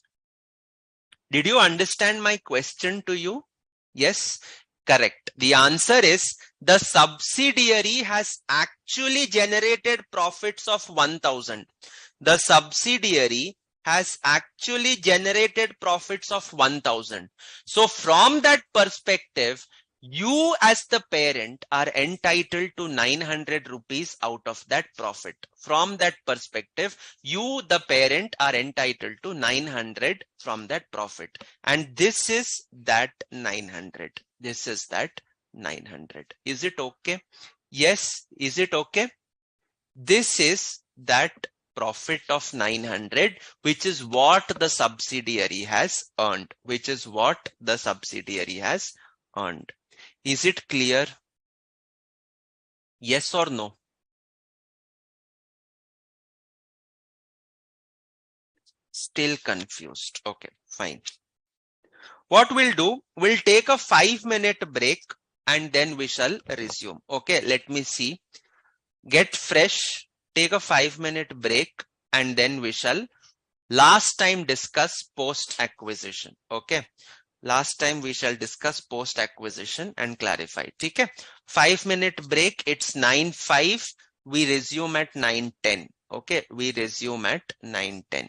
Did you understand my question to you? Yes. Correct. The answer is the subsidiary has actually generated profits of 1,000. The subsidiary has actually generated profits of 1,000. So from that perspective, you as the parent are entitled to 900 rupees out of that profit. From that perspective, you, the parent, are entitled to 900 from that profit. And this is that 900. This is that 900. Is it okay? Yes. Is it okay? This is that profit of 900, which is what the subsidiary has earned, which is what the subsidiary has earned. Is it clear? Yes or no? Still confused. Okay, fine. What we'll do, we'll take a 5-minute break and then we shall resume. Okay, let me see. Get fresh, take a 5-minute break, and then we shall last time discuss post acquisition. Okay, last time we shall discuss post acquisition and clarify. Okay, 5-minute break. It's 9:05. We resume at 9:10. Okay, we resume at 9:10.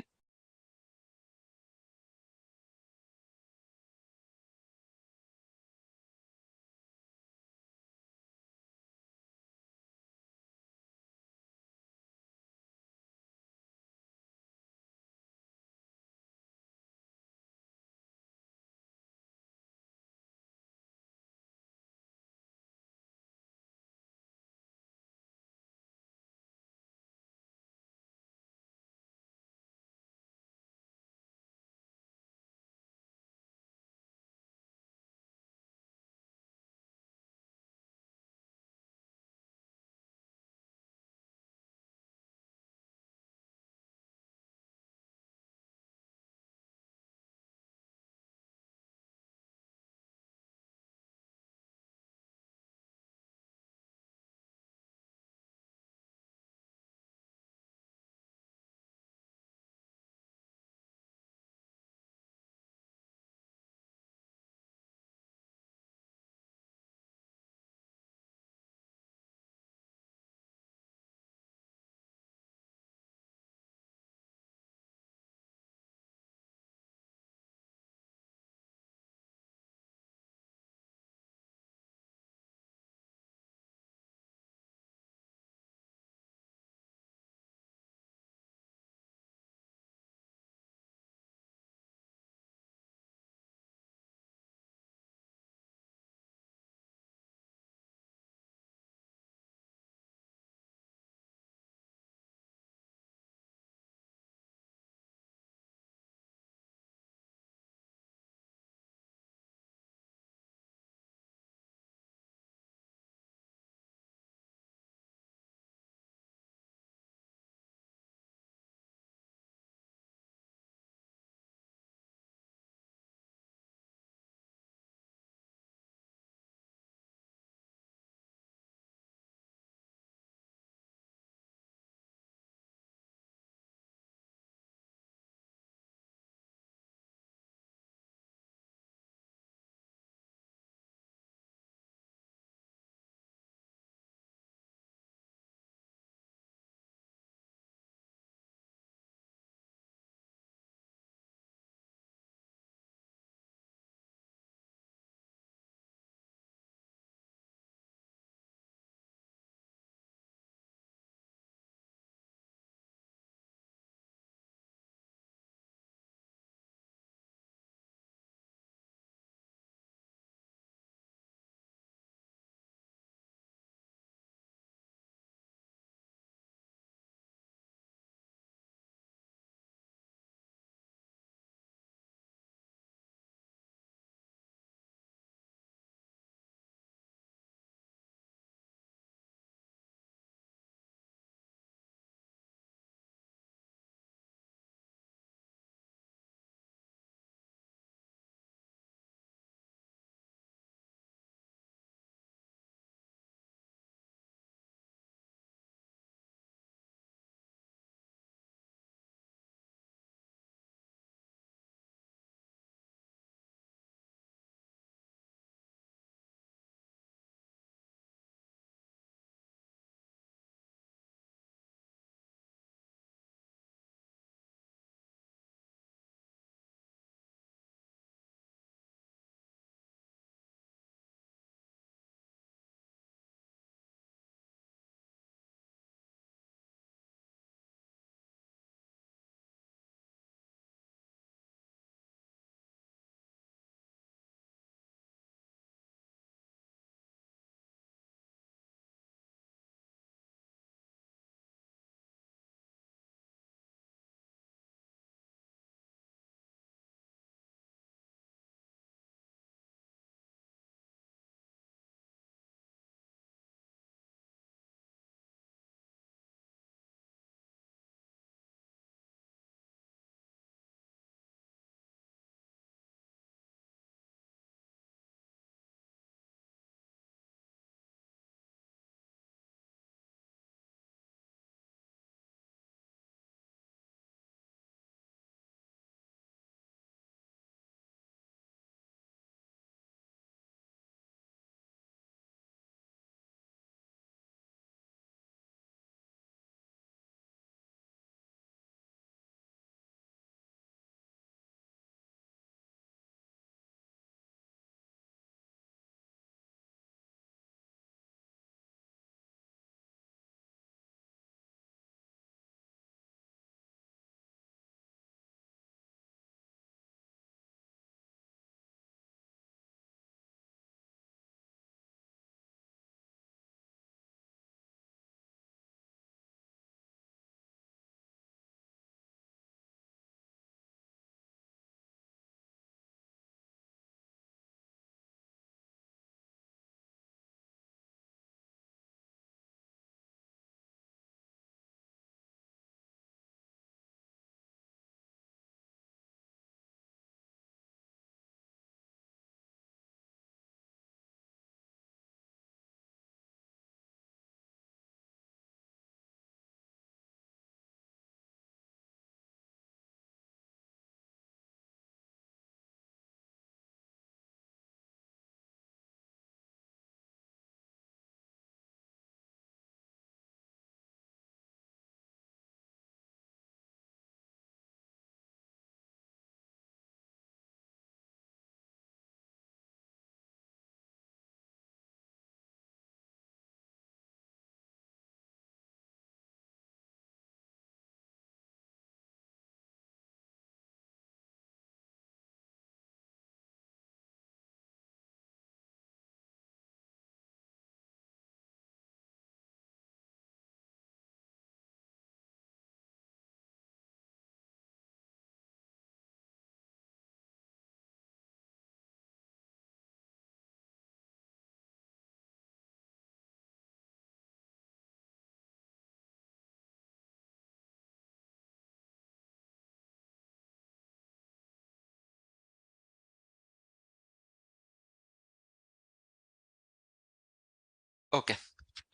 Okay.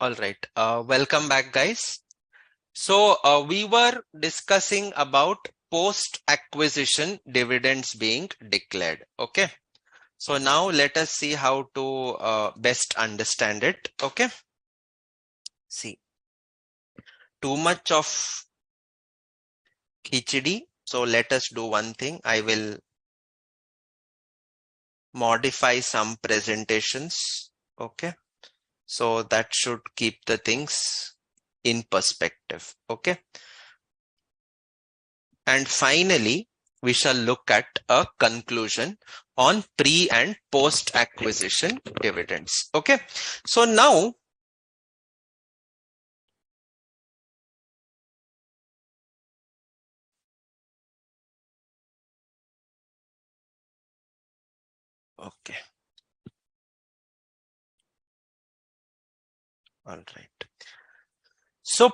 All right. Welcome back, guys. So we were discussing about post-acquisition dividends being declared. Okay. So now let us see how to best understand it. Okay. See, too much of khichdi. So let us do one thing. I will modify some presentations. Okay. So that should keep the things in perspective. Okay. And finally, we shall look at a conclusion on pre and post acquisition dividends. Okay. So now, okay. All right. So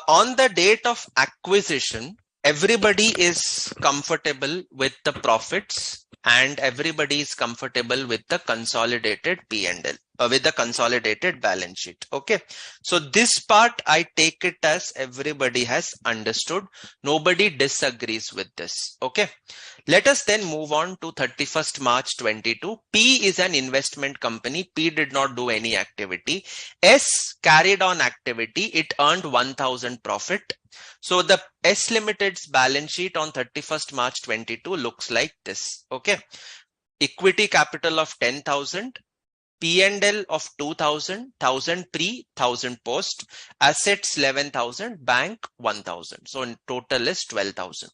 on the date of acquisition, everybody is comfortable with the profits and everybody is comfortable with the consolidated P&L, with the consolidated balance sheet. Okay. So this part, I take it as everybody has understood. Nobody disagrees with this. Okay. Let us then move on to 31st March 22. P is an investment company. P did not do any activity. S carried on activity. It earned 1000 profit. So the S Limited's balance sheet on 31st March 22 looks like this. Okay. Equity capital of 10,000. P&L of 2000, 1000 pre, 1000 post, assets 11,000, bank 1000. So in total is 12,000.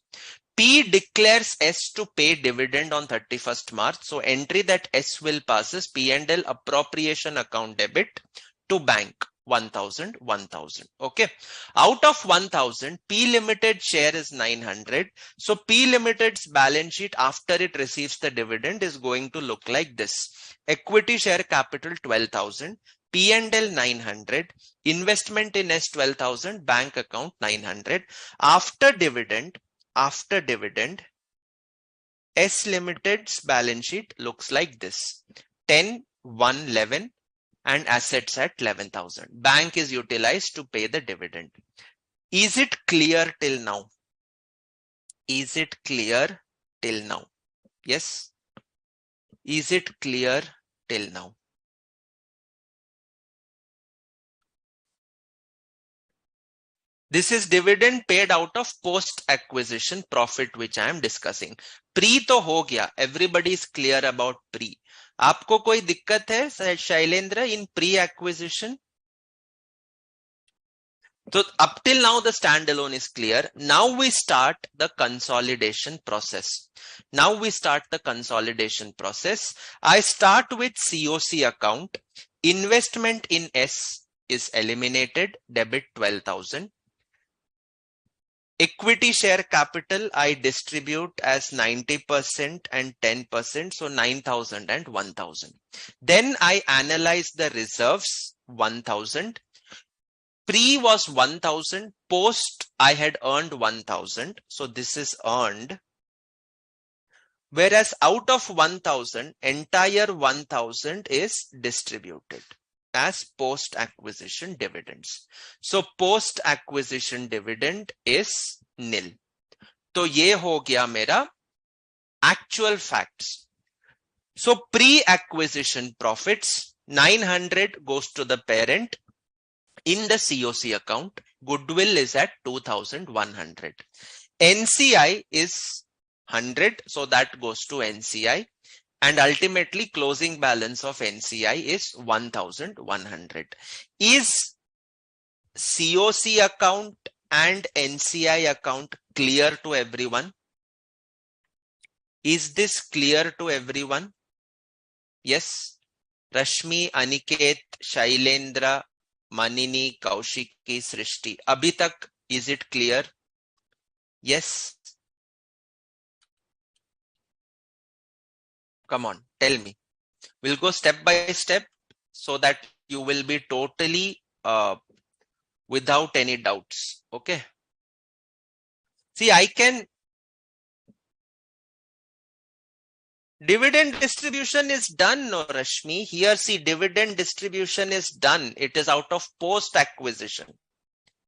P declares S to pay dividend on 31st March. So entry that S will pass is P&L appropriation account debit to bank 1000, 1000. Okay. Out of 1000, P Limited share is 900. So P Limited's balance sheet after it receives the dividend is going to look like this. Equity share capital 12,000. P&L 900, investment in S 12,000, bank account 900. After dividend, S Limited's balance sheet looks like this. 10, 1, 11 and assets at 11,000. Bank is utilized to pay the dividend. Is it clear till now? Is it clear till now? Yes. Is it clear till now? This is dividend paid out of post-acquisition profit which I am discussing. Pre तो हो गया. Everybody is clear about pre. आपको कोई दिक्कत है Shailendra in pre-acquisition? So up till now the standalone is clear. Now we start the consolidation process. I start with COC account. Investment in S is eliminated. Debit 12,000. Equity share capital I distribute as 90% and 10%. So 9,000 and 1,000. Then I analyze the reserves 1,000. Pre was 1000, post I had earned 1000. So this is earned. Whereas out of 1000, entire 1000 is distributed as post acquisition dividends. So post acquisition dividend is nil. तो ये हो गया मेरा actual facts. So pre acquisition profits 900 goes to the parent. In the COC account, goodwill is at 2,100. NCI is 100, so that goes to NCI. And ultimately, closing balance of NCI is 1,100. Is COC account and NCI account clear to everyone? Is this clear to everyone? Yes. Rashmi, Aniket, Shailendra, Manini, Kaushiki, Srishti. Abhi tak, is it clear? Yes. Come on, tell me. We'll go step by step so that you will be totally without any doubts. Okay. See, I can Dividend distribution is done, no Rashmi. Here see, dividend distribution is done. It is out of post acquisition,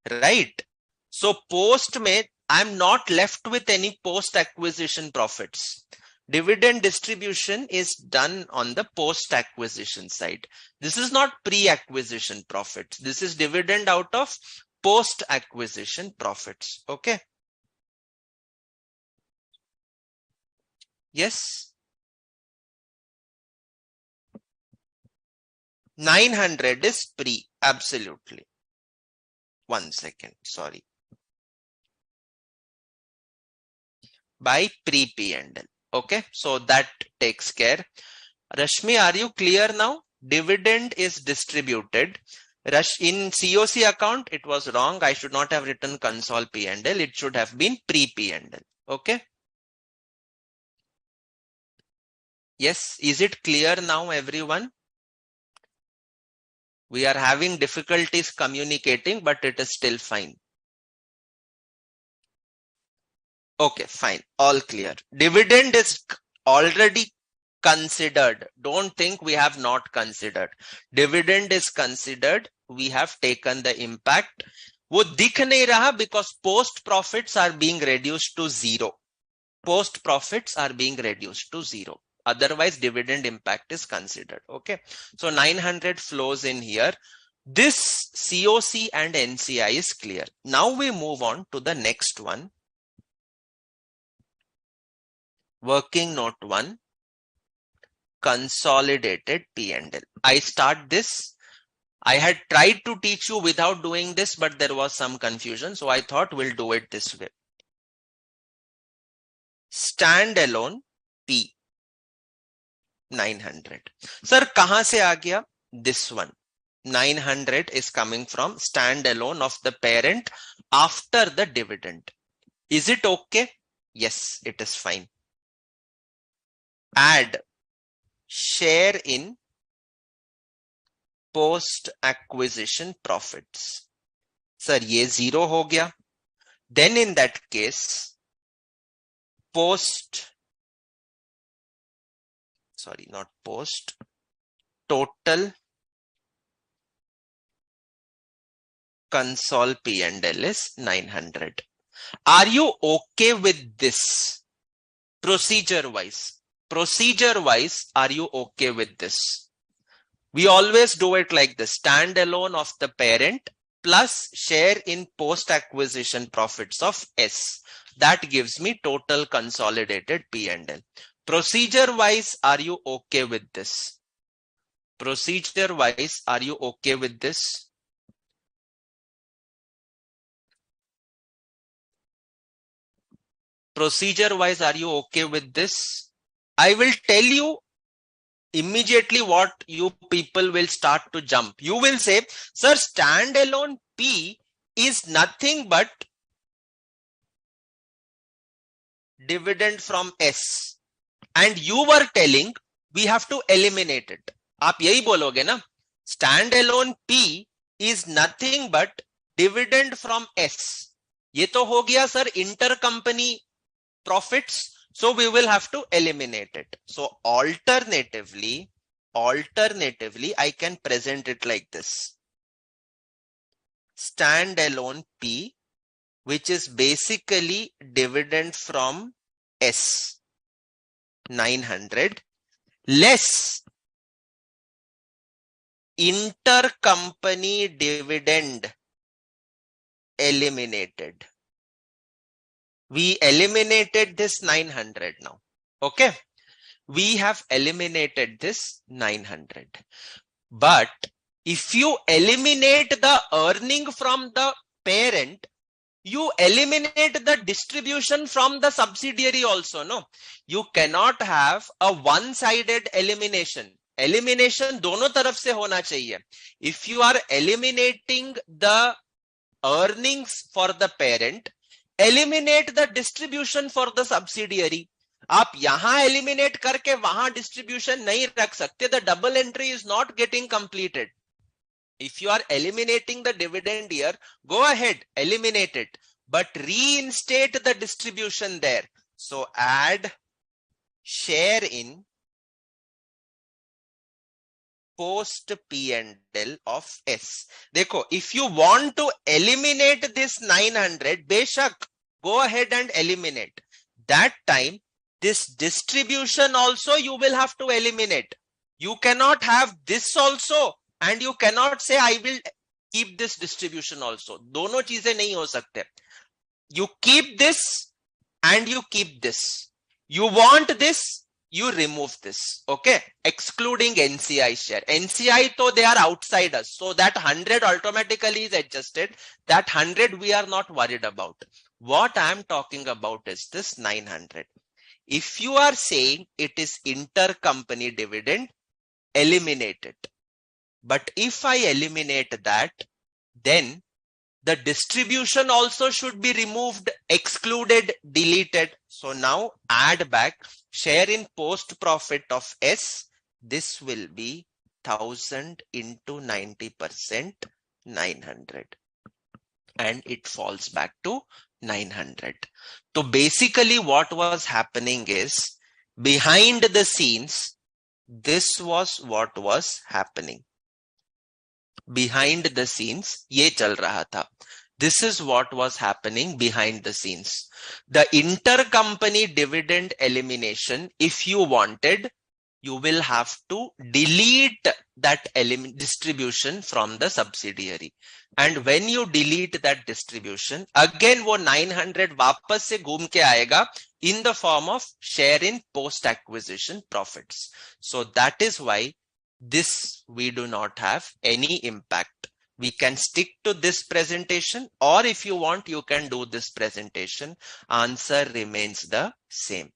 right? So post mein, I'm not left with any post acquisition profits. Dividend distribution is done on the post acquisition side. This is not pre acquisition profits. This is dividend out of post acquisition profits. Okay. Yes. 900 is pre. Absolutely. 1 second. Sorry. By pre P&L. Okay. So that takes care. Rashmi, are you clear now? Dividend is distributed. In COC account, it was wrong. I should not have written consol P&L. It should have been pre P&L. Okay. Yes. Is it clear now, everyone? We are having difficulties communicating, but it is still fine. Okay, fine. All clear. Dividend is already considered. Don't think we have not considered. Dividend is considered. We have taken the impact. वो दिख नहीं रहा because post profits are being reduced to zero. Post profits are being reduced to zero. Otherwise, dividend impact is considered. Okay. So 900 flows in here. This COC and NCI is clear. Now we move on to the next one. Working note 1. Consolidated P&L. I start this. I had tried to teach you without doing this, but there was some confusion. So I thought we'll do it this way. Standalone P. 900. Sir, kahan se aa gaya? This one. 900 is coming from standalone of the parent after the dividend. Is it okay? Yes, it is fine. Add share in post acquisition profits. Sir, ye zero ho gaya. Then in that case, total consol P&L is 900. Are you okay with this? Procedure wise, are you okay with this? We always do it like this: standalone of the parent plus share in post acquisition profits of S. That gives me total consolidated P&L. Procedure wise, are you okay with this? Procedure wise, are you okay with this? Procedure wise, are you okay with this? I will tell you immediately what you people will start to jump. You will say, sir, standalone P is nothing but dividend from S. And you were telling we have to eliminate it. आप यही बोलोगे ना? Standalone P is nothing but dividend from S. ये तो हो गया sir intercompany profits. So we will have to eliminate it. So alternatively, I can present it like this. Standalone P, which is basically dividend from S, 900, less intercompany dividend eliminated. We eliminated this 900 now. Okay. We have eliminated this 900. But if you eliminate the earning from the parent, you eliminate the distribution from the subsidiary also. No, you cannot have a one-sided elimination. Elimination दोनों तरफ से होना चाहिए. If you are eliminating the earnings for the parent, eliminate the distribution for the subsidiary. आप यहां eliminate करके वहां distribution नहीं रख सकते. The double entry is not getting completed. If you are eliminating the dividend here, go ahead, eliminate it, but reinstate the distribution there. So add share in post P&L of S. देखो, if you want to eliminate this 900, बेशक go ahead and eliminate. That time, this distribution also you will have to eliminate. You cannot have this also and you cannot say I will keep this distribution also. दोनों चीजें नहीं हो सकते. You keep this and you keep this. You want this, you remove this. Okay, excluding NCI share. NCI though they are outside us, so that 100 automatically is adjusted. That 100 we are not worried about. What I am talking about is this 900. If you are saying it is intercompany dividend, eliminate it. But if I eliminate that, then the distribution also should be removed, excluded, deleted. So now add back share in post profit of S. This will be 1000 into 90%, 900. And it falls back to 900. So basically what was happening is, behind the scenes, this was what was happening. Behind the scenes, ये चल रहा था. This is what was happening behind the scenes. The intercompany dividend elimination, if you wanted, you will have to delete that distribution from the subsidiary. And when you delete that distribution, again वो 900 वापस से घूम के आएगा in the form of share in post-acquisition profits. So that is why this we do not have any impact. We can stick to this presentation, or if you want, you can do this presentation. Answer remains the same.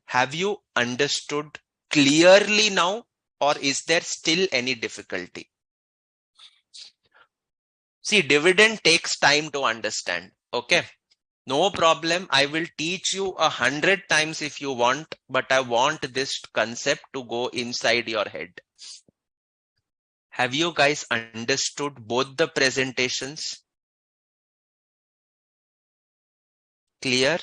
Have you understood clearly now, or is there still any difficulty? See, dividend takes time to understand. Okay, no problem. I will teach you 100 times if you want, but I want this concept to go inside your head. Have you guys understood both the presentations? Clear?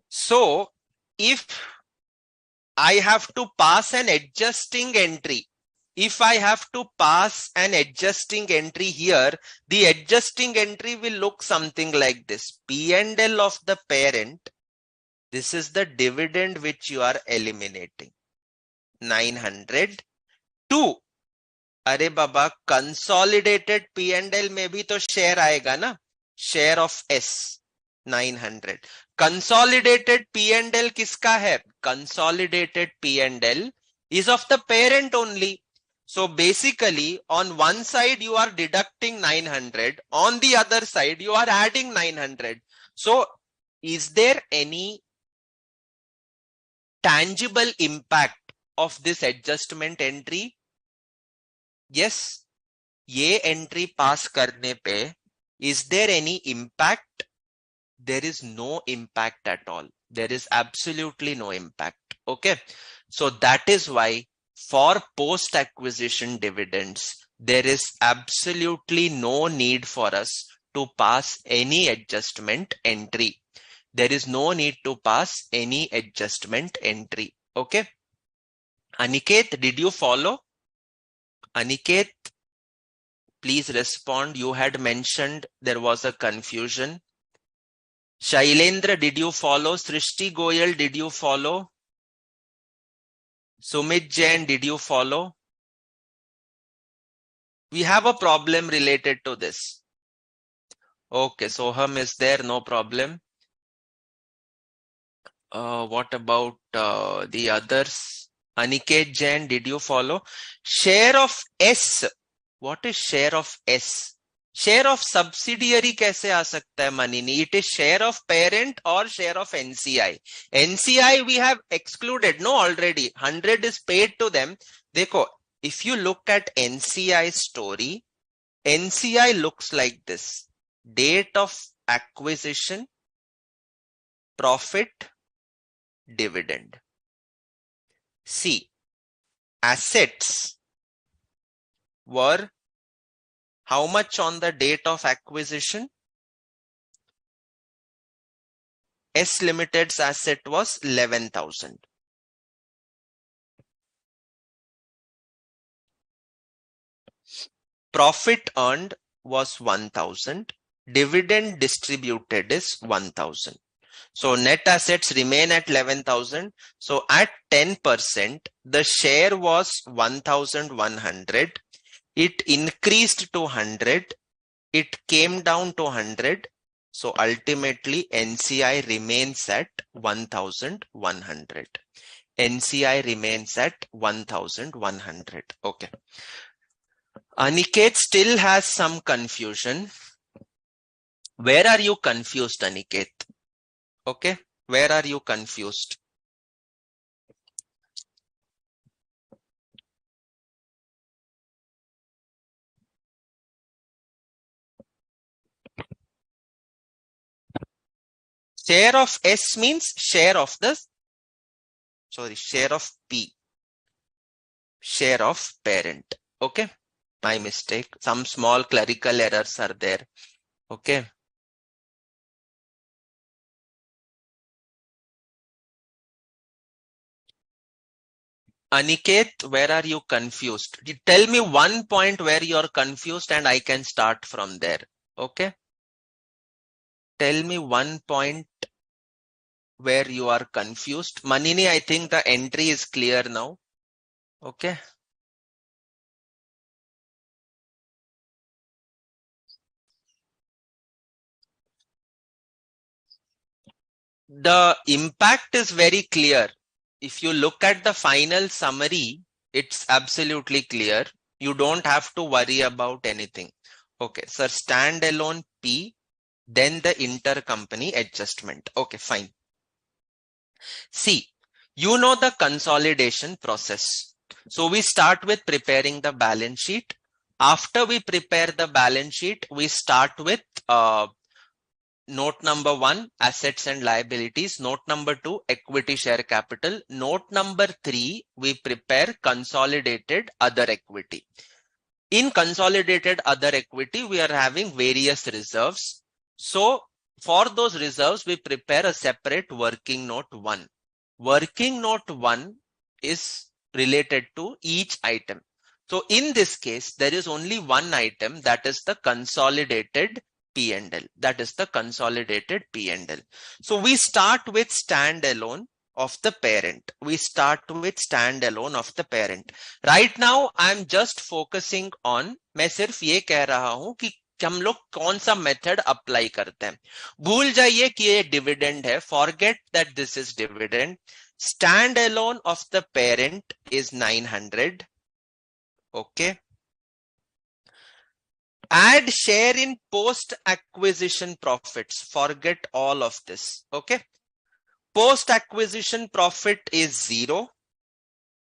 So, if I have to pass an adjusting entry, if I have to pass an adjusting entry here, the adjusting entry will look something like this. P&L of the parent. This is the dividend which you are eliminating. 900 to, अरे बाबा, consolidated P&L में भी तो share आएगा ना, share of S, 900. Consolidated P&L किसका है? Consolidated P&L is of the parent only. So basically on one side you are deducting 900, on the other side you are adding 900. So is there any tangible impact of this adjustment entry? Yes. ये entry pass करने पे, is there any impact? There is no impact at all. There is absolutely no impact. Okay. So that is why for post-acquisition dividends, there is absolutely no need for us to pass any adjustment entry. There is no need to pass any adjustment entry. Okay. Aniket, did you follow? Aniket, please respond. You had mentioned there was a confusion. Shailendra, did you follow? Srishti Goyal, did you follow? Sumit Jain, did you follow? We have a problem related to this. Okay, Soham is there, no problem. What about the others? Aniket Jain, did you follow? Share of S. What is share of S? Share of subsidiary कैसे आ सकता है Manini? It is share of parent or share of NCI. NCI we have excluded, no, already. 100 is paid to them. देखो, if you look at NCI story, NCI looks like this. Date of acquisition, profit, dividend. See, assets were How much on the date of acquisition? S Limited's asset was 11,000. Profit earned was 1,000. Dividend distributed is 1,000. So net assets remain at 11,000. So at 10%, the share was 1,100. It increased to 100. It came down to 100. So ultimately NCI remains at 1,100. NCI remains at 1,100. Okay. Aniket still has some confusion. Where are you confused, Aniket? Okay. Where are you confused? Share of S means share of P. Share of parent. Okay. My mistake. Some small clerical errors are there. Okay. Aniket, where are you confused? Tell me one point where you're confused and I can start from there. Okay. Tell me one point where you are confused. Manini, I think the entry is clear now. Okay. The impact is very clear. If you look at the final summary, it's absolutely clear. You don't have to worry about anything. Okay, sir, standalone P, then the intercompany adjustment. Okay, fine. See, you know the consolidation process. So we start with preparing the balance sheet. After we prepare the balance sheet, we start with note number 1, assets and liabilities. Note number 2, equity share capital. Note number 3, we prepare consolidated other equity. In consolidated other equity, we are having various reserves. So for those reserves, we prepare a separate working note 1. Working note 1 is related to each item. So in this case, there is only one item, that is the consolidated P&L. That is the consolidated P&L. So we start with standalone of the parent. We start with standalone of the parent. Right now, I'm just focusing on, मैं सिर्फ ये कह रहा हूं कि हम लोग कौन सा मेथड अप्लाई करते हैं. भूल जाइए कि ये डिविडेंड है. Forget that this is dividend. Standalone of the parent is 900. Okay. Add share in post-acquisition profits. Forget all of this. Okay. Post-acquisition profit is 0.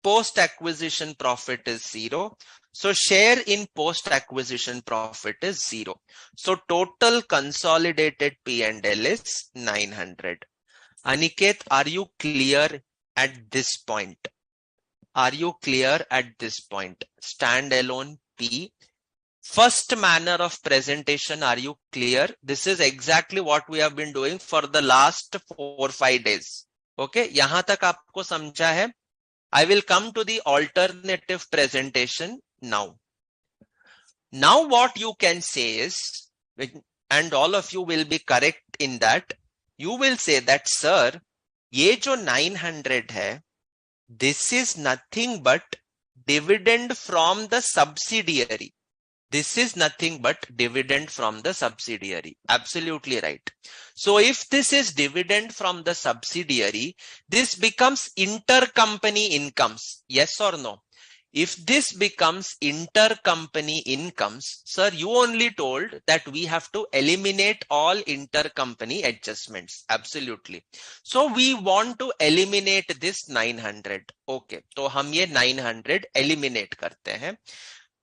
Post-acquisition profit is 0. So share in post-acquisition profit is 0. So total consolidated P&L is 900. Aniket, are you clear at this point? Are you clear at this point? Standalone P. First manner of presentation, are you clear? This is exactly what we have been doing for the last 4-5 days. Okay, yahan tak aapko samjha hai? I will come to the alternative presentation now. Now what you can say is, and all of you will be correct in that, you will say that, sir, ye jo 900 hai, this is nothing but dividend from the subsidiary. This is nothing but dividend from the subsidiary. Absolutely right. So if this is dividend from the subsidiary, this becomes intercompany incomes. Yes or no? If this becomes intercompany incomes, sir, you only told that we have to eliminate all intercompany adjustments. Absolutely. So we want to eliminate this 900. Okay. So hum ye 900 eliminate karte hain.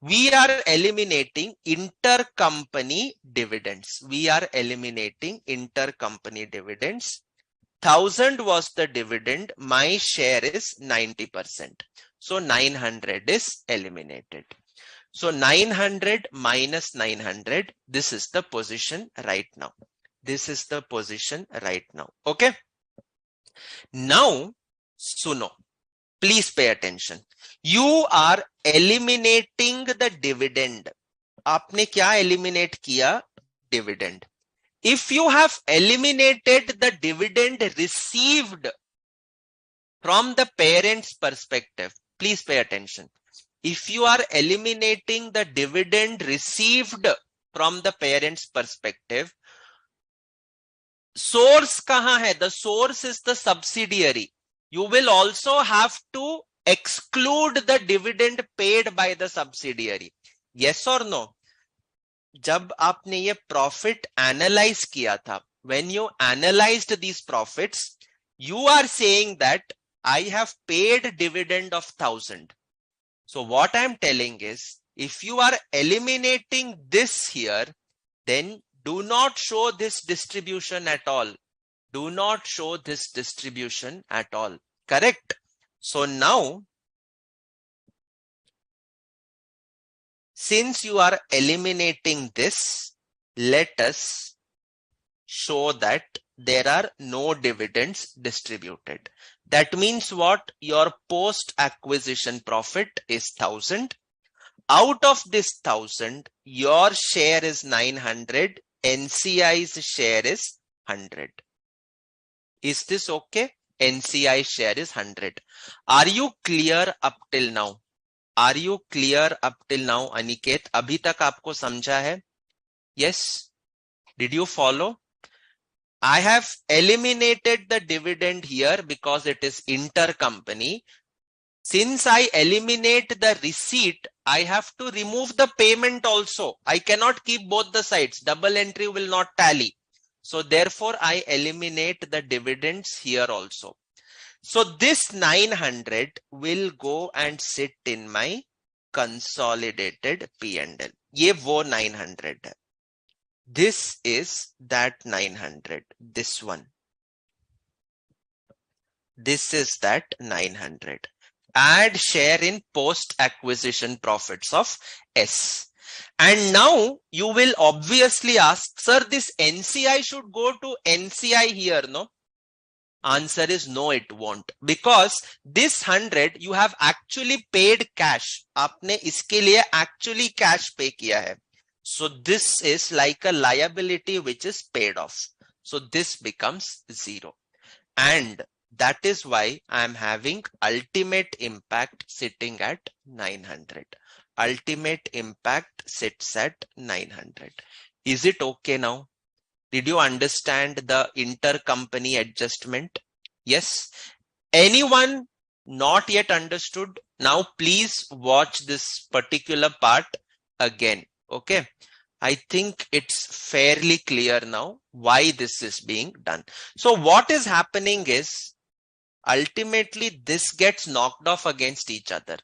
We are eliminating intercompany dividends. We are eliminating intercompany dividends. 1,000 was the dividend. My share is 90%. So 900 is eliminated. So 900 minus 900, this is the position right now. This is the position right now. Okay. Now, Suno, please pay attention. You are eliminating the dividend. आपने क्या eliminate किया? Dividend. If you have eliminated the dividend received from the parent's perspective, please pay attention. If you are eliminating the dividend received from the parent's perspective, source kahan hai? The source is the subsidiary. You will also have to exclude the dividend paid by the subsidiary. Yes or no? जब आपने ये profit analyze किया था, when you analyzed these profits, you are saying that I have paid dividend of 1000. So what I'm telling is, if you are eliminating this here, then do not show this distribution at all. Do not show this distribution at all. Correct? So now, since you are eliminating this, let us show that there are no dividends distributed. That means what? Your post-acquisition profit is 1000. Out of this 1000, your share is 900. NCI's share is 100. Is this okay? NCI share is 100. Are you clear up till now? Are you clear up till now, Aniket? अभी तक आपको समझा है? Yes? Did you follow? I have eliminated the dividend here because it is intercompany. Since I eliminate the receipt, I have to remove the payment also. I cannot keep both the sides. Double entry will not tally. So therefore, I eliminate the dividends here also. So this 900 will go and sit in my consolidated P&L. ये वो 900 है. This is that 900. This one. This is that 900. Add share in post-acquisition profits of S. And now you will obviously ask, sir, this NCI should go to NCI here, no? Answer is no, it won't. Because this 100 you have actually paid cash. आपने इसके लिए actually cash pay किया है. So this is like a liability which is paid off. So this becomes 0. And that is why I am having ultimate impact sitting at 900. Ultimate impact sits at 900. Is it okay now? Did you understand the intercompany adjustment? Yes. Anyone not yet understood? Now please watch this particular part again. Okay. I think it's fairly clear now why this is being done. So what is happening is, ultimately this gets knocked off against each other.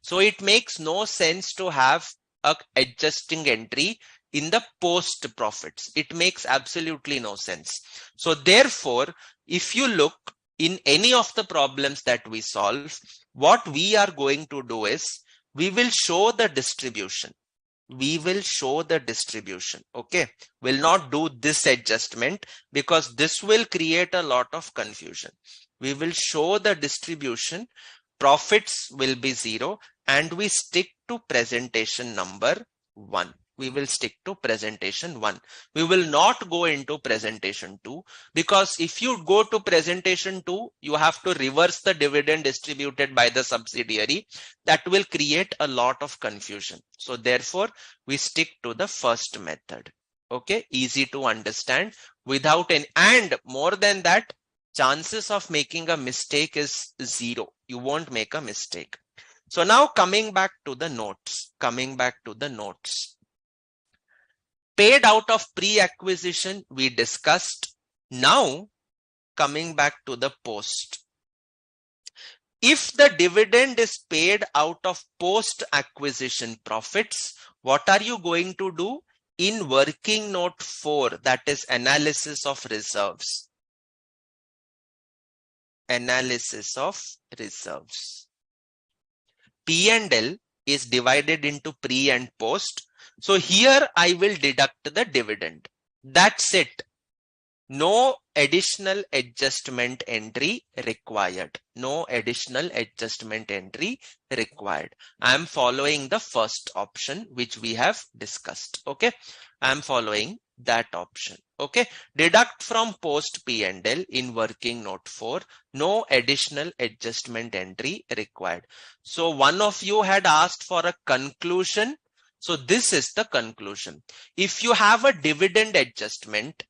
So it makes no sense to have a adjusting entry in the post profits. It makes absolutely no sense. So therefore, if you look in any of the problems that we solve, what we are going to do is, we will show the distribution. We will show the distribution. Okay. We'll not do this adjustment because this will create a lot of confusion. We will show the distribution. Profits will be 0 and we stick to presentation number 1. We will stick to presentation 1. We will not go into presentation 2 because if you go to presentation 2, you have to reverse the dividend distributed by the subsidiary. That will create a lot of confusion. So therefore, we stick to the first method. Okay, easy to understand without any, and more than that, chances of making a mistake is 0. You won't make a mistake. So now coming back to the notes, paid out of pre-acquisition we discussed. Now coming back to the post. If the dividend is paid out of post-acquisition profits, what are you going to do? In working note 4, that is analysis of reserves. Analysis of reserves. P&L is divided into pre and post. So here I will deduct the dividend. That's it. No additional adjustment entry required. No additional adjustment entry required. I am following the first option which we have discussed. Okay. I am following that option. Okay. Deduct from post P&L in working note 4. No additional adjustment entry required. So one of you had asked for a conclusion. So this is the conclusion. If you have a dividend adjustment,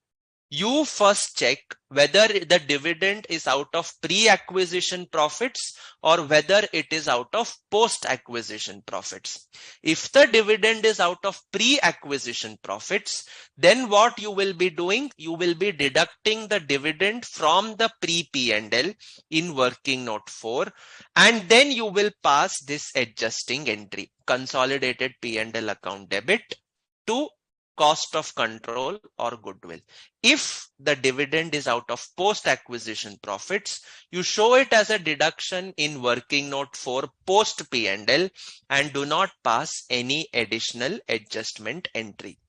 you first check whether the dividend is out of pre-acquisition profits or whether it is out of post-acquisition profits. If the dividend is out of pre-acquisition profits, then what you will be doing, you will be deducting the dividend from the pre-P&L in working note 4, and then you will pass this adjusting entry, consolidated P&L account debit to cost of control or goodwill. If the dividend is out of post-acquisition profits, you show it as a deduction in working note 4 post P&L and do not pass any additional adjustment entry.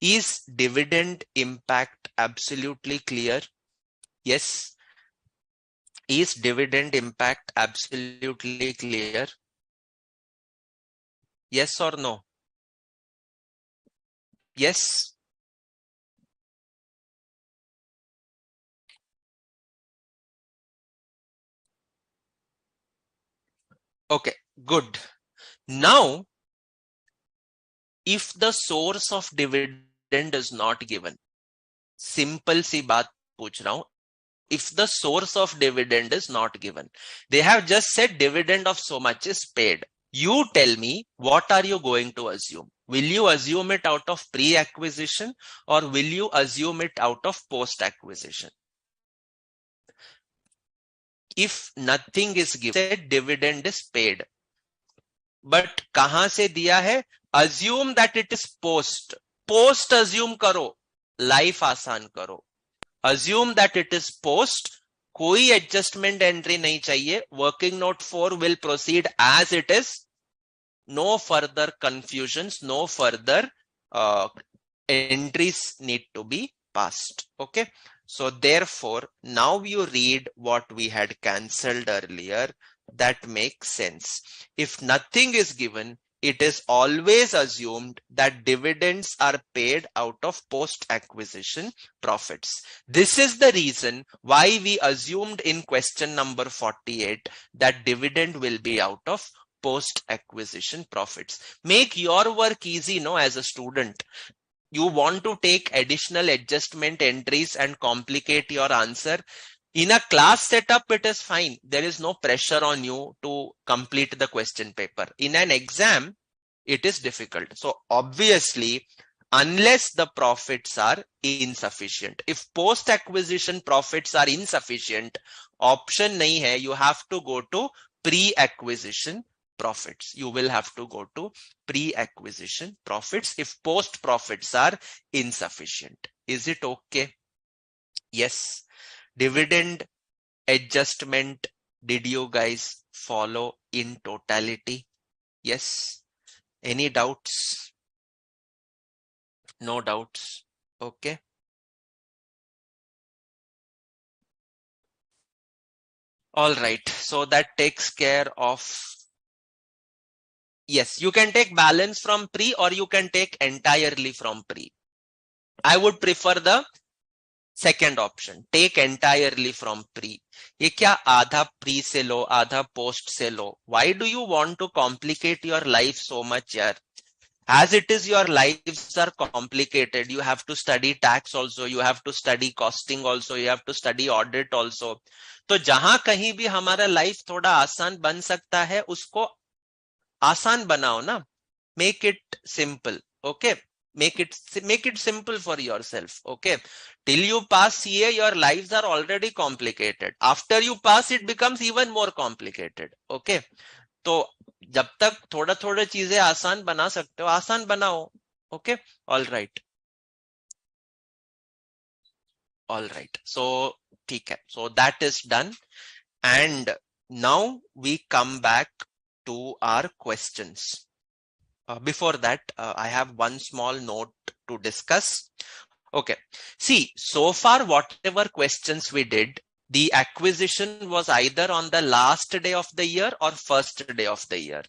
Is dividend impact absolutely clear? Yes. Is dividend impact absolutely clear? Yes or no? Yes. Okay, good. Now, if the source of dividend is not given, simple सी बात पूछ रहा हूं, if the source of dividend is not given, they have just said dividend of so much is paid. You tell me, what are you going to assume? Will you assume it out of pre-acquisition or will you assume it out of post-acquisition? If nothing is given, dividend is paid. But कहां से दिया है? Assume that it is post. Post assume करो, life आसान करो. Assume that it is post. कोई adjustment entry नहीं चाहिए. Working note 4 will proceed as it is. No further confusions, no further entries need to be passed. Okay. So therefore, now you read what we had cancelled earlier. That makes sense. If nothing is given, it is always assumed that dividends are paid out of post-acquisition profits. This is the reason why we assumed in question number 48 that dividend will be out of post-acquisition profits. Make your work easy, no, as a student. You want to take additional adjustment entries and complicate your answer. In a class setup, it is fine. There is no pressure on you to complete the question paper. In an exam, it is difficult. So obviously, unless the profits are insufficient, if post-acquisition profits are insufficient, option nahi hai, you have to go to pre-acquisition profits. You will have to go to pre-acquisition profits if post profits are insufficient. Is it okay? Yes. Dividend adjustment, did you guys follow in totality? Yes. Any doubts? No doubts. Okay. All right. So that takes care of. Yes, you can take balance from pre or you can take entirely from pre. I would prefer the second option. Take entirely from pre. ये क्या आधा pre से लो, आधा post से लो? Why do you want to complicate your life so much, yaar? As it is, your lives are complicated. You have to study tax also. You have to study costing also. You have to study audit also. तो जहां कहीं भी हमारा life थोड़ा आसान बन सकता है, उसको आसान बनाओ ना. Make it simple. Okay. Make it simple for yourself. Okay. Till you pass CA, your lives are already complicated. After you pass, it becomes even more complicated. Okay. तो जब तक थोड़ा थोड़ा चीजें आसान बना सकते हो, आसान बनाओ. Okay. All right. All right. So ठीक है. So that is done. And now we come back to our questions. before that, I have one small note to discuss. Okay. See, so far, whatever questions we did, the acquisition was either on the last day of the year or first day of the year.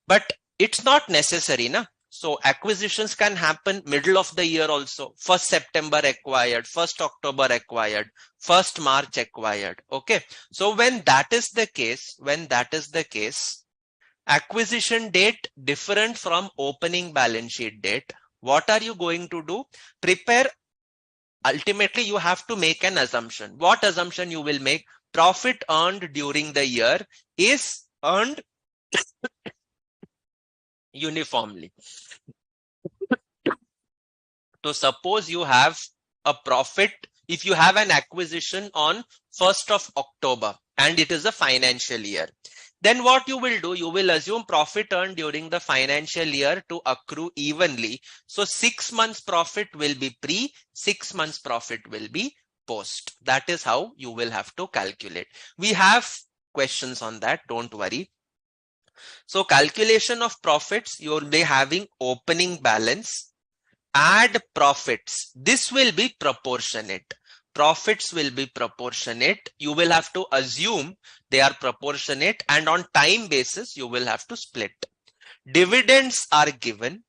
But it's not necessary, na? So acquisitions can happen middle of the year also. 1st September acquired, 1st October acquired, 1st March acquired. Okay. So when that is the case, acquisition date different from opening balance sheet date. What are you going to do? Prepare. Ultimately, you have to make an assumption. What assumption you will make? Profit earned during the year is earned uniformly. So suppose you have a profit, if you have an acquisition on 1st of October and it is a financial year, then what you will do, you will assume profit earned during the financial year to accrue evenly. So 6 months profit will be pre, 6 months profit will be post. That is how you will have to calculate. We have questions on that, don't worry. So calculation of profits, you'll be having opening balance, add profits. This will be proportionate. Profits will be proportionate. You will have to assume they are proportionate, and on time basis, you will have to split. Dividends are given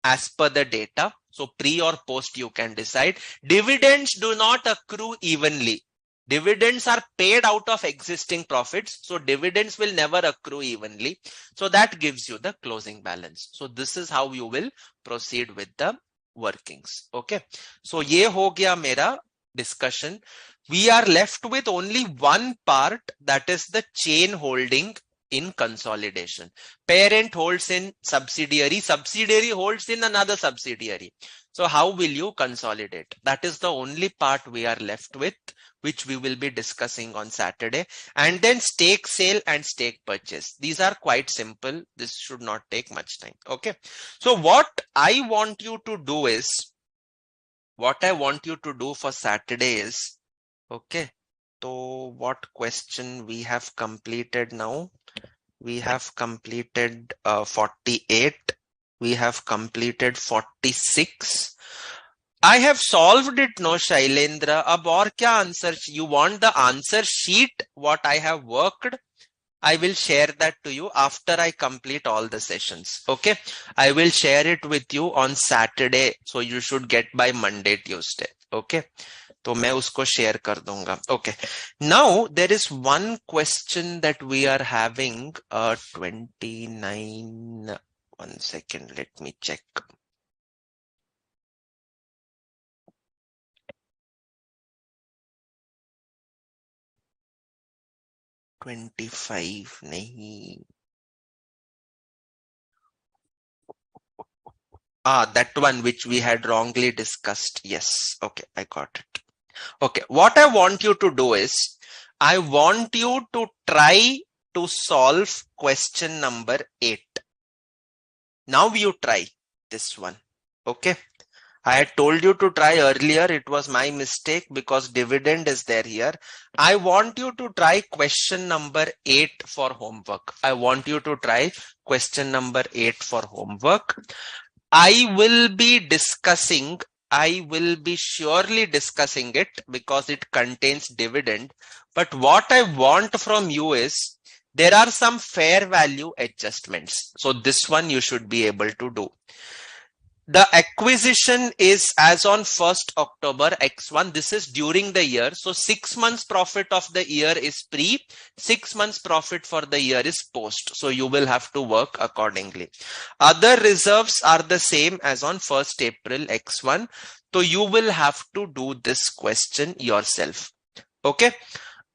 as per the data. So pre or post, you can decide. Dividends do not accrue evenly. Dividends are paid out of existing profits. So dividends will never accrue evenly. So that gives you the closing balance. So this is how you will proceed with the workings. Okay. So ye ho gaya mera discussion. We are left with only one part, that is the chain holding in consolidation. Parent holds in subsidiary, subsidiary holds in another subsidiary. So how will you consolidate? That is the only part we are left with, which we will be discussing on Saturday. And then stake sale and stake purchase. These are quite simple. This should not take much time. Okay. So what I want you to do for Saturday is, okay. So what question we have completed now? We have completed 48. We have completed 46. I have solved it, no, Shailendra. Ab aur kya answer? You want the answer sheet, what I have worked? I will share that to you after I complete all the sessions. Okay. I will share it with you on Saturday. So you should get by Monday, Tuesday. Okay. तो मैं उसको share कर दूंगा. Okay. Now there is one question that we are having. 29. 1 second. Let me check. $25 नहीं. That one which we had wrongly discussed. Yes. Okay. I got it. Okay. What I want you to do is, I want you to try to solve question number 8. Now you try this one. Okay. I had told you to try earlier. It was my mistake because dividend is there here. I want you to try question number 8 for homework. I want you to try question number 8 for homework. I will be surely discussing it because it contains dividend. But what I want from you is, there are some fair value adjustments. So this one you should be able to do. The acquisition is as on 1st October X1. This is during the year. So 6 months profit of the year is pre, 6 months profit for the year is post. So you will have to work accordingly. Other reserves are the same as on 1st April X1. So you will have to do this question yourself. Okay.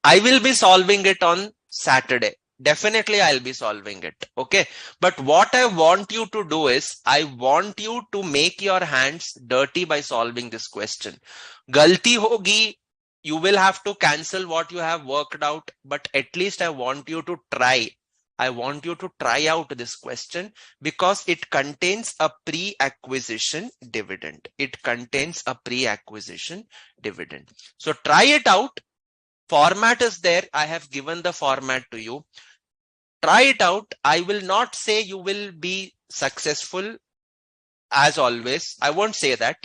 I will be solving it on Saturday. Definitely I'll be solving it. Okay. But what I want you to do is, I want you to make your hands dirty by solving this question. Galti hogi, you will have to cancel what you have worked out, but at least I want you to try. I want you to try out this question because it contains a pre-acquisition dividend. It contains a pre-acquisition dividend. So try it out. Format is there. I have given the format to you. Try it out. I will not say you will be successful as always. I won't say that,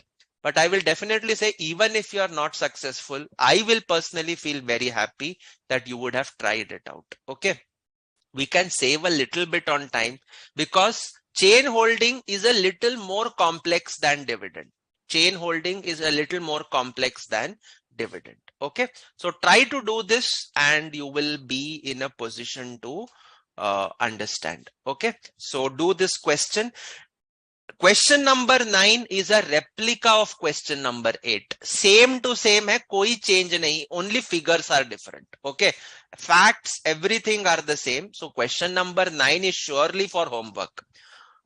but I will definitely say even if you are not successful, I will personally feel very happy that you would have tried it out. Okay. We can save a little bit on time because chain holding is a little more complex than dividend. Chain holding is a little more complex than dividend. Okay. So try to do this and you will be in a position to understand. Okay. So do this question. Question number 9 is a replica of question number 8. Same to same hai, koi change nahi, only figures are different. Okay, facts, everything are the same. So question number 9 is surely for homework.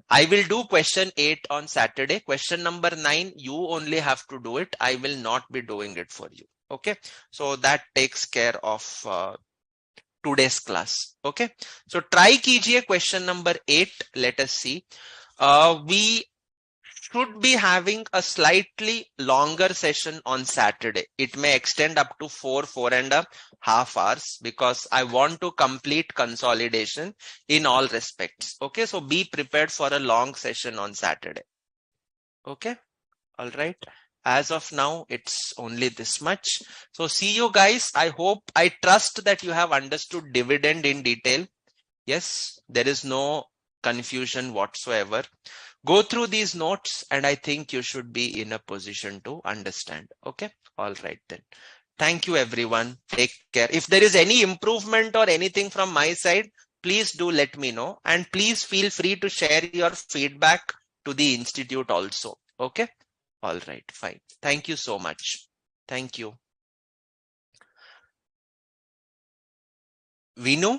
I will do question 8 on Saturday. Question number 9, you only have to do it. I will not be doing it for you. Okay, so that takes care of today's class. Okay, so try kijiye question number 8. Let us see. We should be having a slightly longer session on Saturday. It may extend up to 4.5 hours because I want to complete consolidation in all respects. Okay, so be prepared for a long session on Saturday. Okay, all right. As of now, it's only this much. So see you guys. I trust that you have understood dividend in detail. Yes, there is no confusion whatsoever. Go through these notes and I think you should be in a position to understand. Okay. All right then. Thank you everyone. Take care. If there is any improvement or anything from my side, please do let me know. And please feel free to share your feedback to the institute also. Okay. All right. Fine. Thank you so much. Thank you. Vinu?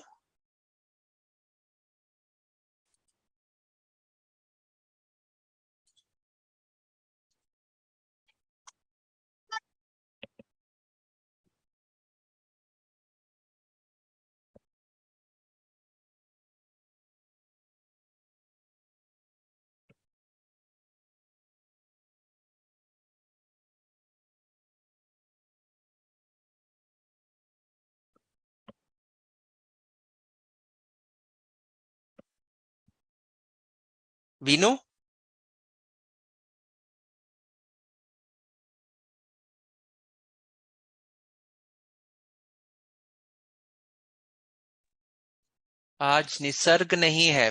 Vinu? आज निसर्ग नहीं है.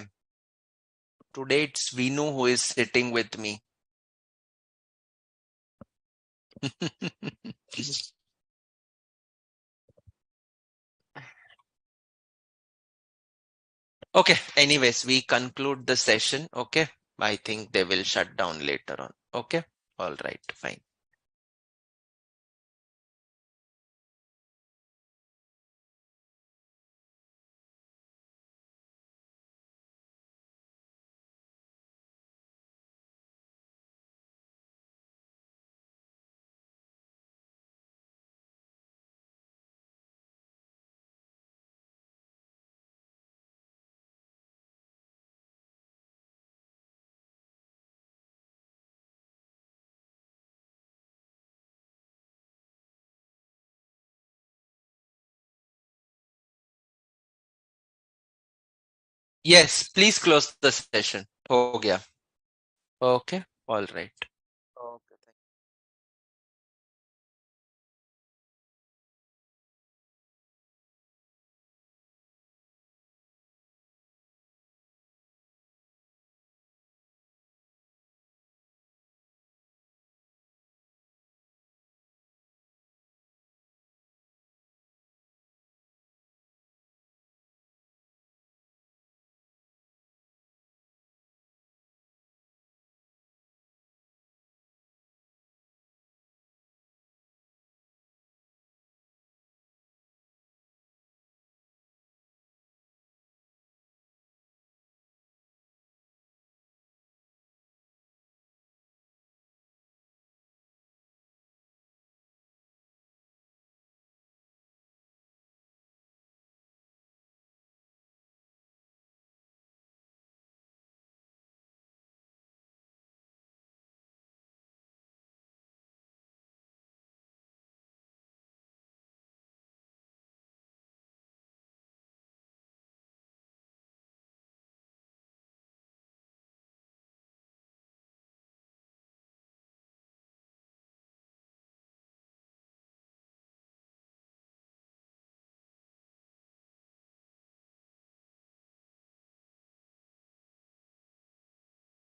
Today it's Vinu who is sitting with me. Okay, anyways, we conclude the session. Okay, I think they will shut down later on. Okay, all right, fine. Yes, please close the session. हो गया. Okay, all right.